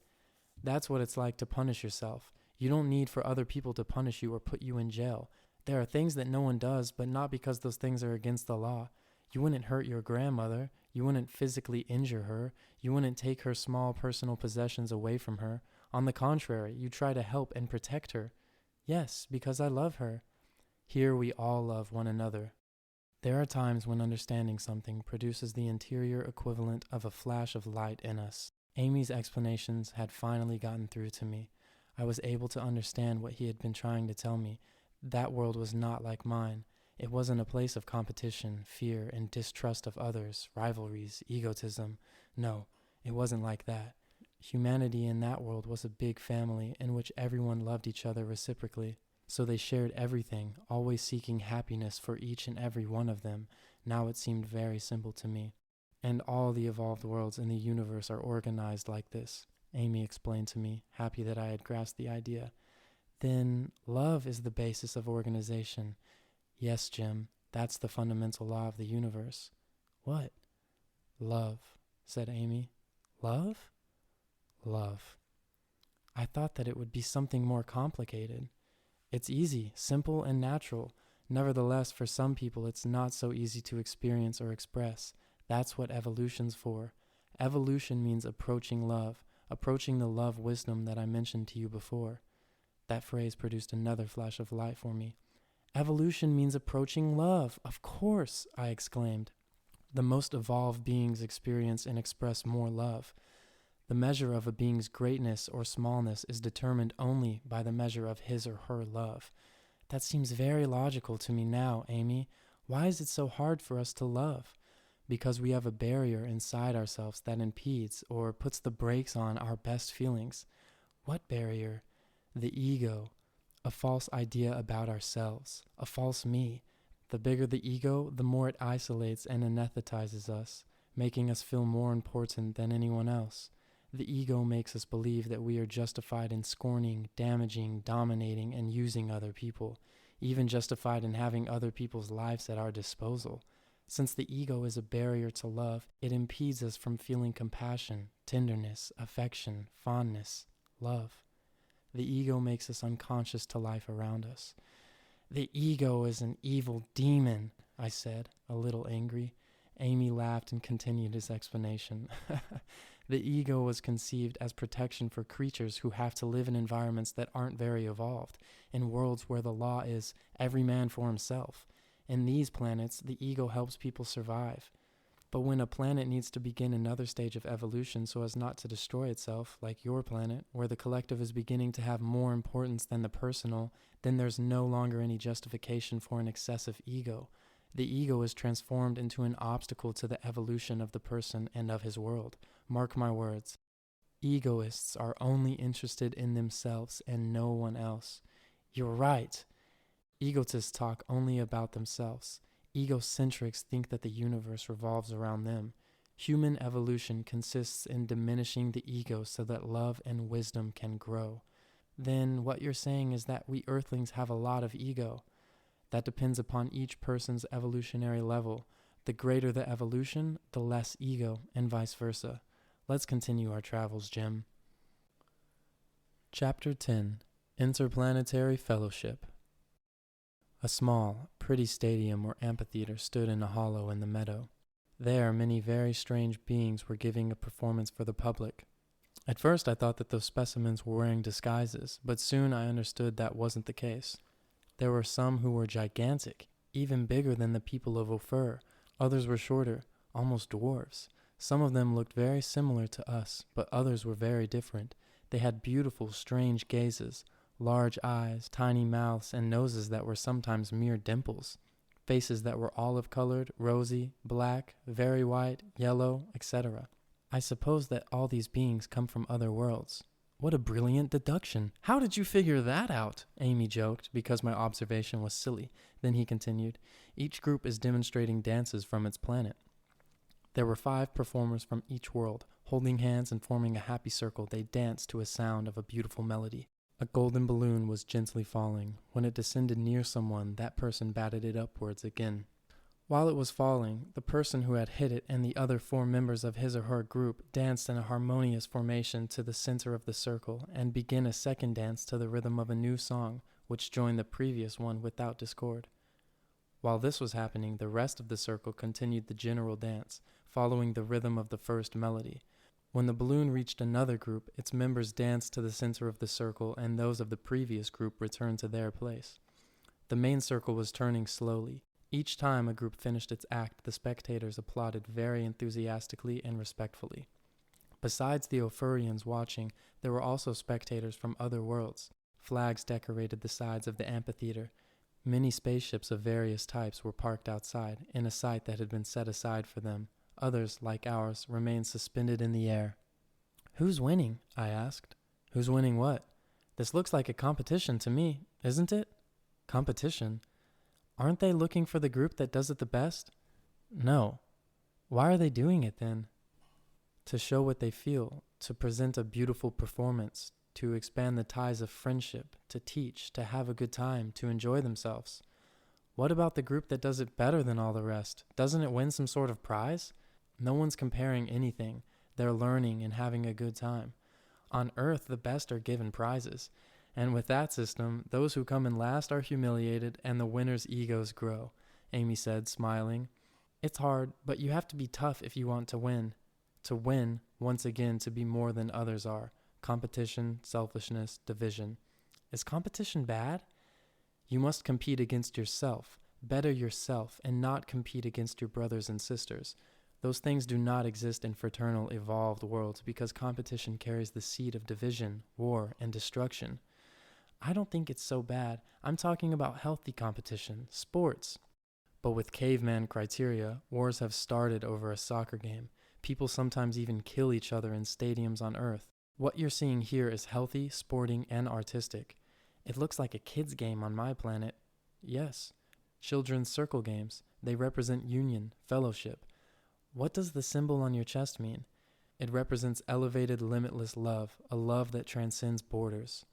That's what it's like to punish yourself. You don't need for other people to punish you or put you in jail. There are things that no one does, but not because those things are against the law. You wouldn't hurt your grandmother. You wouldn't physically injure her. You wouldn't take her small personal possessions away from her. On the contrary, you try to help and protect her. Yes, because I love her. Here we all love one another. There are times when understanding something produces the interior equivalent of a flash of light in us. Amy's explanations had finally gotten through to me. I was able to understand what he had been trying to tell me. That world was not like mine. It wasn't a place of competition, fear, and distrust of others, rivalries, egotism. No, it wasn't like that. Humanity in that world was a big family in which everyone loved each other reciprocally. So they shared everything, always seeking happiness for each and every one of them. Now it seemed very simple to me. And all the evolved worlds in the universe are organized like this, Amy explained to me, happy that I had grasped the idea. Then love is the basis of organization. Yes, Jim, that's the fundamental law of the universe. What? Love, said Amy. Love? Love. I thought that it would be something more complicated. It's easy, simple, and natural. Nevertheless, for some people, it's not so easy to experience or express. That's what evolution's for. Evolution means approaching love, approaching the love wisdom that I mentioned to you before. That phrase produced another flash of light for me. Evolution means approaching love. Of course, I exclaimed. The most evolved beings experience and express more love. The measure of a being's greatness or smallness is determined only by the measure of his or her love. That seems very logical to me now, Amy. Why is it so hard for us to love? Because we have a barrier inside ourselves that impedes or puts the brakes on our best feelings. What barrier? The ego, a false idea about ourselves, a false me. The bigger the ego, the more it isolates and anesthetizes us, making us feel more important than anyone else. The ego makes us believe that we are justified in scorning, damaging, dominating, and using other people, even justified in having other people's lives at our disposal. Since the ego is a barrier to love, it impedes us from feeling compassion, tenderness, affection, fondness, love. The ego makes us unconscious to life around us. The ego is an evil demon, I said, a little angry. Amy laughed and continued his explanation. The ego was conceived as protection for creatures who have to live in environments that aren't very evolved, in worlds where the law is every man for himself. In these planets, the ego helps people survive. But when a planet needs to begin another stage of evolution so as not to destroy itself, like your planet, where the collective is beginning to have more importance than the personal, then there's no longer any justification for an excessive ego. The ego is transformed into an obstacle to the evolution of the person and of his world. Mark my words. Egoists are only interested in themselves and no one else. You're right. Egotists talk only about themselves. Egocentrics think that the universe revolves around them. Human evolution consists in diminishing the ego so that love and wisdom can grow. Then what you're saying is that we Earthlings have a lot of ego. That depends upon each person's evolutionary level. The greater the evolution, the less ego, and vice versa. Let's continue our travels, Jim. Chapter 10. Interplanetary Fellowship. A small, pretty stadium or amphitheater stood in a hollow in the meadow. There, many very strange beings were giving a performance for the public. At first I thought that those specimens were wearing disguises, but soon I understood that wasn't the case. There were some who were gigantic, even bigger than the people of Ofer. Others were shorter, almost dwarves. Some of them looked very similar to us, but others were very different. They had beautiful, strange gazes, large eyes, tiny mouths, and noses that were sometimes mere dimples. Faces that were olive-colored, rosy, black, very white, yellow, etc. I suppose that all these beings come from other worlds. What a brilliant deduction. How did you figure that out? Amy joked, because my observation was silly. Then he continued, each group is demonstrating dances from its planet. There were 5 performers from each world. Holding hands and forming a happy circle, they danced to a sound of a beautiful melody. A golden balloon was gently falling. When it descended near someone, that person batted it upwards again. While it was falling, the person who had hit it and the other 4 members of his or her group danced in a harmonious formation to the center of the circle and began a second dance to the rhythm of a new song, which joined the previous one without discord. While this was happening, the rest of the circle continued the general dance, following the rhythm of the first melody. When the balloon reached another group, its members danced to the center of the circle and those of the previous group returned to their place. The main circle was turning slowly. Each time a group finished its act, the spectators applauded very enthusiastically and respectfully. Besides the Opherians watching, there were also spectators from other worlds. Flags decorated the sides of the amphitheater. Many spaceships of various types were parked outside, in a site that had been set aside for them. Others, like ours, remained suspended in the air. Who's winning? I asked. Who's winning what? This looks like a competition to me, isn't it? Competition? Aren't they looking for the group that does it the best? No. Why are they doing it then? To show what they feel, to present a beautiful performance, to expand the ties of friendship, to teach, to have a good time, to enjoy themselves. What about the group that does it better than all the rest? Doesn't it win some sort of prize? No one's comparing anything. They're learning and having a good time. On Earth, the best are given prizes. And with that system, those who come in last are humiliated and the winners' egos grow, Amy said, smiling. It's hard, but you have to be tough if you want to win. To win, once again, to be more than others are. Competition, selfishness, division. Is competition bad? You must compete against yourself, better yourself, and not compete against your brothers and sisters. Those things do not exist in fraternal, evolved worlds because competition carries the seed of division, war, and destruction. I don't think it's so bad. I'm talking about healthy competition, sports. But with caveman criteria, wars have started over a soccer game. People sometimes even kill each other in stadiums on Earth. What you're seeing here is healthy, sporting, and artistic. It looks like a kid's game on my planet. Yes. Children's circle games. They represent union, fellowship. What does the symbol on your chest mean? It represents elevated, limitless love, a love that transcends borders.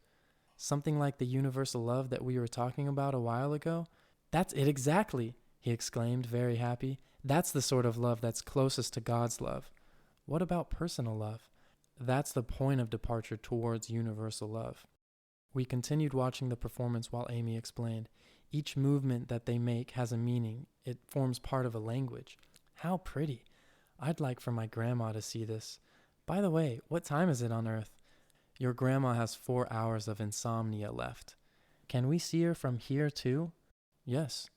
Something like the universal love that we were talking about a while ago? That's it exactly, he exclaimed, very happy. That's the sort of love that's closest to God's love. What about personal love? That's the point of departure towards universal love. We continued watching the performance while Amy explained. Each movement that they make has a meaning. It forms part of a language. How pretty. I'd like for my grandma to see this. By the way, what time is it on Earth? Your grandma has 4 hours of insomnia left. Can we see her from here too? Yes.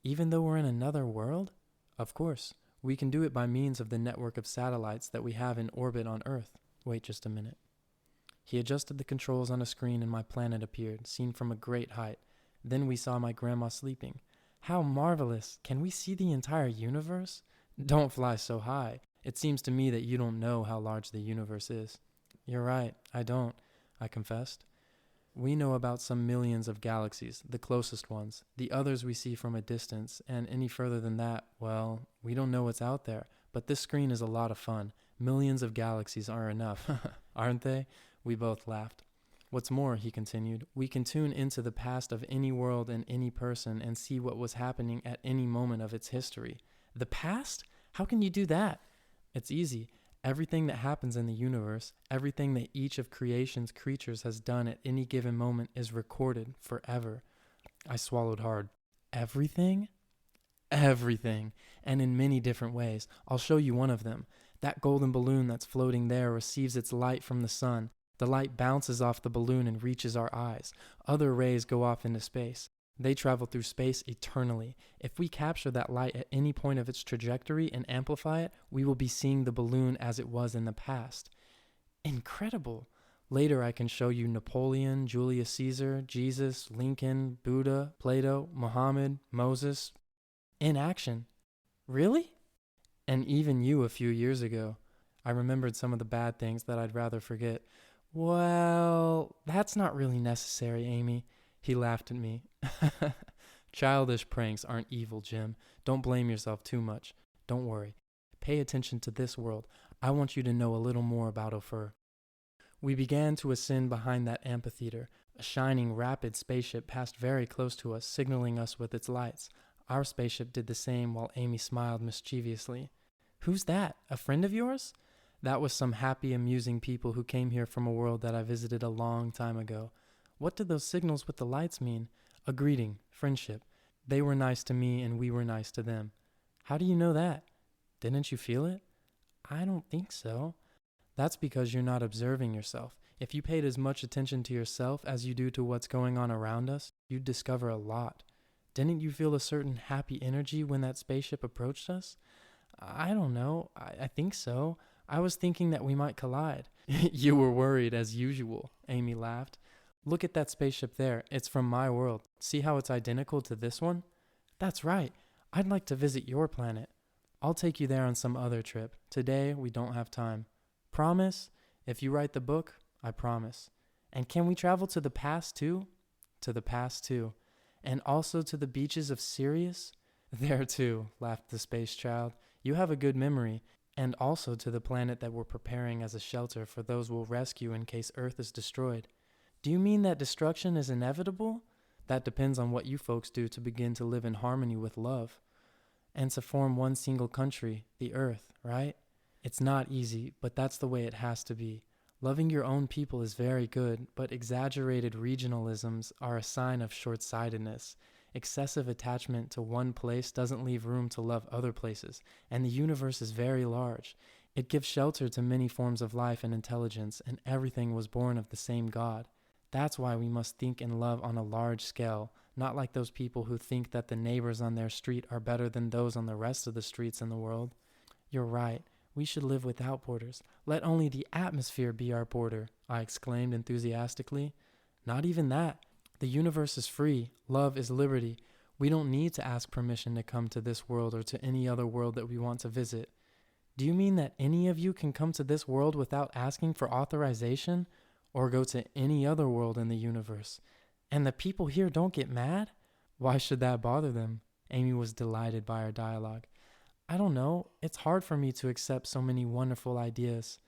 Even though we're in another world? Of course. We can do it by means of the network of satellites that we have in orbit on Earth. Wait just a minute. He adjusted the controls on a screen and my planet appeared, seen from a great height. Then we saw my grandma sleeping. How marvelous! Can we see the entire universe? Don't fly so high. It seems to me that you don't know how large the universe is. You're right, I don't, I confessed. We know about some millions of galaxies, the closest ones. The others we see from a distance, and any further than that, well, we don't know what's out there. But this screen is a lot of fun. Millions of galaxies are enough, aren't they? We both laughed. What's more, he continued, we can tune into the past of any world and any person and see what was happening at any moment of its history. The past? How can you do that? It's easy. Everything that happens in the universe, everything that each of creation's creatures has done at any given moment is recorded forever. I swallowed hard. Everything? Everything. And in many different ways. I'll show you one of them. That golden balloon that's floating there receives its light from the sun. The light bounces off the balloon and reaches our eyes. Other rays go off into space. They travel through space eternally. If we capture that light at any point of its trajectory and amplify it, we will be seeing the balloon as it was in the past. Incredible! Later I can show you Napoleon, Julius Caesar, Jesus, Lincoln, Buddha, Plato, Muhammad, Moses, in action. Really? And even you a few years ago. I remembered some of the bad things that I'd rather forget. Well, that's not really necessary, Amy. He laughed at me. Childish pranks aren't evil, Jim. Don't blame yourself too much. Don't worry. Pay attention to this world. I want you to know a little more about Ofer. We began to ascend behind that amphitheater. A shining, rapid spaceship passed very close to us, signaling us with its lights. Our spaceship did the same while Amy smiled mischievously. Who's that? A friend of yours? That was some happy, amusing people who came here from a world that I visited a long time ago. What did those signals with the lights mean? A greeting, friendship. They were nice to me and we were nice to them. How do you know that? Didn't you feel it? I don't think so. That's because you're not observing yourself. If you paid as much attention to yourself as you do to what's going on around us, you'd discover a lot. Didn't you feel a certain happy energy when that spaceship approached us? I don't know. I think so. I was thinking that we might collide. You were worried as usual, Amy laughed. Look at that spaceship there. It's from my world. See how it's identical to this one? That's right. I'd like to visit your planet. I'll take you there on some other trip. Today, we don't have time. Promise? If you write the book, I promise. And can we travel to the past too? To the past too. And also to the beaches of Sirius? There too, laughed the space child. You have a good memory. And also to the planet that we're preparing as a shelter for those we'll rescue in case Earth is destroyed. Do you mean that destruction is inevitable? That depends on what you folks do to begin to live in harmony with love. And to form one single country, the Earth, right? It's not easy, but that's the way it has to be. Loving your own people is very good, but exaggerated regionalisms are a sign of short-sightedness. Excessive attachment to one place doesn't leave room to love other places, and the universe is very large. It gives shelter to many forms of life and intelligence, and everything was born of the same God. That's why we must think and love on a large scale, not like those people who think that the neighbors on their street are better than those on the rest of the streets in the world. You're right. We should live without borders. Let only the atmosphere be our border, I exclaimed enthusiastically. Not even that. The universe is free. Love is liberty. We don't need to ask permission to come to this world or to any other world that we want to visit. Do you mean that any of you can come to this world without asking for authorization? Or go to any other world in the universe? And the people here don't get mad? Why should that bother them? Amy was delighted by our dialogue. I don't know. It's hard for me to accept so many wonderful ideas.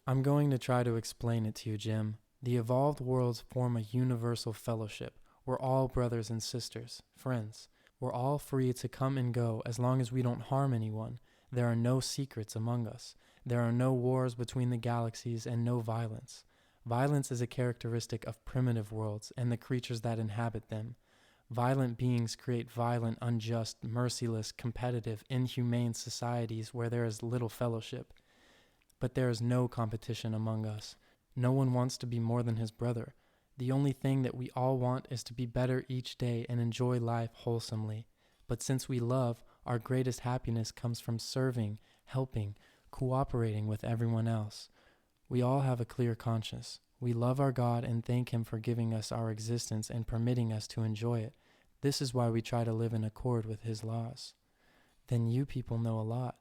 I'm going to try to explain it to you, Jim. The evolved worlds form a universal fellowship. We're all brothers and sisters, friends. We're all free to come and go as long as we don't harm anyone. There are no secrets among us. There are no wars between the galaxies and no violence. Violence is a characteristic of primitive worlds and the creatures that inhabit them. Violent beings create violent, unjust, merciless, competitive, inhumane societies where there is little fellowship. But there is no competition among us. No one wants to be more than his brother. The only thing that we all want is to be better each day and enjoy life wholesomely. But since we love, our greatest happiness comes from serving, helping, cooperating with everyone else. We all have a clear conscience. We love our God and thank Him for giving us our existence and permitting us to enjoy it. This is why we try to live in accord with His laws. Then you people know a lot.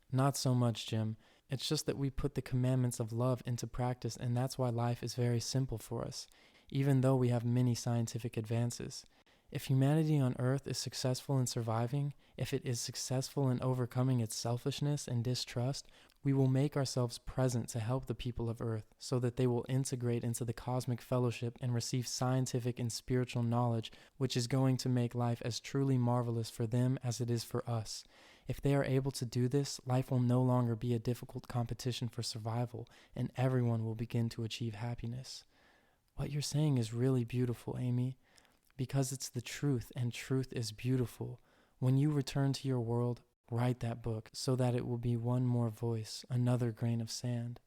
Not so much, Jim. It's just that we put the commandments of love into practice, and that's why life is very simple for us, even though we have many scientific advances. If humanity on Earth is successful in surviving, if it is successful in overcoming its selfishness and distrust, we will make ourselves present to help the people of Earth so that they will integrate into the cosmic fellowship and receive scientific and spiritual knowledge, which is going to make life as truly marvelous for them as it is for us. If they are able to do this, life will no longer be a difficult competition for survival, and everyone will begin to achieve happiness. What you're saying is really beautiful, Amy, because it's the truth, and truth is beautiful. When you return to your world, write that book so that it will be one more voice, another grain of sand.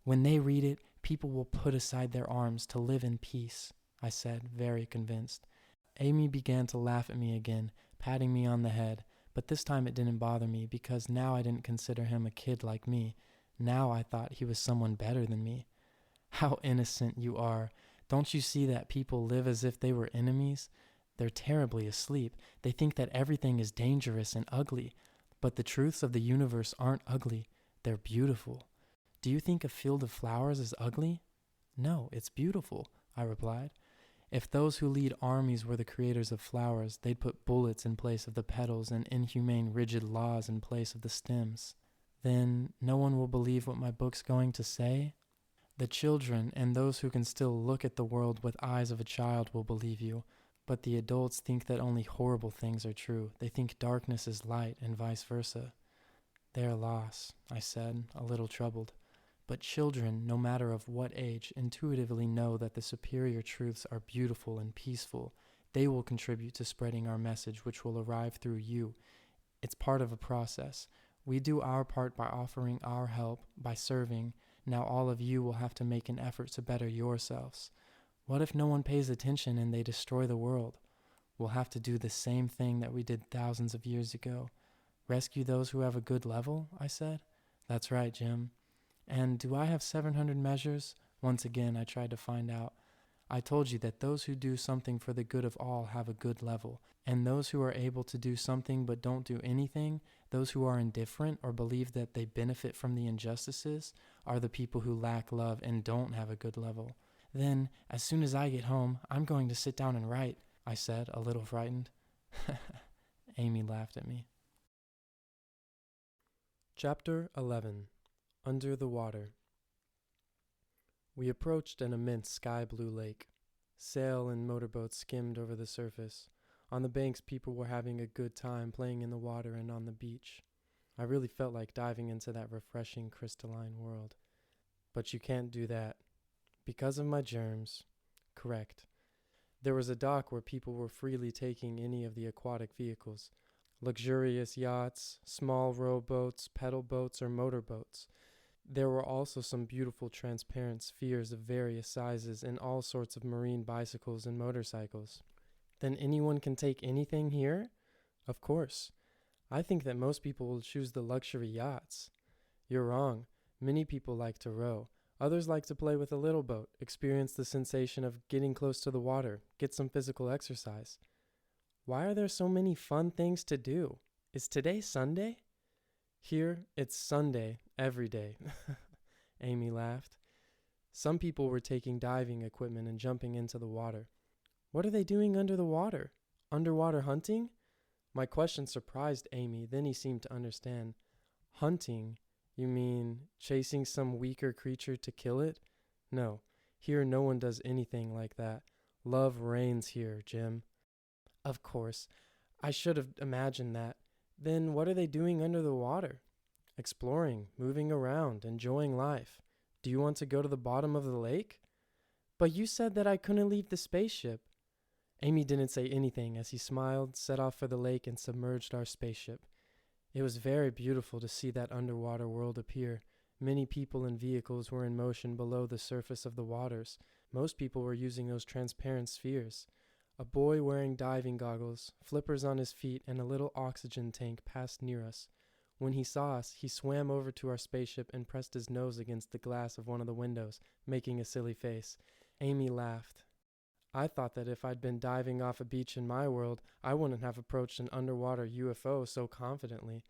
When they read it, people will put aside their arms to live in peace, I said, very convinced. Amy began to laugh at me again, patting me on the head, but this time it didn't bother me because now I didn't consider him a kid like me. Now I thought he was someone better than me. How innocent you are. Don't you see that people live as if they were enemies? They're terribly asleep. They think that everything is dangerous and ugly. But the truths of the universe aren't ugly. They're beautiful. Do you think a field of flowers is ugly? No, it's beautiful, I replied. If those who lead armies were the creators of flowers, they'd put bullets in place of the petals and inhumane rigid laws in place of the stems. Then no one will believe what my book's going to say? The children and those who can still look at the world with eyes of a child will believe you, but the adults think that only horrible things are true. They think darkness is light and vice versa. Their loss, I said, a little troubled. But children, no matter of what age, intuitively know that the superior truths are beautiful and peaceful. They will contribute to spreading our message, which will arrive through you. It's part of a process. We do our part by offering our help, by serving. Now all of you will have to make an effort to better yourselves. What if no one pays attention and they destroy the world? We'll have to do the same thing that we did thousands of years ago. Rescue those who have a good level, I said. That's right, Jim. And do I have 700 measures? Once again, I tried to find out. I told you that those who do something for the good of all have a good level, and those who are able to do something but don't do anything, those who are indifferent or believe that they benefit from the injustices, are the people who lack love and don't have a good level. Then, as soon as I get home, I'm going to sit down and write, I said, a little frightened. Amy laughed at me. Chapter 11. Under the Water. We approached an immense sky-blue lake. Sail and motorboats skimmed over the surface. On the banks, people were having a good time playing in the water and on the beach. I really felt like diving into that refreshing crystalline world. But you can't do that. Because of my germs. Correct. There was a dock where people were freely taking any of the aquatic vehicles. Luxurious yachts, small rowboats, pedal boats, or motorboats. There were also some beautiful transparent spheres of various sizes and all sorts of marine bicycles and motorcycles. Then anyone can take anything here? Of course. I think that most people will choose the luxury yachts. You're wrong. Many people like to row. Others like to play with a little boat, experience the sensation of getting close to the water, get some physical exercise. Why are there so many fun things to do? Is today Sunday? Here, it's Sunday every day. Amy laughed. Some people were taking diving equipment and jumping into the water. What are they doing under the water? Underwater hunting? My question surprised Amy, then he seemed to understand. Hunting? You mean chasing some weaker creature to kill it? No, here no one does anything like that. Love reigns here, Jim. Of course. I should have imagined that. Then what are they doing under the water? Exploring, moving around, enjoying life. Do you want to go to the bottom of the lake? But you said that I couldn't leave the spaceship. Amy didn't say anything as he smiled, set off for the lake, and submerged our spaceship. It was very beautiful to see that underwater world appear. Many people and vehicles were in motion below the surface of the waters. Most people were using those transparent spheres. A boy wearing diving goggles, flippers on his feet, and a little oxygen tank passed near us. When he saw us, he swam over to our spaceship and pressed his nose against the glass of one of the windows, making a silly face. Amy laughed. I thought that if I'd been diving off a beach in my world, I wouldn't have approached an underwater UFO so confidently.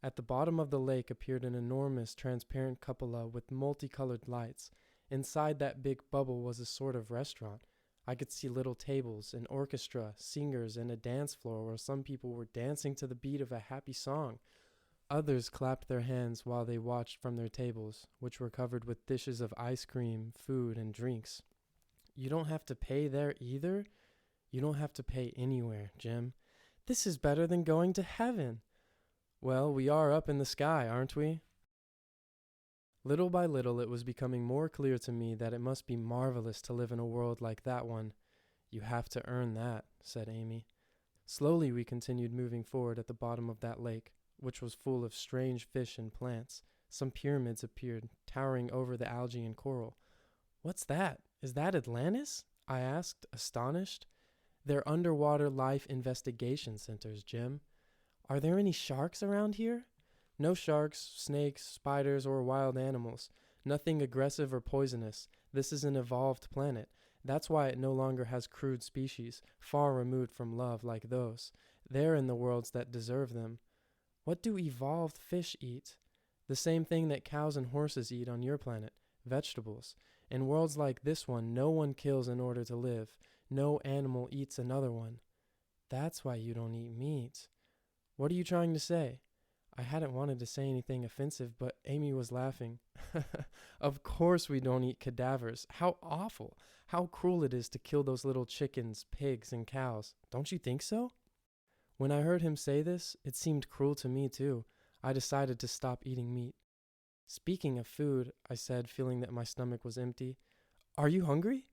At the bottom of the lake appeared an enormous transparent cupola with multicolored lights. Inside that big bubble was a sort of restaurant. I could see little tables, an orchestra, singers, and a dance floor where some people were dancing to the beat of a happy song. Others clapped their hands while they watched from their tables, which were covered with dishes of ice cream, food, and drinks. You don't have to pay there either? You don't have to pay anywhere, Jim. This is better than going to heaven. Well, we are up in the sky, aren't we? Little by little, it was becoming more clear to me that it must be marvelous to live in a world like that one. You have to earn that, said Amy. Slowly we continued moving forward at the bottom of that lake, which was full of strange fish and plants. Some pyramids appeared, towering over the algae and coral. What's that? Is that Atlantis? I asked, astonished. They're underwater life investigation centers, Jim. Are there any sharks around here? No sharks, snakes, spiders, or wild animals. Nothing aggressive or poisonous. This is an evolved planet. That's why it no longer has crude species, far removed from love like those. They're in the worlds that deserve them. What do evolved fish eat? The same thing that cows and horses eat on your planet, vegetables. In worlds like this one, no one kills in order to live. No animal eats another one. That's why you don't eat meat. What are you trying to say? I hadn't wanted to say anything offensive, but Amy was laughing. Of course we don't eat cadavers. How awful. How cruel it is to kill those little chickens, pigs, and cows. Don't you think so? When I heard him say this, it seemed cruel to me too. I decided to stop eating meat. Speaking of food, I said, feeling that my stomach was empty. Are you hungry?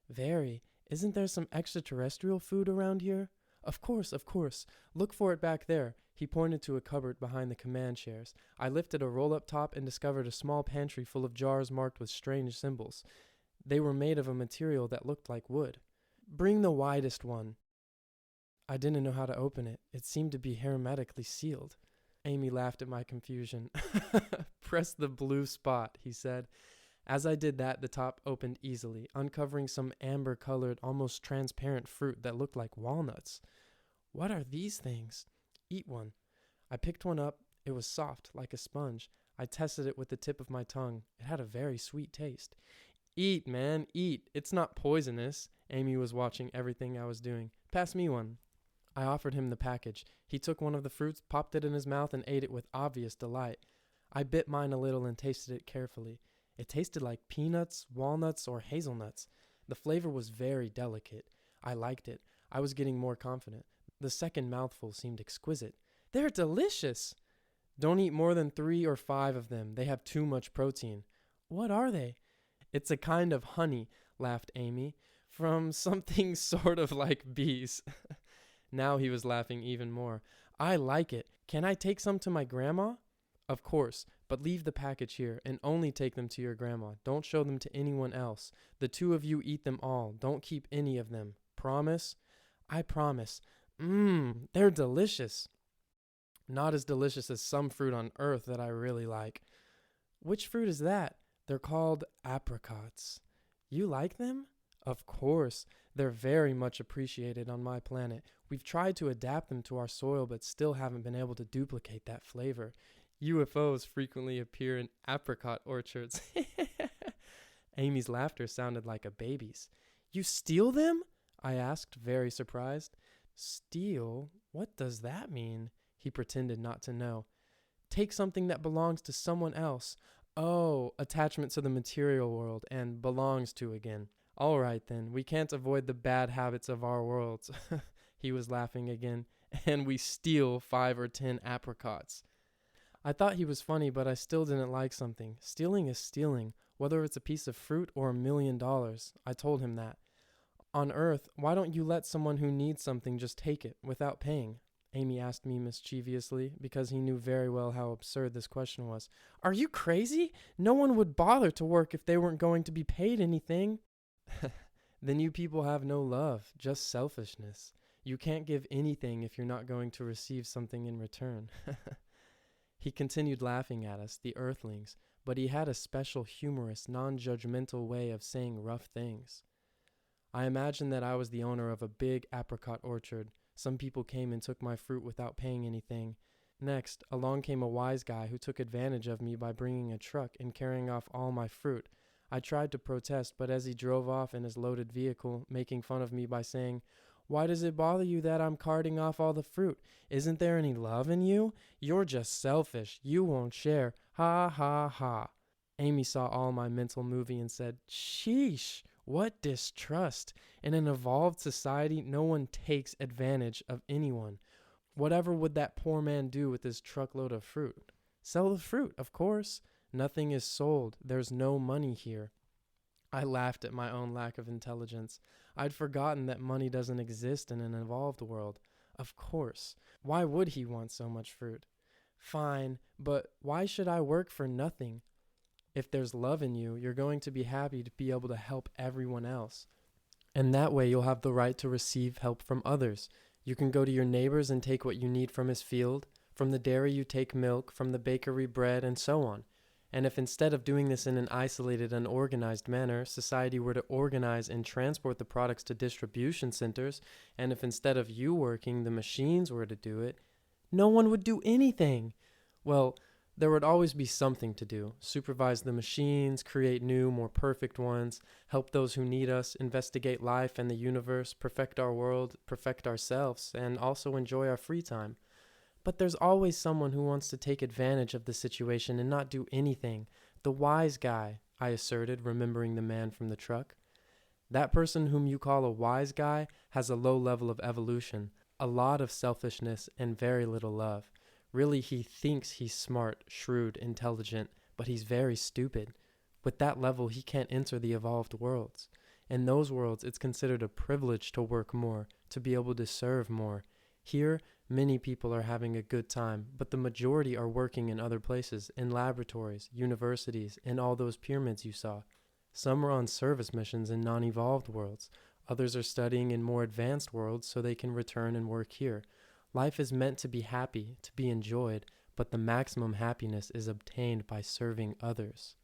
Very. Isn't there some extraterrestrial food around here? Of course, of course. Look for it back there. He pointed to a cupboard behind the command chairs. I lifted a roll-up top and discovered a small pantry full of jars marked with strange symbols. They were made of a material that looked like wood. Bring the widest one. I didn't know how to open it. It seemed to be hermetically sealed. Amy laughed at my confusion. Press the blue spot, he said. As I did that, the top opened easily, uncovering some amber-colored, almost transparent fruit that looked like walnuts. What are these things? Eat one. I picked one up. It was soft, like a sponge. I tested it with the tip of my tongue. It had a very sweet taste. Eat, man, eat. It's not poisonous. Amy was watching everything I was doing. Pass me one. I offered him the package. He took one of the fruits, popped it in his mouth, and ate it with obvious delight. I bit mine a little and tasted it carefully. It tasted like peanuts, walnuts, or hazelnuts. The flavor was very delicate. I liked it. I was getting more confident. The second mouthful seemed exquisite. They're delicious! Don't eat more than 3 or 5 of them. They have too much protein. What are they? It's a kind of honey, laughed Amy, from something sort of like bees. Now he was laughing even more. I like it. Can I take some to my grandma? Of course, but leave the package here and only take them to your grandma. Don't show them to anyone else. The 2 of you eat them all. Don't keep any of them. Promise? I promise. They're delicious. Not as delicious as some fruit on earth that I really like. Which fruit is that? They're called apricots. You like them? Of course. They're very much appreciated on my planet. We've tried to adapt them to our soil, but still haven't been able to duplicate that flavor. UFOs frequently appear in apricot orchards. Amy's laughter sounded like a baby's. You steal them? I asked, very surprised. Steal? What does that mean? He pretended not to know. Take something that belongs to someone else. Oh, attachment to the material world and belongs to again. All right then, we can't avoid the bad habits of our worlds. He was laughing again. And we steal 5 or 10 apricots. I thought he was funny, but I still didn't like something. Stealing is stealing, whether it's a piece of fruit or $1 million. I told him that. On Earth, why don't you let someone who needs something just take it without paying? Amy asked me mischievously, because he knew very well how absurd this question was. Are you crazy? No one would bother to work if they weren't going to be paid anything. Then you people have no love, just selfishness. You can't give anything if you're not going to receive something in return. He continued laughing at us, the Earthlings, but he had a special humorous, non-judgmental way of saying rough things. I imagined that I was the owner of a big apricot orchard. Some people came and took my fruit without paying anything. Next, along came a wise guy who took advantage of me by bringing a truck and carrying off all my fruit. I tried to protest, but as he drove off in his loaded vehicle, making fun of me by saying, "Why does it bother you that I'm carting off all the fruit? Isn't there any love in you? You're just selfish. You won't share. Ha ha ha." Amy saw all my mental movie and said, "Sheesh, what distrust. In an evolved society, no one takes advantage of anyone. Whatever would that poor man do with his truckload of fruit? Sell the fruit, of course. Nothing is sold. There's no money here." I laughed at my own lack of intelligence. I'd forgotten that money doesn't exist in an evolved world. Of course. Why would he want so much fruit? Fine, but why should I work for nothing? If there's love in you, you're going to be happy to be able to help everyone else. And that way you'll have the right to receive help from others. You can go to your neighbors and take what you need from his field. From the dairy you take milk, from the bakery bread, and so on. And if instead of doing this in an isolated, unorganized manner, society were to organize and transport the products to distribution centers, and if instead of you working, the machines were to do it, no one would do anything. Well, There would always be something to do: supervise the machines, create new, more perfect ones, help those who need us, investigate life and the universe, perfect our world, perfect ourselves, and also enjoy our free time. But there's always someone who wants to take advantage of the situation and not do anything. The wise guy, I asserted, remembering the man from the truck. That person whom you call a wise guy has a low level of evolution, a lot of selfishness, and very little love. Really, he thinks he's smart, shrewd, intelligent, but he's very stupid. With that level, he can't enter the evolved worlds. In those worlds, it's considered a privilege to work more, to be able to serve more. Here, many people are having a good time, but the majority are working in other places, in laboratories, universities, and all those pyramids you saw. Some are on service missions in non-evolved worlds. Others are studying in more advanced worlds so they can return and work here. Life is meant to be happy, to be enjoyed, but the maximum happiness is obtained by serving others.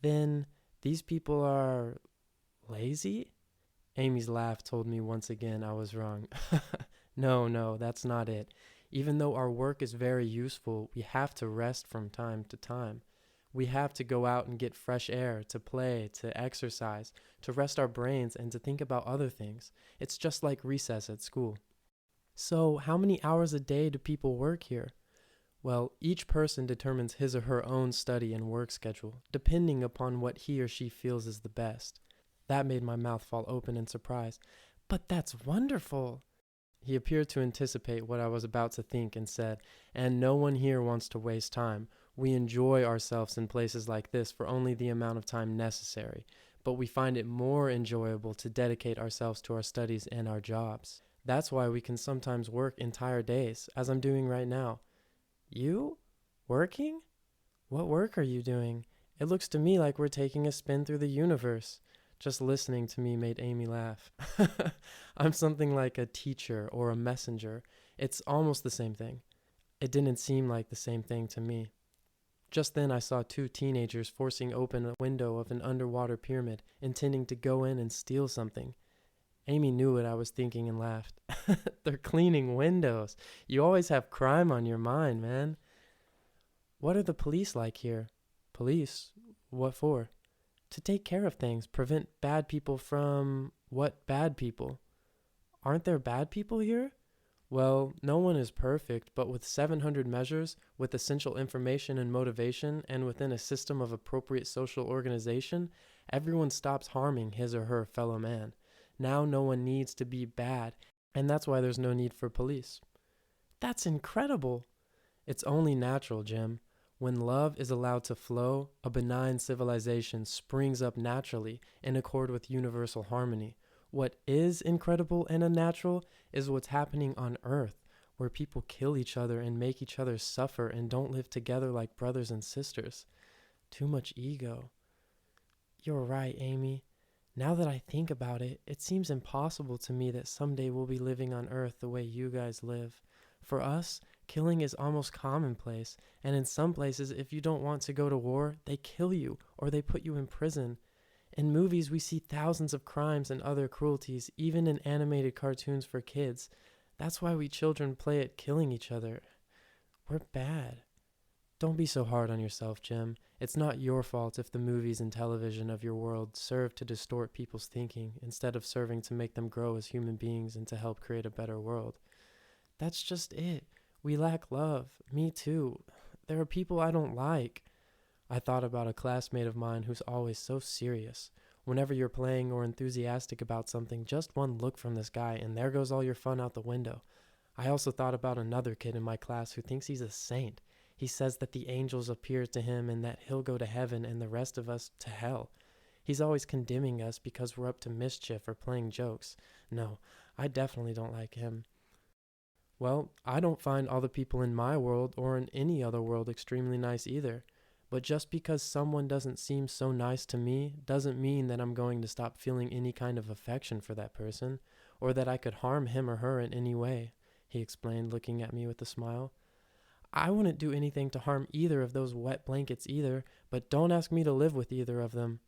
Then, these people are lazy? Amy's laugh told me once again I was wrong. No, that's not it. Even though our work is very useful, we have to rest from time to time. We have to go out and get fresh air, to play, to exercise, to rest our brains, and to think about other things. It's just like recess at school. So, how many hours a day do people work here? Well, each person determines his or her own study and work schedule, depending upon what he or she feels is the best. That made my mouth fall open in surprise. But that's wonderful! He appeared to anticipate what I was about to think and said, and no one here wants to waste time. We enjoy ourselves in places like this for only the amount of time necessary, but we find it more enjoyable to dedicate ourselves to our studies and our jobs. That's why we can sometimes work entire days, as I'm doing right now. You? Working? What work are you doing? It looks to me like we're taking a spin through the universe. Just listening to me made Amy laugh. I'm something like a teacher or a messenger. It's almost the same thing. It didn't seem like the same thing to me. Just then I saw two teenagers forcing open a window of an underwater pyramid, intending to go in and steal something. Amy knew what I was thinking and laughed. They're cleaning windows. You always have crime on your mind, man. What are the police like here? Police? What for? To take care of things, prevent bad people from... What bad people? Aren't there bad people here? Well, no one is perfect, but with 700 measures, with essential information and motivation, and within a system of appropriate social organization, everyone stops harming his or her fellow man. Now no one needs to be bad, and that's why there's no need for police. That's incredible. It's only natural, Jim. When love is allowed to flow, a benign civilization springs up naturally in accord with universal harmony. What is incredible and unnatural is what's happening on Earth, where people kill each other and make each other suffer and don't live together like brothers and sisters. Too much ego. You're right, Amy. Now that I think about it, it seems impossible to me that someday we'll be living on Earth the way you guys live. For us, killing is almost commonplace, and in some places, if you don't want to go to war, they kill you or they put you in prison. In movies, we see thousands of crimes and other cruelties, even in animated cartoons for kids. That's why we children play at killing each other. We're bad. Don't be so hard on yourself, Jim. It's not your fault if the movies and television of your world serve to distort people's thinking instead of serving to make them grow as human beings and to help create a better world. That's just it. We lack love. Me too. There are people I don't like. I thought about a classmate of mine who's always so serious. Whenever you're playing or enthusiastic about something, just one look from this guy and there goes all your fun out the window. I also thought about another kid in my class who thinks he's a saint. He says that the angels appear to him and that he'll go to heaven and the rest of us to hell. He's always condemning us because we're up to mischief or playing jokes. No, I definitely don't like him. Well, I don't find all the people in my world or in any other world extremely nice either. But just because someone doesn't seem so nice to me doesn't mean that I'm going to stop feeling any kind of affection for that person, or that I could harm him or her in any way, he explained, looking at me with a smile. I wouldn't do anything to harm either of those wet blankets either, but don't ask me to live with either of them.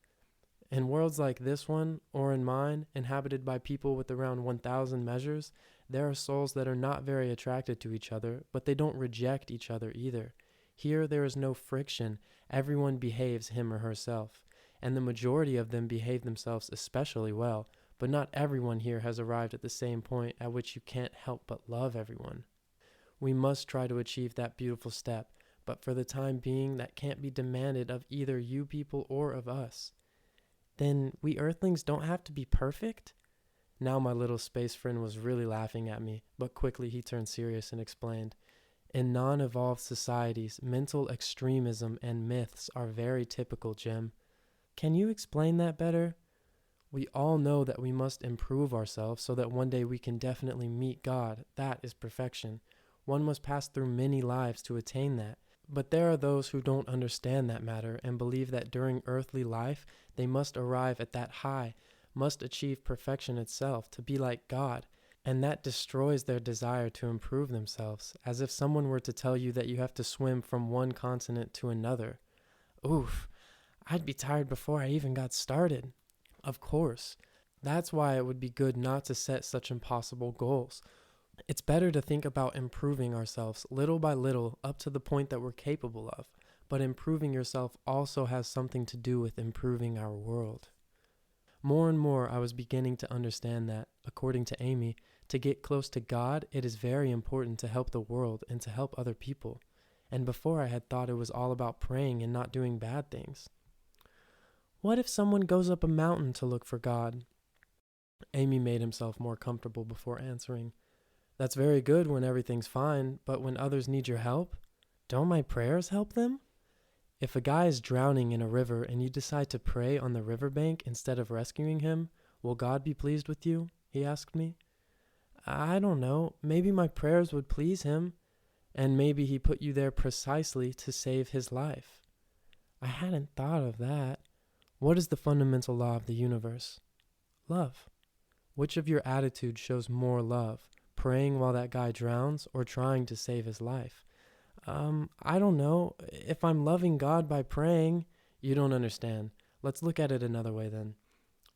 In worlds like this one, or in mine, inhabited by people with around 1,000 measures, there are souls that are not very attracted to each other, but they don't reject each other either. Here there is no friction. Everyone behaves him or herself, and the majority of them behave themselves especially well, but not everyone here has arrived at the same point at which you can't help but love everyone. We must try to achieve that beautiful step, but for the time being, that can't be demanded of either you people or of us. Then we earthlings don't have to be perfect? Now my little space friend was really laughing at me, but quickly he turned serious and explained. In non-evolved societies, mental extremism and myths are very typical, Jim. Can you explain that better? We all know that we must improve ourselves so that one day we can definitely meet God. That is perfection. One must pass through many lives to attain that. But there are those who don't understand that matter and believe that during earthly life they must arrive at that high, must achieve perfection itself, to be like God, and that destroys their desire to improve themselves, as if someone were to tell you that you have to swim from one continent to another. Oof, I'd be tired before I even got started. Of course. That's why it would be good not to set such impossible goals. It's better to think about improving ourselves little by little up to the point that we're capable of, but improving yourself also has something to do with improving our world. More and more I was beginning to understand that, according to Amy, to get close to God, it is very important to help the world and to help other people. And before I had thought it was all about praying and not doing bad things. What if someone goes up a mountain to look for God? Amy made himself more comfortable before answering. That's very good when everything's fine, but when others need your help, don't my prayers help them? If a guy is drowning in a river and you decide to pray on the riverbank instead of rescuing him, will God be pleased with you? He asked me. I don't know. Maybe my prayers would please him, and maybe he put you there precisely to save his life. I hadn't thought of that. What is the fundamental law of the universe? Love. Which of your attitudes shows more love? Praying while that guy drowns or trying to save his life? I don't know. If I'm loving God by praying, you don't understand. Let's look at it another way then.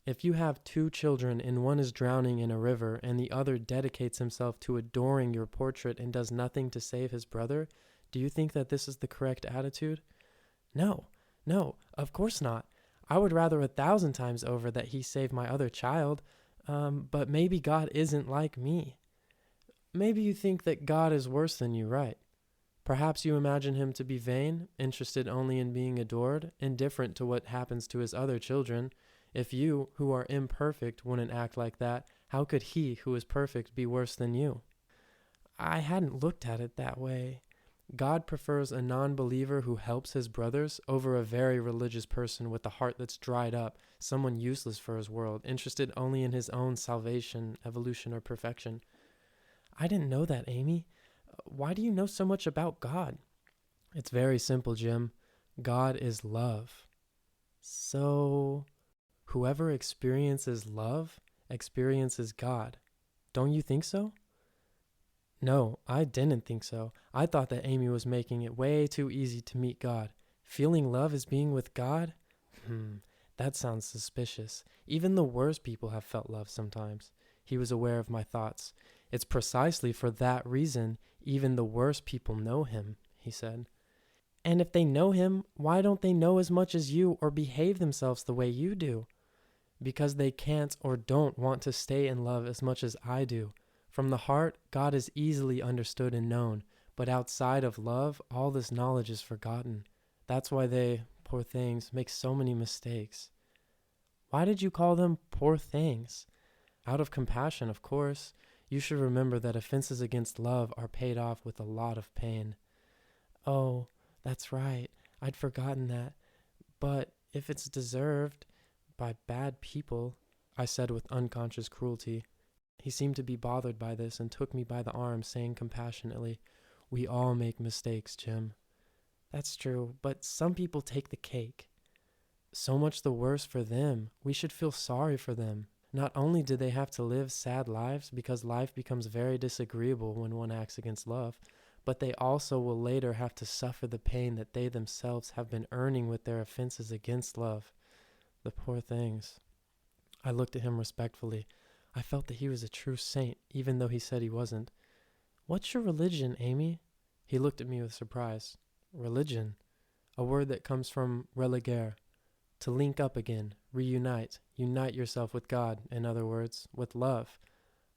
If you have two children and one is drowning in a river and the other dedicates himself to adoring your portrait and does nothing to save his brother, do you think that this is the correct attitude? No, of course not. I would rather 1,000 times over that he save my other child, but maybe God isn't like me. Maybe you think that God is worse than you, right? Perhaps you imagine him to be vain, interested only in being adored, indifferent to what happens to his other children. If you, who are imperfect, wouldn't act like that, how could he, who is perfect, be worse than you? I hadn't looked at it that way. God prefers a non-believer who helps his brothers over a very religious person with a heart that's dried up, someone useless for his world, interested only in his own salvation, evolution, or perfection. I didn't know that, Amy. Why do you know so much about God? It's very simple, Jim. God is love. So, whoever experiences love experiences God. Don't you think so? No, I didn't think so. I thought that Amy was making it way too easy to meet God. Feeling love is being with God? That sounds suspicious. Even the worst people have felt love sometimes. He was aware of my thoughts. It's precisely for that reason even the worst people know him, he said. And if they know him, why don't they know as much as you or behave themselves the way you do? Because they can't or don't want to stay in love as much as I do. From the heart, God is easily understood and known, but outside of love, all this knowledge is forgotten. That's why they, poor things, make so many mistakes. Why did you call them poor things? Out of compassion, of course. You should remember that offenses against love are paid off with a lot of pain. Oh, that's right. I'd forgotten that. But if it's deserved by bad people, I said with unconscious cruelty. He seemed to be bothered by this and took me by the arm, saying compassionately, "We all make mistakes, Jim." That's true, but some people take the cake. So much the worse for them. We should feel sorry for them. Not only do they have to live sad lives because life becomes very disagreeable when one acts against love, but they also will later have to suffer the pain that they themselves have been earning with their offenses against love. The poor things. I looked at him respectfully. I felt that he was a true saint, even though he said he wasn't. What's your religion, Amy? He looked at me with surprise. Religion, a word that comes from religare, to link up again, reunite, unite yourself with God, in other words, with love.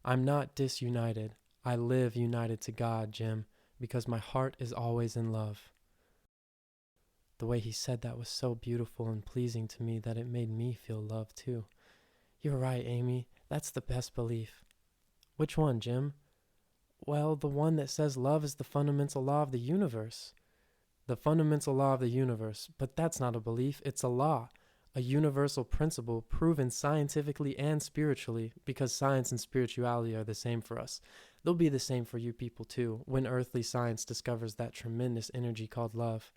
I'm not disunited. I live united to God, Jim, because my heart is always in love. The way he said that was so beautiful and pleasing to me that it made me feel love too. You're right, Amy. That's the best belief. Which one, Jim? Well, the one that says love is the fundamental law of the universe. The fundamental law of the universe. But that's not a belief, it's a law. A universal principle proven scientifically and spiritually, because science and spirituality are the same for us. They'll be the same for you people too, when earthly science discovers that tremendous energy called love.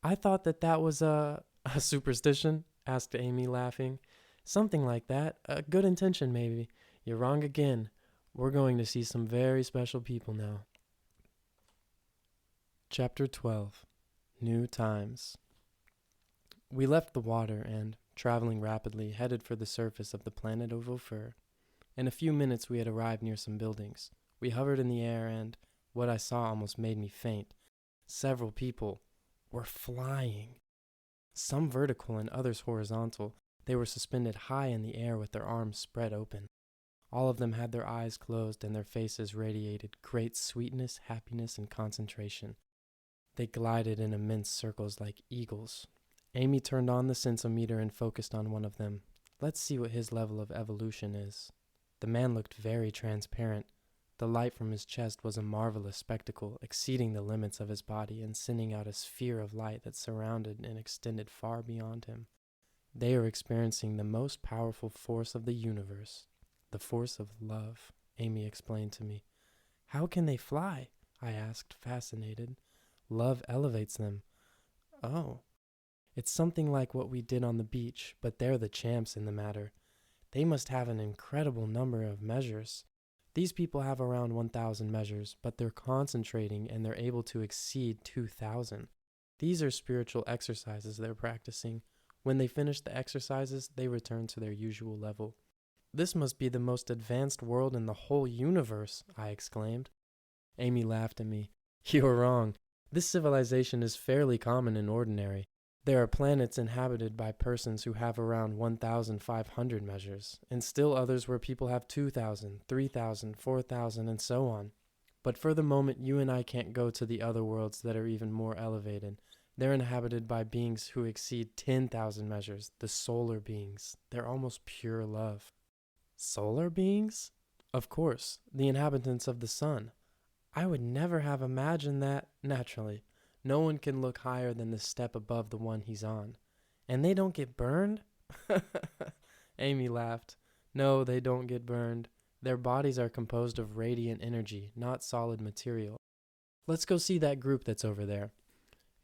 I thought that was a superstition, asked Amy, laughing. Something like that. A good intention, maybe. You're wrong again. We're going to see some very special people now. Chapter 12. New Times. We left the water and, traveling rapidly, headed for the surface of the planet of Ofer. In a few minutes we had arrived near some buildings. We hovered in the air and, what I saw almost made me faint. Several people were flying. Some vertical and others horizontal. They were suspended high in the air with their arms spread open. All of them had their eyes closed and their faces radiated great sweetness, happiness, and concentration. They glided in immense circles like eagles. Amy turned on the sensometer and focused on one of them. Let's see what his level of evolution is. The man looked very transparent. The light from his chest was a marvelous spectacle, exceeding the limits of his body and sending out a sphere of light that surrounded and extended far beyond him. They are experiencing the most powerful force of the universe, the force of love, Amy explained to me. How can they fly? I asked, fascinated. Love elevates them. Oh. It's something like what we did on the beach, but they're the champs in the matter. They must have an incredible number of measures. These people have around 1,000 measures, but they're concentrating and they're able to exceed 2,000. These are spiritual exercises they're practicing. When they finish the exercises, they return to their usual level. This must be the most advanced world in the whole universe, I exclaimed. Amy laughed at me. You're wrong. This civilization is fairly common and ordinary. There are planets inhabited by persons who have around 1,500 measures, and still others where people have 2,000, 3,000, 4,000, and so on. But for the moment, you and I can't go to the other worlds that are even more elevated. They're inhabited by beings who exceed 10,000 measures, the solar beings. They're almost pure love. Solar beings? Of course, the inhabitants of the sun. I would never have imagined that, naturally. No one can look higher than the step above the one he's on. And they don't get burned? Amy laughed. No, they don't get burned. Their bodies are composed of radiant energy, not solid material. Let's go see that group that's over there.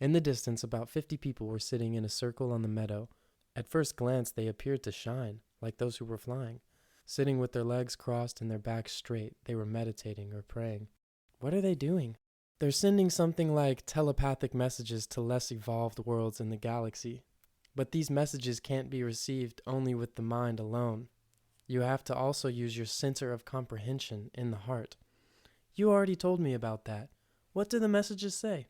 In the distance, about 50 people were sitting in a circle on the meadow. At first glance, they appeared to shine, like those who were flying. Sitting with their legs crossed and their backs straight, they were meditating or praying. What are they doing? They're sending something like telepathic messages to less evolved worlds in the galaxy. But these messages can't be received only with the mind alone. You have to also use your center of comprehension in the heart. You already told me about that. What do the messages say?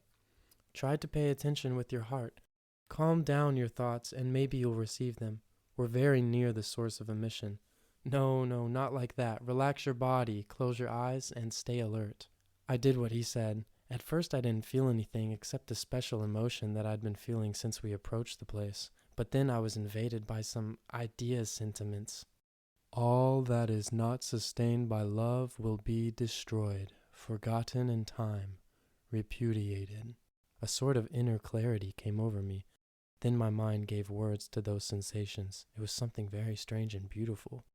Try to pay attention with your heart. Calm down your thoughts and maybe you'll receive them. We're very near the source of emission. No, not like that. Relax your body, close your eyes, and stay alert. I did what he said. At first I didn't feel anything except a special emotion that I'd been feeling since we approached the place. But then I was invaded by some idea sentiments. All that is not sustained by love will be destroyed, forgotten in time, repudiated. A sort of inner clarity came over me. Then my mind gave words to those sensations. It was something very strange and beautiful.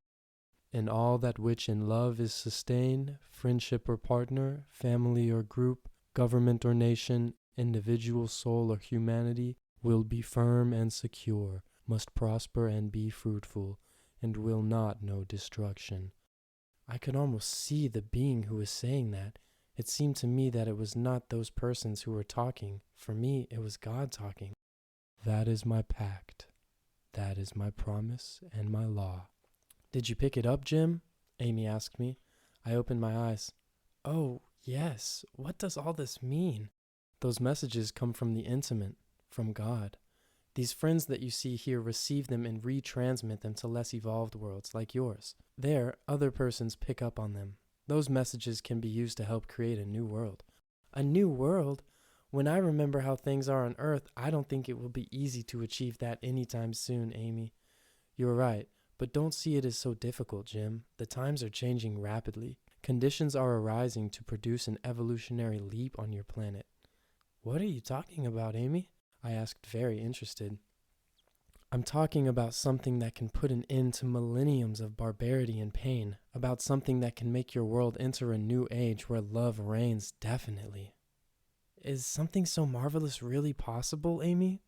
In all that which in love is sustained, friendship or partner, family or group, government or nation, individual soul or humanity, will be firm and secure, must prosper and be fruitful, and will not know destruction. I could almost see the being who was saying that. It seemed to me that it was not those persons who were talking. For me, it was God talking. That is my pact. That is my promise and my law. Did you pick it up, Jim? Amy asked me. I opened my eyes. Oh, yes. What does all this mean? Those messages come from the intimate, from God. These friends that you see here receive them and retransmit them to less evolved worlds like yours. There, other persons pick up on them. Those messages can be used to help create a new world. A new world? When I remember how things are on Earth, I don't think it will be easy to achieve that anytime soon, Amy. You're right, but don't see it as so difficult, Jim. The times are changing rapidly. Conditions are arising to produce an evolutionary leap on your planet. What are you talking about, Amy? I asked, very interested. I'm talking about something that can put an end to millenniums of barbarity and pain, about something that can make your world enter a new age where love reigns definitely. Is something so marvelous really possible, Amy?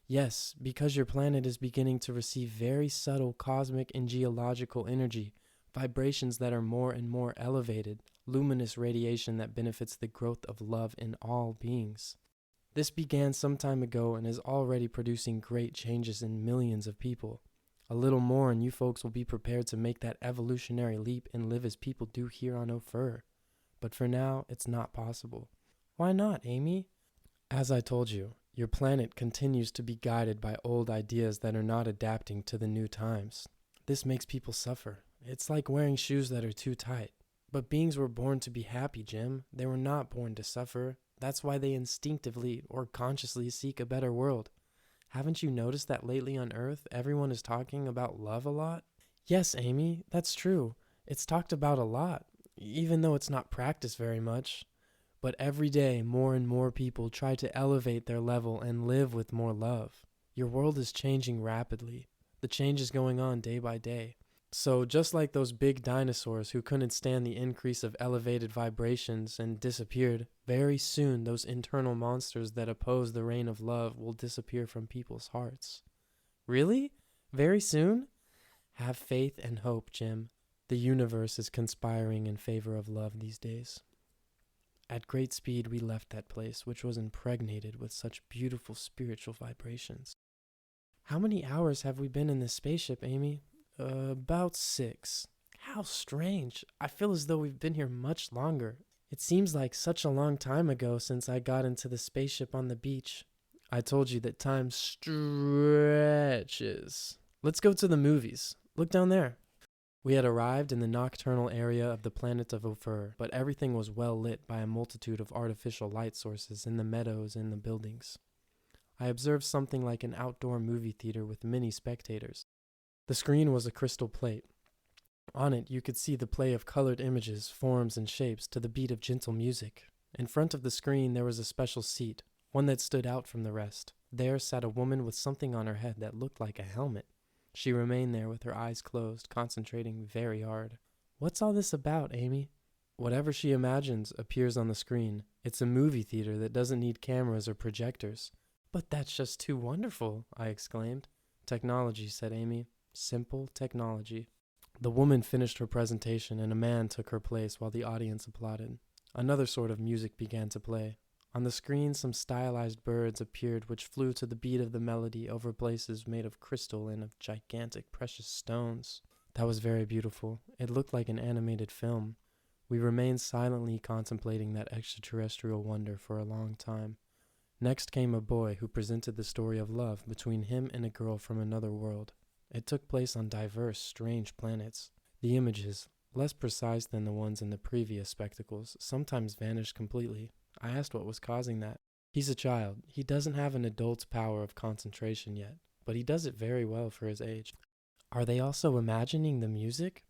Yes, because your planet is beginning to receive very subtle cosmic and geological energy, vibrations that are more and more elevated, luminous radiation that benefits the growth of love in all beings. This began some time ago and is already producing great changes in millions of people. A little more and you folks will be prepared to make that evolutionary leap and live as people do here on Ofer. But for now, it's not possible. Why not, Amy? As I told you, your planet continues to be guided by old ideas that are not adapting to the new times. This makes people suffer. It's like wearing shoes that are too tight. But beings were born to be happy, Jim. They were not born to suffer. That's why they instinctively or consciously seek a better world. Haven't you noticed that lately on Earth, everyone is talking about love a lot? Yes, Amy, that's true. It's talked about a lot, even though it's not practiced very much. But every day, more and more people try to elevate their level and live with more love. Your world is changing rapidly. The change is going on day by day. So just like those big dinosaurs who couldn't stand the increase of elevated vibrations and disappeared, very soon those internal monsters that oppose the reign of love will disappear from people's hearts. Really? Very soon? Have faith and hope, Jim. The universe is conspiring in favor of love these days. At great speed we left that place, which was impregnated with such beautiful spiritual vibrations. How many hours have we been in this spaceship, Amy? About 6. How strange. I feel as though we've been here much longer. It seems like such a long time ago since I got into the spaceship on the beach. I told you that time stretches. Let's go to the movies. Look down there. We had arrived in the nocturnal area of the planet of Ofer, but everything was well lit by a multitude of artificial light sources in the meadows and the buildings. I observed something like an outdoor movie theater with many spectators. The screen was a crystal plate. On it, you could see the play of colored images, forms, and shapes to the beat of gentle music. In front of the screen, there was a special seat, one that stood out from the rest. There sat a woman with something on her head that looked like a helmet. She remained there with her eyes closed, concentrating very hard. What's all this about, Amy? Whatever she imagines appears on the screen. It's a movie theater that doesn't need cameras or projectors. But that's just too wonderful, I exclaimed. Technology, said Amy. Simple technology. The woman finished her presentation and a man took her place while the audience applauded. Another sort of music began to play. On the screen, some stylized birds appeared which flew to the beat of the melody over places made of crystal and of gigantic precious stones. That was very beautiful. It looked like an animated film. We remained silently contemplating that extraterrestrial wonder for a long time. Next came a boy who presented the story of love between him and a girl from another world. It took place on diverse, strange planets. The images, less precise than the ones in the previous spectacles, sometimes vanished completely. I asked what was causing that. He's a child. He doesn't have an adult's power of concentration yet, but he does it very well for his age. Are they also imagining the music?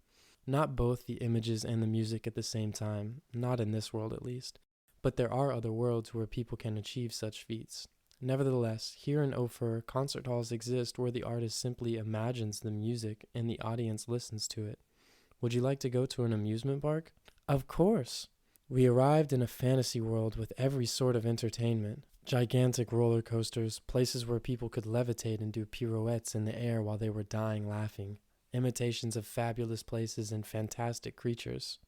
Not both the images and the music at the same time, not in this world at least. But there are other worlds where people can achieve such feats. Nevertheless, here in Ofer, concert halls exist where the artist simply imagines the music and the audience listens to it. Would you like to go to an amusement park? Of course. We arrived in a fantasy world with every sort of entertainment. Gigantic roller coasters, places where people could levitate and do pirouettes in the air while they were dying laughing. Imitations of fabulous places and fantastic creatures.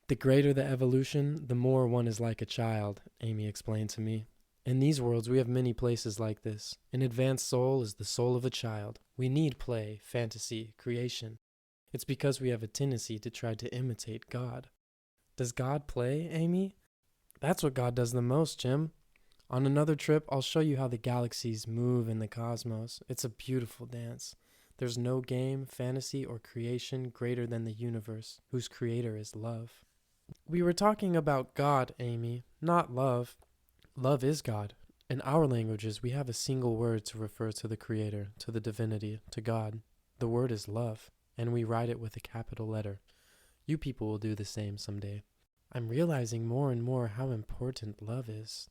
The greater the evolution, the more one is like a child, Amy explained to me. In these worlds, we have many places like this. An advanced soul is the soul of a child. We need play, fantasy, creation. It's because we have a tendency to try to imitate God. Does God play, Amy? That's what God does the most, Jim. On another trip, I'll show you how the galaxies move in the cosmos. It's a beautiful dance. There's no game, fantasy, or creation greater than the universe, whose creator is love. We were talking about God, Amy, not love. Love is God. In our languages, we have a single word to refer to the creator, to the divinity, to God. The word is love, and we write it with a capital letter. You people will do the same someday. I'm realizing more and more how important love is.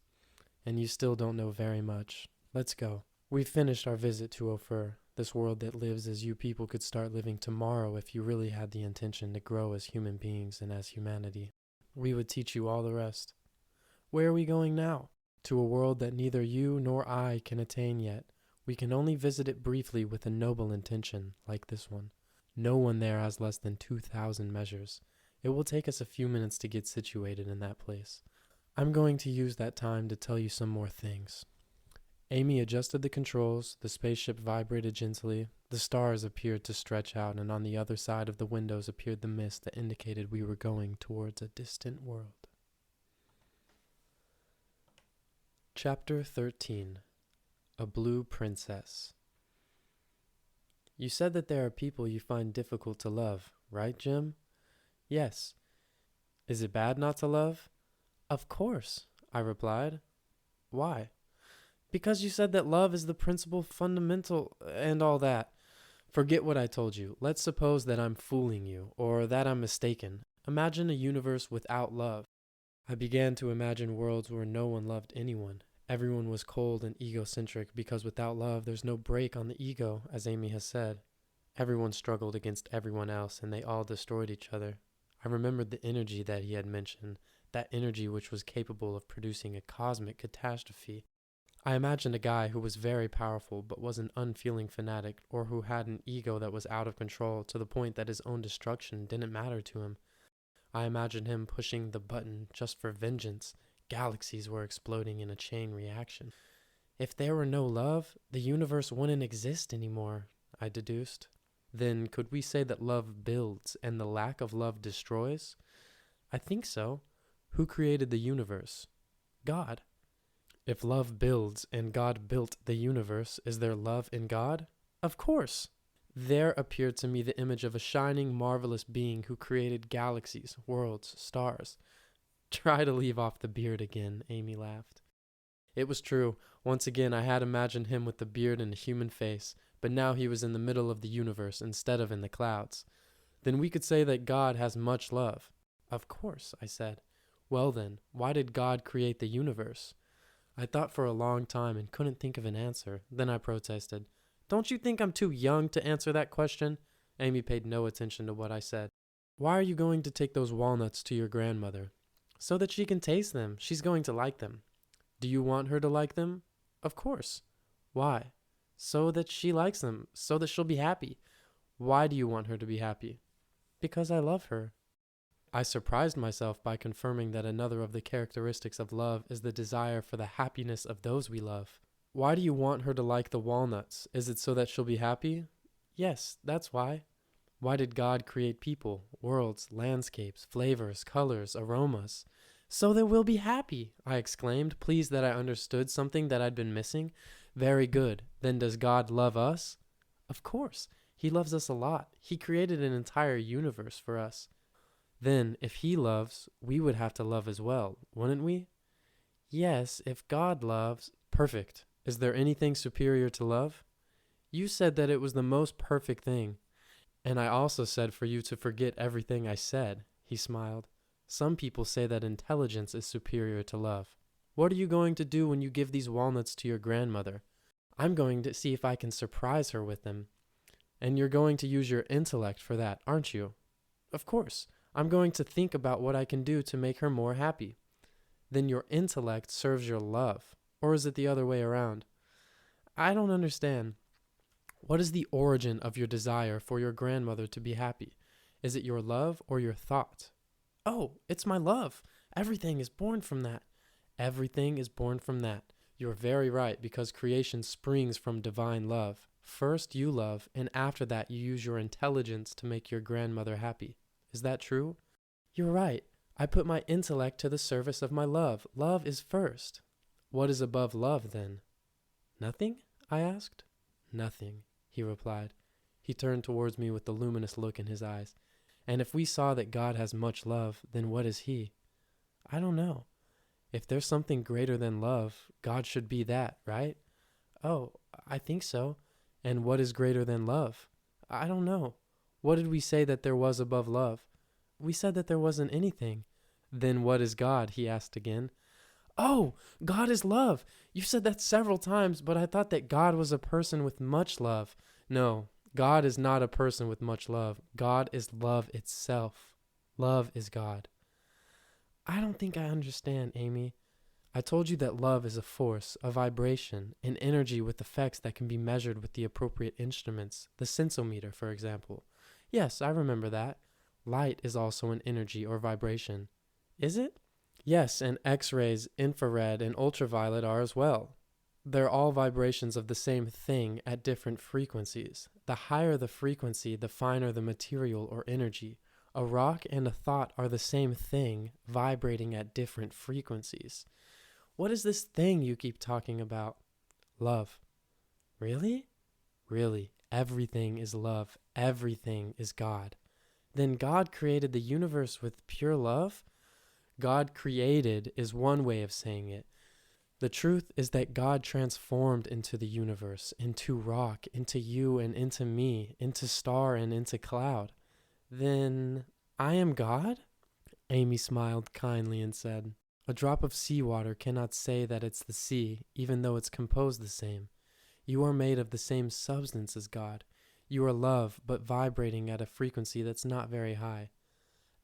And you still don't know very much. Let's go. We've finished our visit to Ofer, this world that lives as you people could start living tomorrow if you really had the intention to grow as human beings and as humanity. We would teach you all the rest. Where are we going now? To a world that neither you nor I can attain yet. We can only visit it briefly with a noble intention, like this one. No one there has less than 2,000 measures. It will take us a few minutes to get situated in that place. I'm going to use that time to tell you some more things. Amy adjusted the controls, the spaceship vibrated gently, the stars appeared to stretch out, and on the other side of the windows appeared the mist that indicated we were going towards a distant world. Chapter 13. A Blue Princess. You said that there are people you find difficult to love, right, Jim? Yes. Is it bad not to love? Of course, I replied. Why? Because you said that love is the principal, fundamental, and all that. Forget what I told you. Let's suppose that I'm fooling you, or that I'm mistaken. Imagine a universe without love. I began to imagine worlds where no one loved anyone. Everyone was cold and egocentric because without love there's no break on the ego, as Amy has said. Everyone struggled against everyone else and they all destroyed each other. I remembered the energy that he had mentioned, that energy which was capable of producing a cosmic catastrophe. I imagined a guy who was very powerful but was an unfeeling fanatic, or who had an ego that was out of control to the point that his own destruction didn't matter to him. I imagined him pushing the button just for vengeance. Galaxies were exploding in a chain reaction. If there were no love, the universe wouldn't exist anymore, I deduced. Then could we say that love builds and the lack of love destroys? I think so. Who created the universe? God. If love builds and God built the universe, is there love in God? Of course. There appeared to me the image of a shining, marvelous being who created galaxies, worlds, stars. Try to leave off the beard again, Amy laughed. It was true. Once again, I had imagined him with the beard and a human face, but now he was in the middle of the universe instead of in the clouds. Then we could say that God has much love. Of course, I said. Well then, why did God create the universe? I thought for a long time and couldn't think of an answer. Then I protested. Don't you think I'm too young to answer that question? Amy paid no attention to what I said. Why are you going to take those walnuts to your grandmother? So that she can taste them. She's going to like them. Do you want her to like them? Of course. Why? So that she likes them. So that she'll be happy. Why do you want her to be happy? Because I love her. I surprised myself by confirming that another of the characteristics of love is the desire for the happiness of those we love. Why do you want her to like the walnuts? Is it so that she'll be happy? Yes, that's why. Why did God create people, worlds, landscapes, flavors, colors, aromas? So that we'll be happy, I exclaimed, pleased that I understood something that I'd been missing. Very good. Then does God love us? Of course. He loves us a lot. He created an entire universe for us. Then, if he loves, we would have to love as well, wouldn't we? Yes, if God loves. Perfect. Is there anything superior to love? You said that it was the most perfect thing. And I also said for you to forget everything I said, he smiled. Some people say that intelligence is superior to love. What are you going to do when you give these walnuts to your grandmother? I'm going to see if I can surprise her with them. And you're going to use your intellect for that, aren't you? Of course. I'm going to think about what I can do to make her more happy. Then your intellect serves your love. Or is it the other way around? I don't understand. What is the origin of your desire for your grandmother to be happy? Is it your love or your thought? Oh, it's my love. Everything is born from that. Everything is born from that. You're very right, because creation springs from divine love. First you love, and after that you use your intelligence to make your grandmother happy. Is that true? You're right. I put my intellect to the service of my love. Love is first. What is above love, then? Nothing? I asked. Nothing, he replied. He turned towards me with a luminous look in his eyes. And if we saw that God has much love, then what is he? I don't know. If there's something greater than love, God should be that, right? Oh, I think so. And what is greater than love? I don't know. What did we say that there was above love? We said that there wasn't anything. Then what is God? He asked again. Oh, God is love. You said that several times, but I thought that God was a person with much love. No, God is not a person with much love. God is love itself. Love is God. I don't think I understand, Amy. I told you that love is a force, a vibration, an energy with effects that can be measured with the appropriate instruments, the sensometer, for example. Yes, I remember that. Light is also an energy or vibration. Is it? Yes, and X-rays, infrared, and ultraviolet are as well. They're all vibrations of the same thing at different frequencies. The higher the frequency, the finer the material or energy. A rock and a thought are the same thing, vibrating at different frequencies. What is this thing you keep talking about? Love. Really? Really, everything is love. Everything is God. Then God created the universe with pure love? God created is one way of saying it. The truth is that God transformed into the universe, into rock, into you and into me, into star and into cloud. Then I am God? Amy smiled kindly and said, a drop of seawater cannot say that it's the sea, even though it's composed the same. You are made of the same substance as God. You are love, but vibrating at a frequency that's not very high.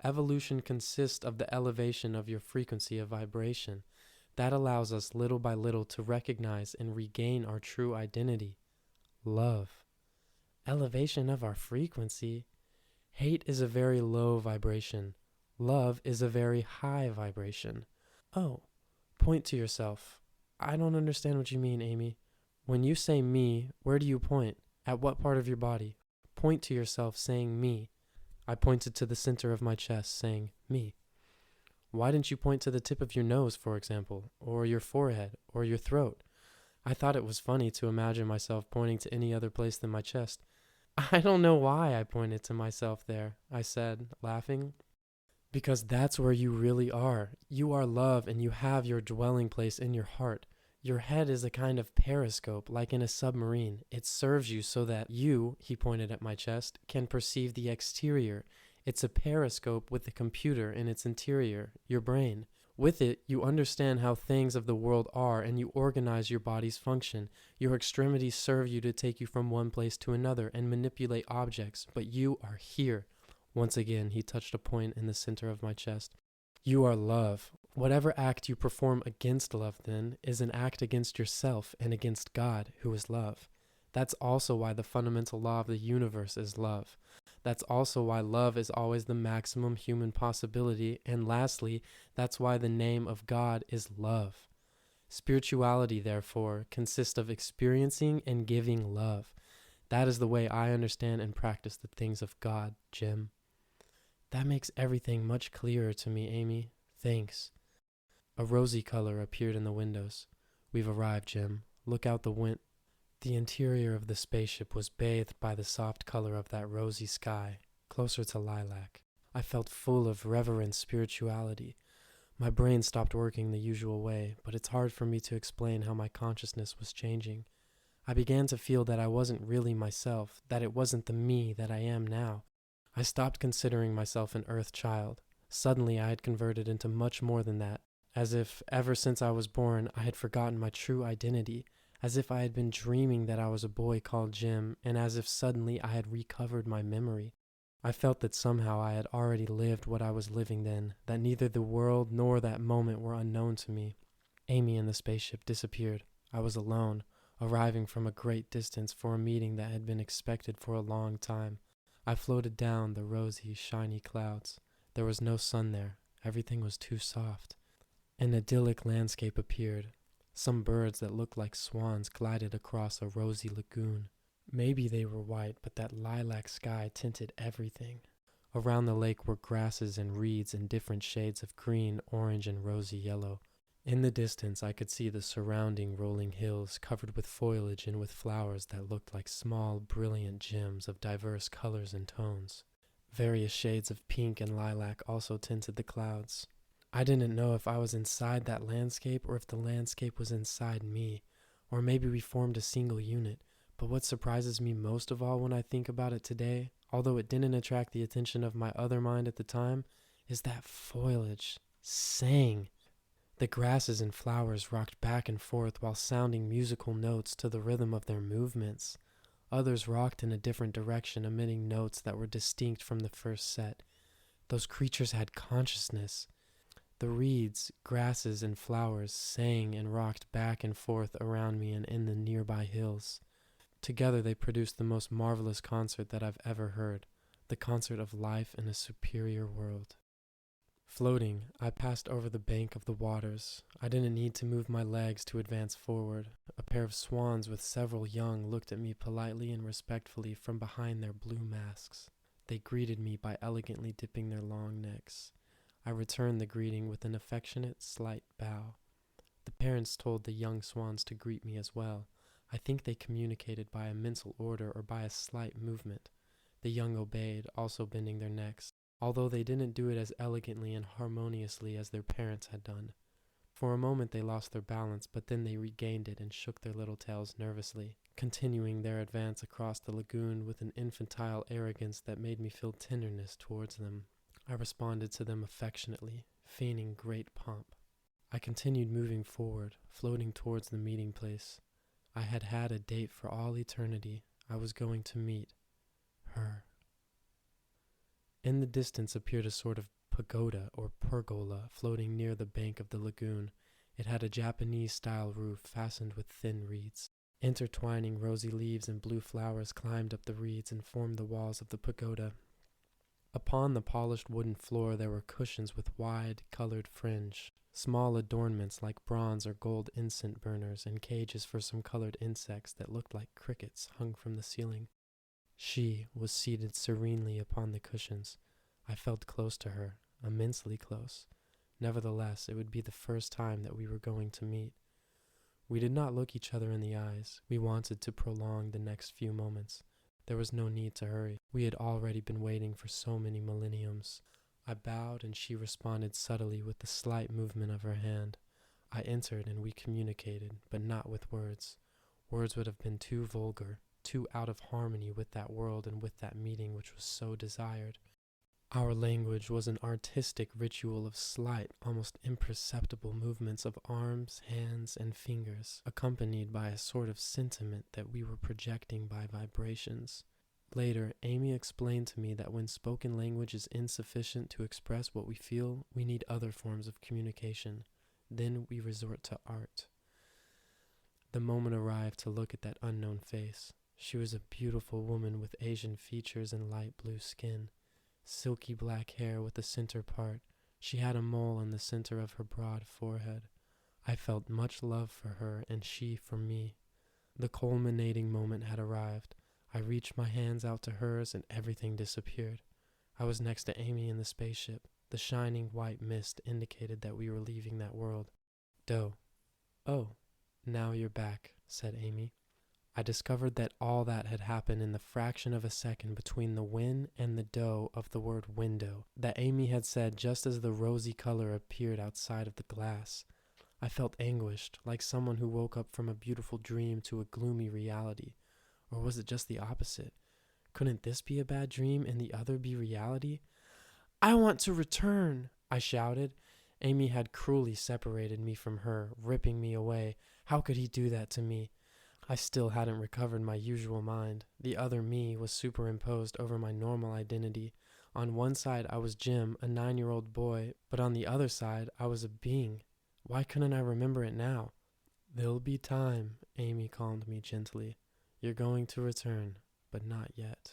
Evolution consists of the elevation of your frequency of vibration. That allows us little by little to recognize and regain our true identity. Love. Elevation of our frequency? Hate is a very low vibration. Love is a very high vibration. Oh, point to yourself. I don't understand what you mean, Amy. When you say me, where do you point? At what part of your body? Point to yourself saying me. I pointed to the center of my chest, saying me. Why didn't you point to the tip of your nose, for example, or your forehead, or your throat? I thought it was funny to imagine myself pointing to any other place than my chest. I don't know why I pointed to myself there, I said, laughing. Because that's where you really are. You are love and you have your dwelling place in your heart. Your head is a kind of periscope, like in a submarine. It serves you so that you, he pointed at my chest, can perceive the exterior. It's a periscope with a computer in its interior, your brain. With it, you understand how things of the world are and you organize your body's function. Your extremities serve you to take you from one place to another and manipulate objects, but you are here. Once again, he touched a point in the center of my chest. You are love. Whatever act you perform against love, then, is an act against yourself and against God, who is love. That's also why the fundamental law of the universe is love. That's also why love is always the maximum human possibility. And lastly, that's why the name of God is love. Spirituality, therefore, consists of experiencing and giving love. That is the way I understand and practice the things of God, Jim. That makes everything much clearer to me, Amy. Thanks. A rosy color appeared in the windows. We've arrived, Jim. Look out the window. The interior of the spaceship was bathed by the soft color of that rosy sky, closer to lilac. I felt full of reverent spirituality. My brain stopped working the usual way, but it's hard for me to explain how my consciousness was changing. I began to feel that I wasn't really myself, that it wasn't the me that I am now. I stopped considering myself an earth child. Suddenly I had converted into much more than that, as if, ever since I was born, I had forgotten my true identity, as if I had been dreaming that I was a boy called Jim, and as if suddenly I had recovered my memory. I felt that somehow I had already lived what I was living then, that neither the world nor that moment were unknown to me. Amy and the spaceship disappeared. I was alone, arriving from a great distance for a meeting that had been expected for a long time. I floated down the rosy, shiny clouds. There was no sun there. Everything was too soft. An idyllic landscape appeared. Some birds that looked like swans glided across a rosy lagoon. Maybe they were white, but that lilac sky tinted everything. Around the lake were grasses and reeds in different shades of green, orange, and rosy yellow. In the distance, I could see the surrounding rolling hills covered with foliage and with flowers that looked like small, brilliant gems of diverse colors and tones. Various shades of pink and lilac also tinted the clouds. I didn't know if I was inside that landscape or if the landscape was inside me, or maybe we formed a single unit. But what surprises me most of all when I think about it today, although it didn't attract the attention of my other mind at the time, is that foliage sang. The grasses and flowers rocked back and forth while sounding musical notes to the rhythm of their movements. Others rocked in a different direction, emitting notes that were distinct from the first set. Those creatures had consciousness. The reeds, grasses, and flowers sang and rocked back and forth around me and in the nearby hills. Together they produced the most marvelous concert that I've ever heard, the concert of life in a superior world. Floating, I passed over the bank of the waters. I didn't need to move my legs to advance forward. A pair of swans with several young looked at me politely and respectfully from behind their blue masks. They greeted me by elegantly dipping their long necks. I returned the greeting with an affectionate, slight bow. The parents told the young swans to greet me as well. I think they communicated by a mental order or by a slight movement. The young obeyed, also bending their necks, although they didn't do it as elegantly and harmoniously as their parents had done. For a moment they lost their balance, but then they regained it and shook their little tails nervously, continuing their advance across the lagoon with an infantile arrogance that made me feel tenderness towards them. I responded to them affectionately, feigning great pomp. I continued moving forward, floating towards the meeting place. I had had a date for all eternity. I was going to meet her. In the distance appeared a sort of pagoda or pergola floating near the bank of the lagoon. It had a Japanese-style roof fastened with thin reeds. Intertwining rosy leaves and blue flowers climbed up the reeds and formed the walls of the pagoda. Upon the polished wooden floor there were cushions with wide, colored fringe, small adornments like bronze or gold incense burners, and cages for some colored insects that looked like crickets hung from the ceiling. She was seated serenely upon the cushions. I felt close to her, immensely close. Nevertheless, it would be the first time that we were going to meet. We did not look each other in the eyes. We wanted to prolong the next few moments. There was no need to hurry. We had already been waiting for so many millenniums. I bowed and she responded subtly with a slight movement of her hand. I entered and we communicated, but not with words. Words would have been too vulgar, too out of harmony with that world and with that meeting which was so desired. Our language was an artistic ritual of slight, almost imperceptible movements of arms, hands, and fingers, accompanied by a sort of sentiment that we were projecting by vibrations. Later, Amy explained to me that when spoken language is insufficient to express what we feel, we need other forms of communication. Then we resort to art. The moment arrived to look at that unknown face. She was a beautiful woman with Asian features and light blue skin. Silky black hair with the center part. She had a mole in the center of her broad forehead. I felt much love for her and she for me. The culminating moment had arrived. I reached my hands out to hers and everything disappeared. I was next to Amy in the spaceship. The shining white mist indicated that we were leaving that world. Doe. Oh, now you're back, said Amy. I discovered that all that had happened in the fraction of a second between the win and the doe of the word window, that Amy had said just as the rosy color appeared outside of the glass. I felt anguished, like someone who woke up from a beautiful dream to a gloomy reality. Or was it just the opposite? Couldn't this be a bad dream and the other be reality? I want to return, I shouted. Amy had cruelly separated me from her, ripping me away. How could he do that to me? I still hadn't recovered my usual mind. The other me was superimposed over my normal identity. On one side I was Jim, a 9-year-old boy, but on the other side I was a being. Why couldn't I remember it now? There'll be time, Amy calmed me gently. You're going to return, but not yet.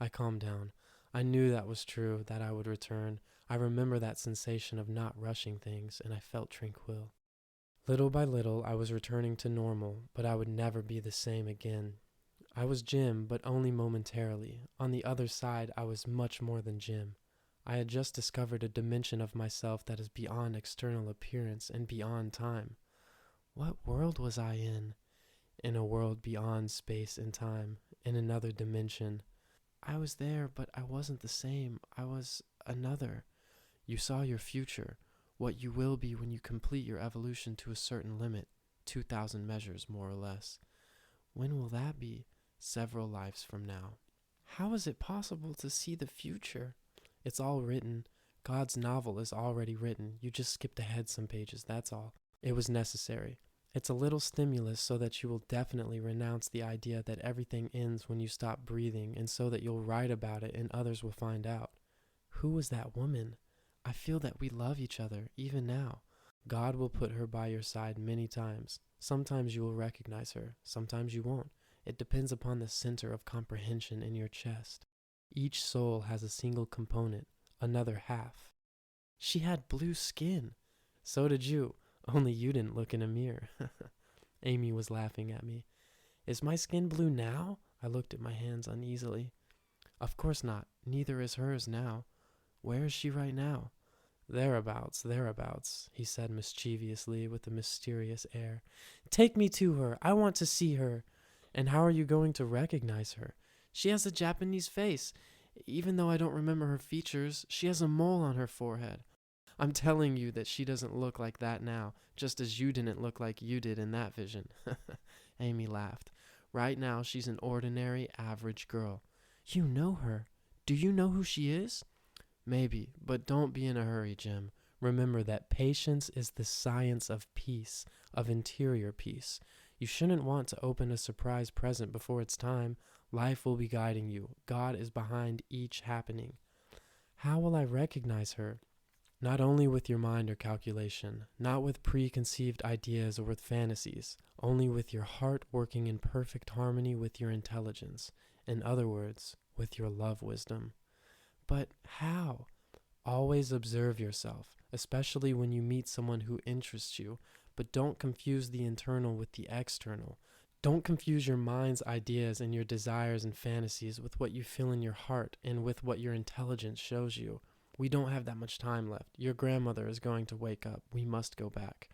I calmed down. I knew that was true, that I would return. I remember that sensation of not rushing things, and I felt tranquil. Little by little, I was returning to normal, but I would never be the same again. I was Jim, but only momentarily. On the other side, I was much more than Jim. I had just discovered a dimension of myself that is beyond external appearance and beyond time. What world was I in? In a world beyond space and time, in another dimension. I was there, but I wasn't the same. I was another. You saw your future, what you will be when you complete your evolution to a certain limit, 2,000 measures more or less. When will that be? Several lives from now. How is it possible to see the future? It's all written. God's novel is already written. You just skipped ahead some pages, that's all. It was necessary. It's a little stimulus so that you will definitely renounce the idea that everything ends when you stop breathing, and so that you'll write about it and others will find out. Who was that woman? I feel that we love each other, even now. God will put her by your side many times. Sometimes you will recognize her, sometimes you won't. It depends upon the center of comprehension in your chest. Each soul has a single component, another half. She had blue skin. So did you, only you didn't look in a mirror. Amy was laughing at me. Is my skin blue now? I looked at my hands uneasily. Of course not. Neither is hers now. Where is she right now? Thereabouts, he said mischievously with a mysterious air. Take me to her. I want to see her. And how are you going to recognize her? She has a Japanese face. Even though I don't remember her features, she has a mole on her forehead. I'm telling you that she doesn't look like that now, just as you didn't look like you did in that vision. Amy laughed. Right now, she's an ordinary, average girl. You know her. Do you know who she is? Maybe, but don't be in a hurry, Jim. Remember that patience is the science of peace, of interior peace. You shouldn't want to open a surprise present before it's time. Life will be guiding you. God is behind each happening. How will I recognize her? Not only with your mind or calculation, not with preconceived ideas or with fantasies, only with your heart working in perfect harmony with your intelligence. In other words, with your love wisdom. But how? Always observe yourself, especially when you meet someone who interests you, but don't confuse the internal with the external. Don't confuse your mind's ideas and your desires and fantasies with what you feel in your heart and with what your intelligence shows you. We don't have that much time left. Your grandmother is going to wake up. We must go back.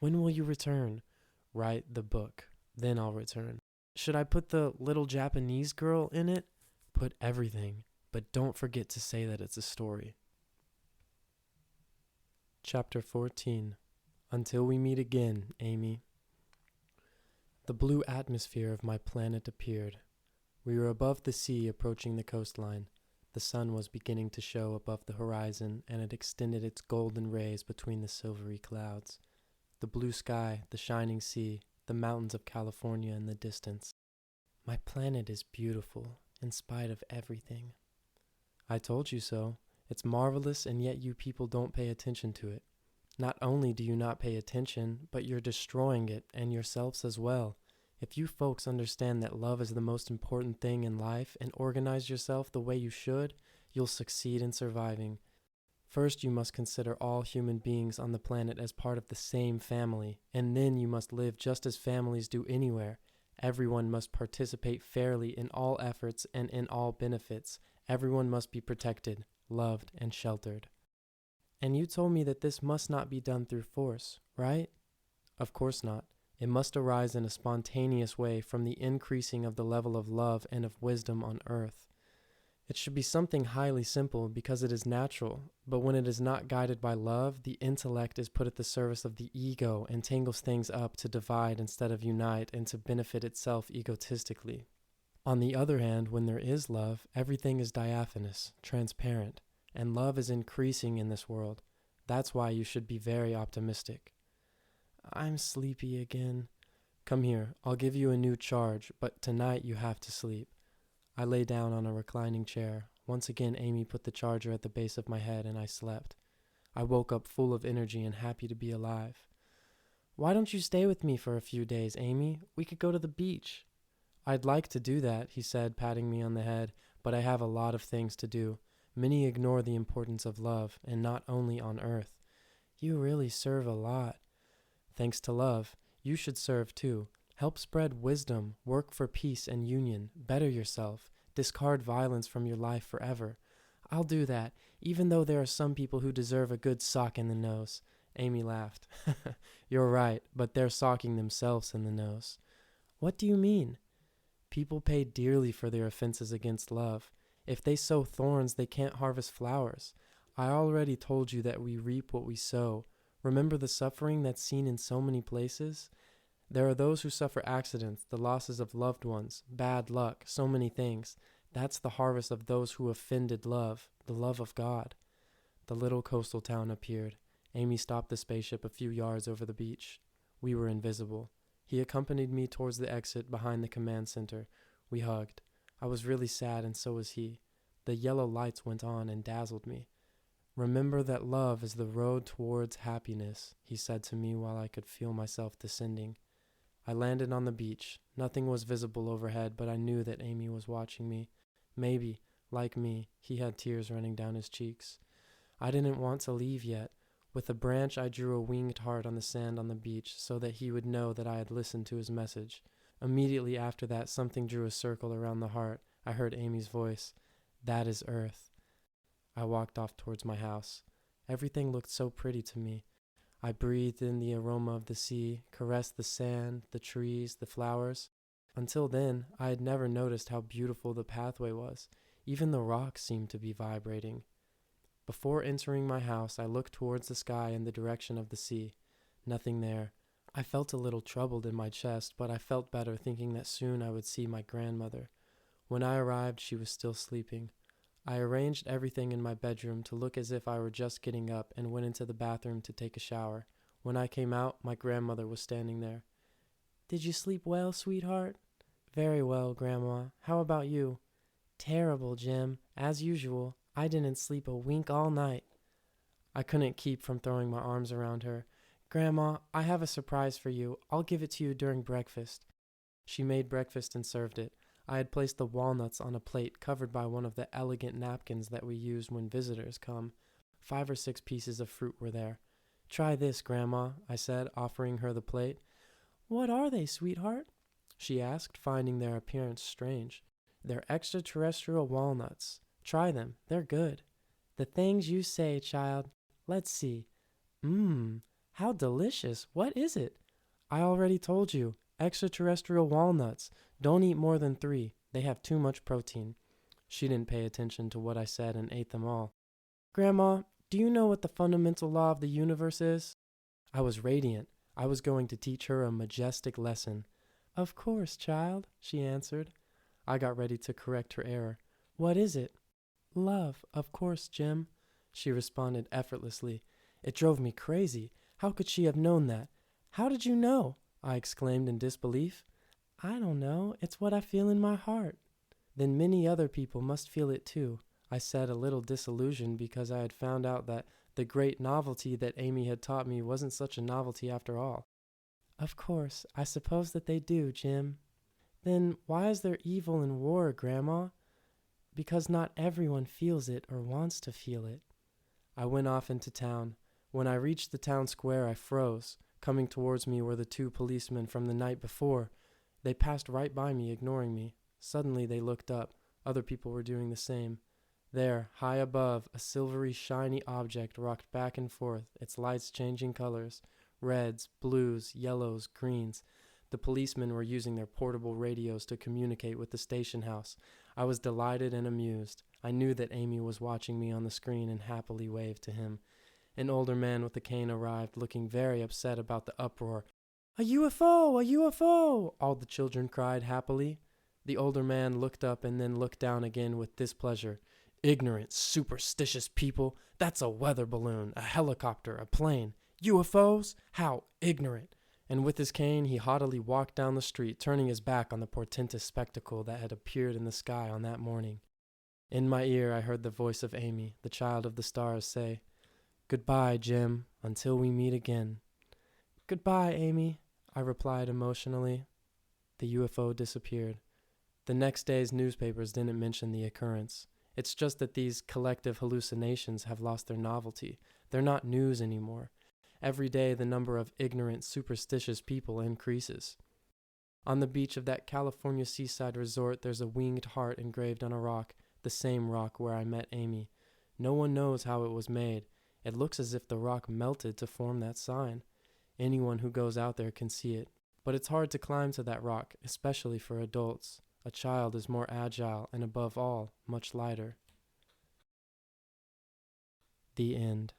When will you return? Write the book. Then I'll return. Should I put the little Japanese girl in it? Put everything. But don't forget to say that it's a story. Chapter 14. Until we meet again, Amy. The blue atmosphere of my planet appeared. We were above the sea, approaching the coastline. The sun was beginning to show above the horizon, and it extended its golden rays between the silvery clouds. The blue sky, the shining sea, the mountains of California in the distance. My planet is beautiful, in spite of everything. I told you so. It's marvelous, and yet you people don't pay attention to it. Not only do you not pay attention, but you're destroying it, and yourselves as well. If you folks understand that love is the most important thing in life and organize yourself the way you should, you'll succeed in surviving. First, you must consider all human beings on the planet as part of the same family, and then you must live just as families do anywhere. Everyone must participate fairly in all efforts and in all benefits. Everyone must be protected, loved, and sheltered. And you told me that this must not be done through force, right? Of course not. It must arise in a spontaneous way from the increasing of the level of love and of wisdom on earth. It should be something highly simple because it is natural, but when it is not guided by love, the intellect is put at the service of the ego and tangles things up to divide instead of unite and to benefit itself egotistically. On the other hand, when there is love, everything is diaphanous, transparent, and love is increasing in this world. That's why you should be very optimistic. I'm sleepy again. Come here, I'll give you a new charge, but tonight you have to sleep. I lay down on a reclining chair. Once again, Amy put the charger at the base of my head, and I slept. I woke up full of energy and happy to be alive. Why don't you stay with me for a few days, Amy? We could go to the beach. I'd like to do that, he said, patting me on the head, but I have a lot of things to do. Many ignore the importance of love, and not only on earth. You really serve a lot. Thanks to love, you should serve too. Help spread wisdom, work for peace and union, better yourself, discard violence from your life forever. I'll do that, even though there are some people who deserve a good sock in the nose. Amy laughed. You're right, but they're socking themselves in the nose. What do you mean? People pay dearly for their offenses against love. If they sow thorns, they can't harvest flowers. I already told you that we reap what we sow. Remember the suffering that's seen in so many places? There are those who suffer accidents, the losses of loved ones, bad luck, so many things. That's the harvest of those who offended love, the love of God. The little coastal town appeared. Amy stopped the spaceship a few yards over the beach. We were invisible. He accompanied me towards the exit behind the command center. We hugged. I was really sad, and so was he. The yellow lights went on and dazzled me. Remember that love is the road towards happiness, he said to me while I could feel myself descending. I landed on the beach. Nothing was visible overhead, but I knew that Amy was watching me. Maybe, like me, he had tears running down his cheeks. I didn't want to leave yet. With a branch, I drew a winged heart on the sand on the beach so that he would know that I had listened to his message. Immediately after that, something drew a circle around the heart. I heard Amy's voice. That is Earth. I walked off towards my house. Everything looked so pretty to me. I breathed in the aroma of the sea, caressed the sand, the trees, the flowers. Until then, I had never noticed how beautiful the pathway was. Even the rocks seemed to be vibrating. Before entering my house, I looked towards the sky in the direction of the sea. Nothing there. I felt a little troubled in my chest, but I felt better thinking that soon I would see my grandmother. When I arrived, she was still sleeping. I arranged everything in my bedroom to look as if I were just getting up and went into the bathroom to take a shower. When I came out, my grandmother was standing there. Did you sleep well, sweetheart? Very well, Grandma. How about you? Terrible, Jim. As usual. I didn't sleep a wink all night. I couldn't keep from throwing my arms around her. Grandma, I have a surprise for you. I'll give it to you during breakfast. She made breakfast and served it. I had placed the walnuts on a plate covered by one of the elegant napkins that we use when visitors come. 5 or 6 pieces of fruit were there. Try this, Grandma, I said, offering her the plate. What are they, sweetheart? She asked, finding their appearance strange. They're extraterrestrial walnuts. Try them. They're good. The things you say, child. Let's see. How delicious. What is it? I already told you. Extraterrestrial walnuts. Don't eat more than 3. They have too much protein. She didn't pay attention to what I said and ate them all. Grandma, do you know what the fundamental law of the universe is? I was radiant. I was going to teach her a majestic lesson. Of course, child, she answered. I got ready to correct her error. What is it? Love, of course, Jim, she responded effortlessly. It drove me crazy. How could she have known that? How did you know? I exclaimed in disbelief. I don't know. It's what I feel in my heart. Then many other people must feel it too, I said, a little disillusioned because I had found out that the great novelty that Amy had taught me wasn't such a novelty after all. Of course, I suppose that they do, Jim. Then why is there evil and war, Grandma? Because not everyone feels it or wants to feel it. I went off into town. When I reached the town square, I froze. Coming towards me were the 2 policemen from the night before. They passed right by me, ignoring me. Suddenly they looked up. Other people were doing the same. There, high above, a silvery, shiny object rocked back and forth, its lights changing colors. Reds, blues, yellows, greens. The policemen were using their portable radios to communicate with the station house. I was delighted and amused. I knew that Amy was watching me on the screen and happily waved to him. An older man with a cane arrived, looking very upset about the uproar. A UFO! A UFO! All the children cried happily. The older man looked up and then looked down again with displeasure. Ignorant, superstitious people! That's a weather balloon, a helicopter, a plane. UFOs? How ignorant! And with his cane he haughtily walked down the street, turning his back on the portentous spectacle that had appeared in the sky on that morning. In my ear I heard the voice of Amy, the child of the stars, say, Goodbye, Jim, until we meet again. Goodbye, Amy, I replied emotionally. The UFO disappeared. The next day's newspapers didn't mention the occurrence. It's just that these collective hallucinations have lost their novelty. They're not news anymore. Every day the number of ignorant, superstitious people increases. On the beach of that California seaside resort there's a winged heart engraved on a rock, the same rock where I met Amy. No one knows how it was made. It looks as if the rock melted to form that sign. Anyone who goes out there can see it. But it's hard to climb to that rock, especially for adults. A child is more agile and, above all, much lighter. The end.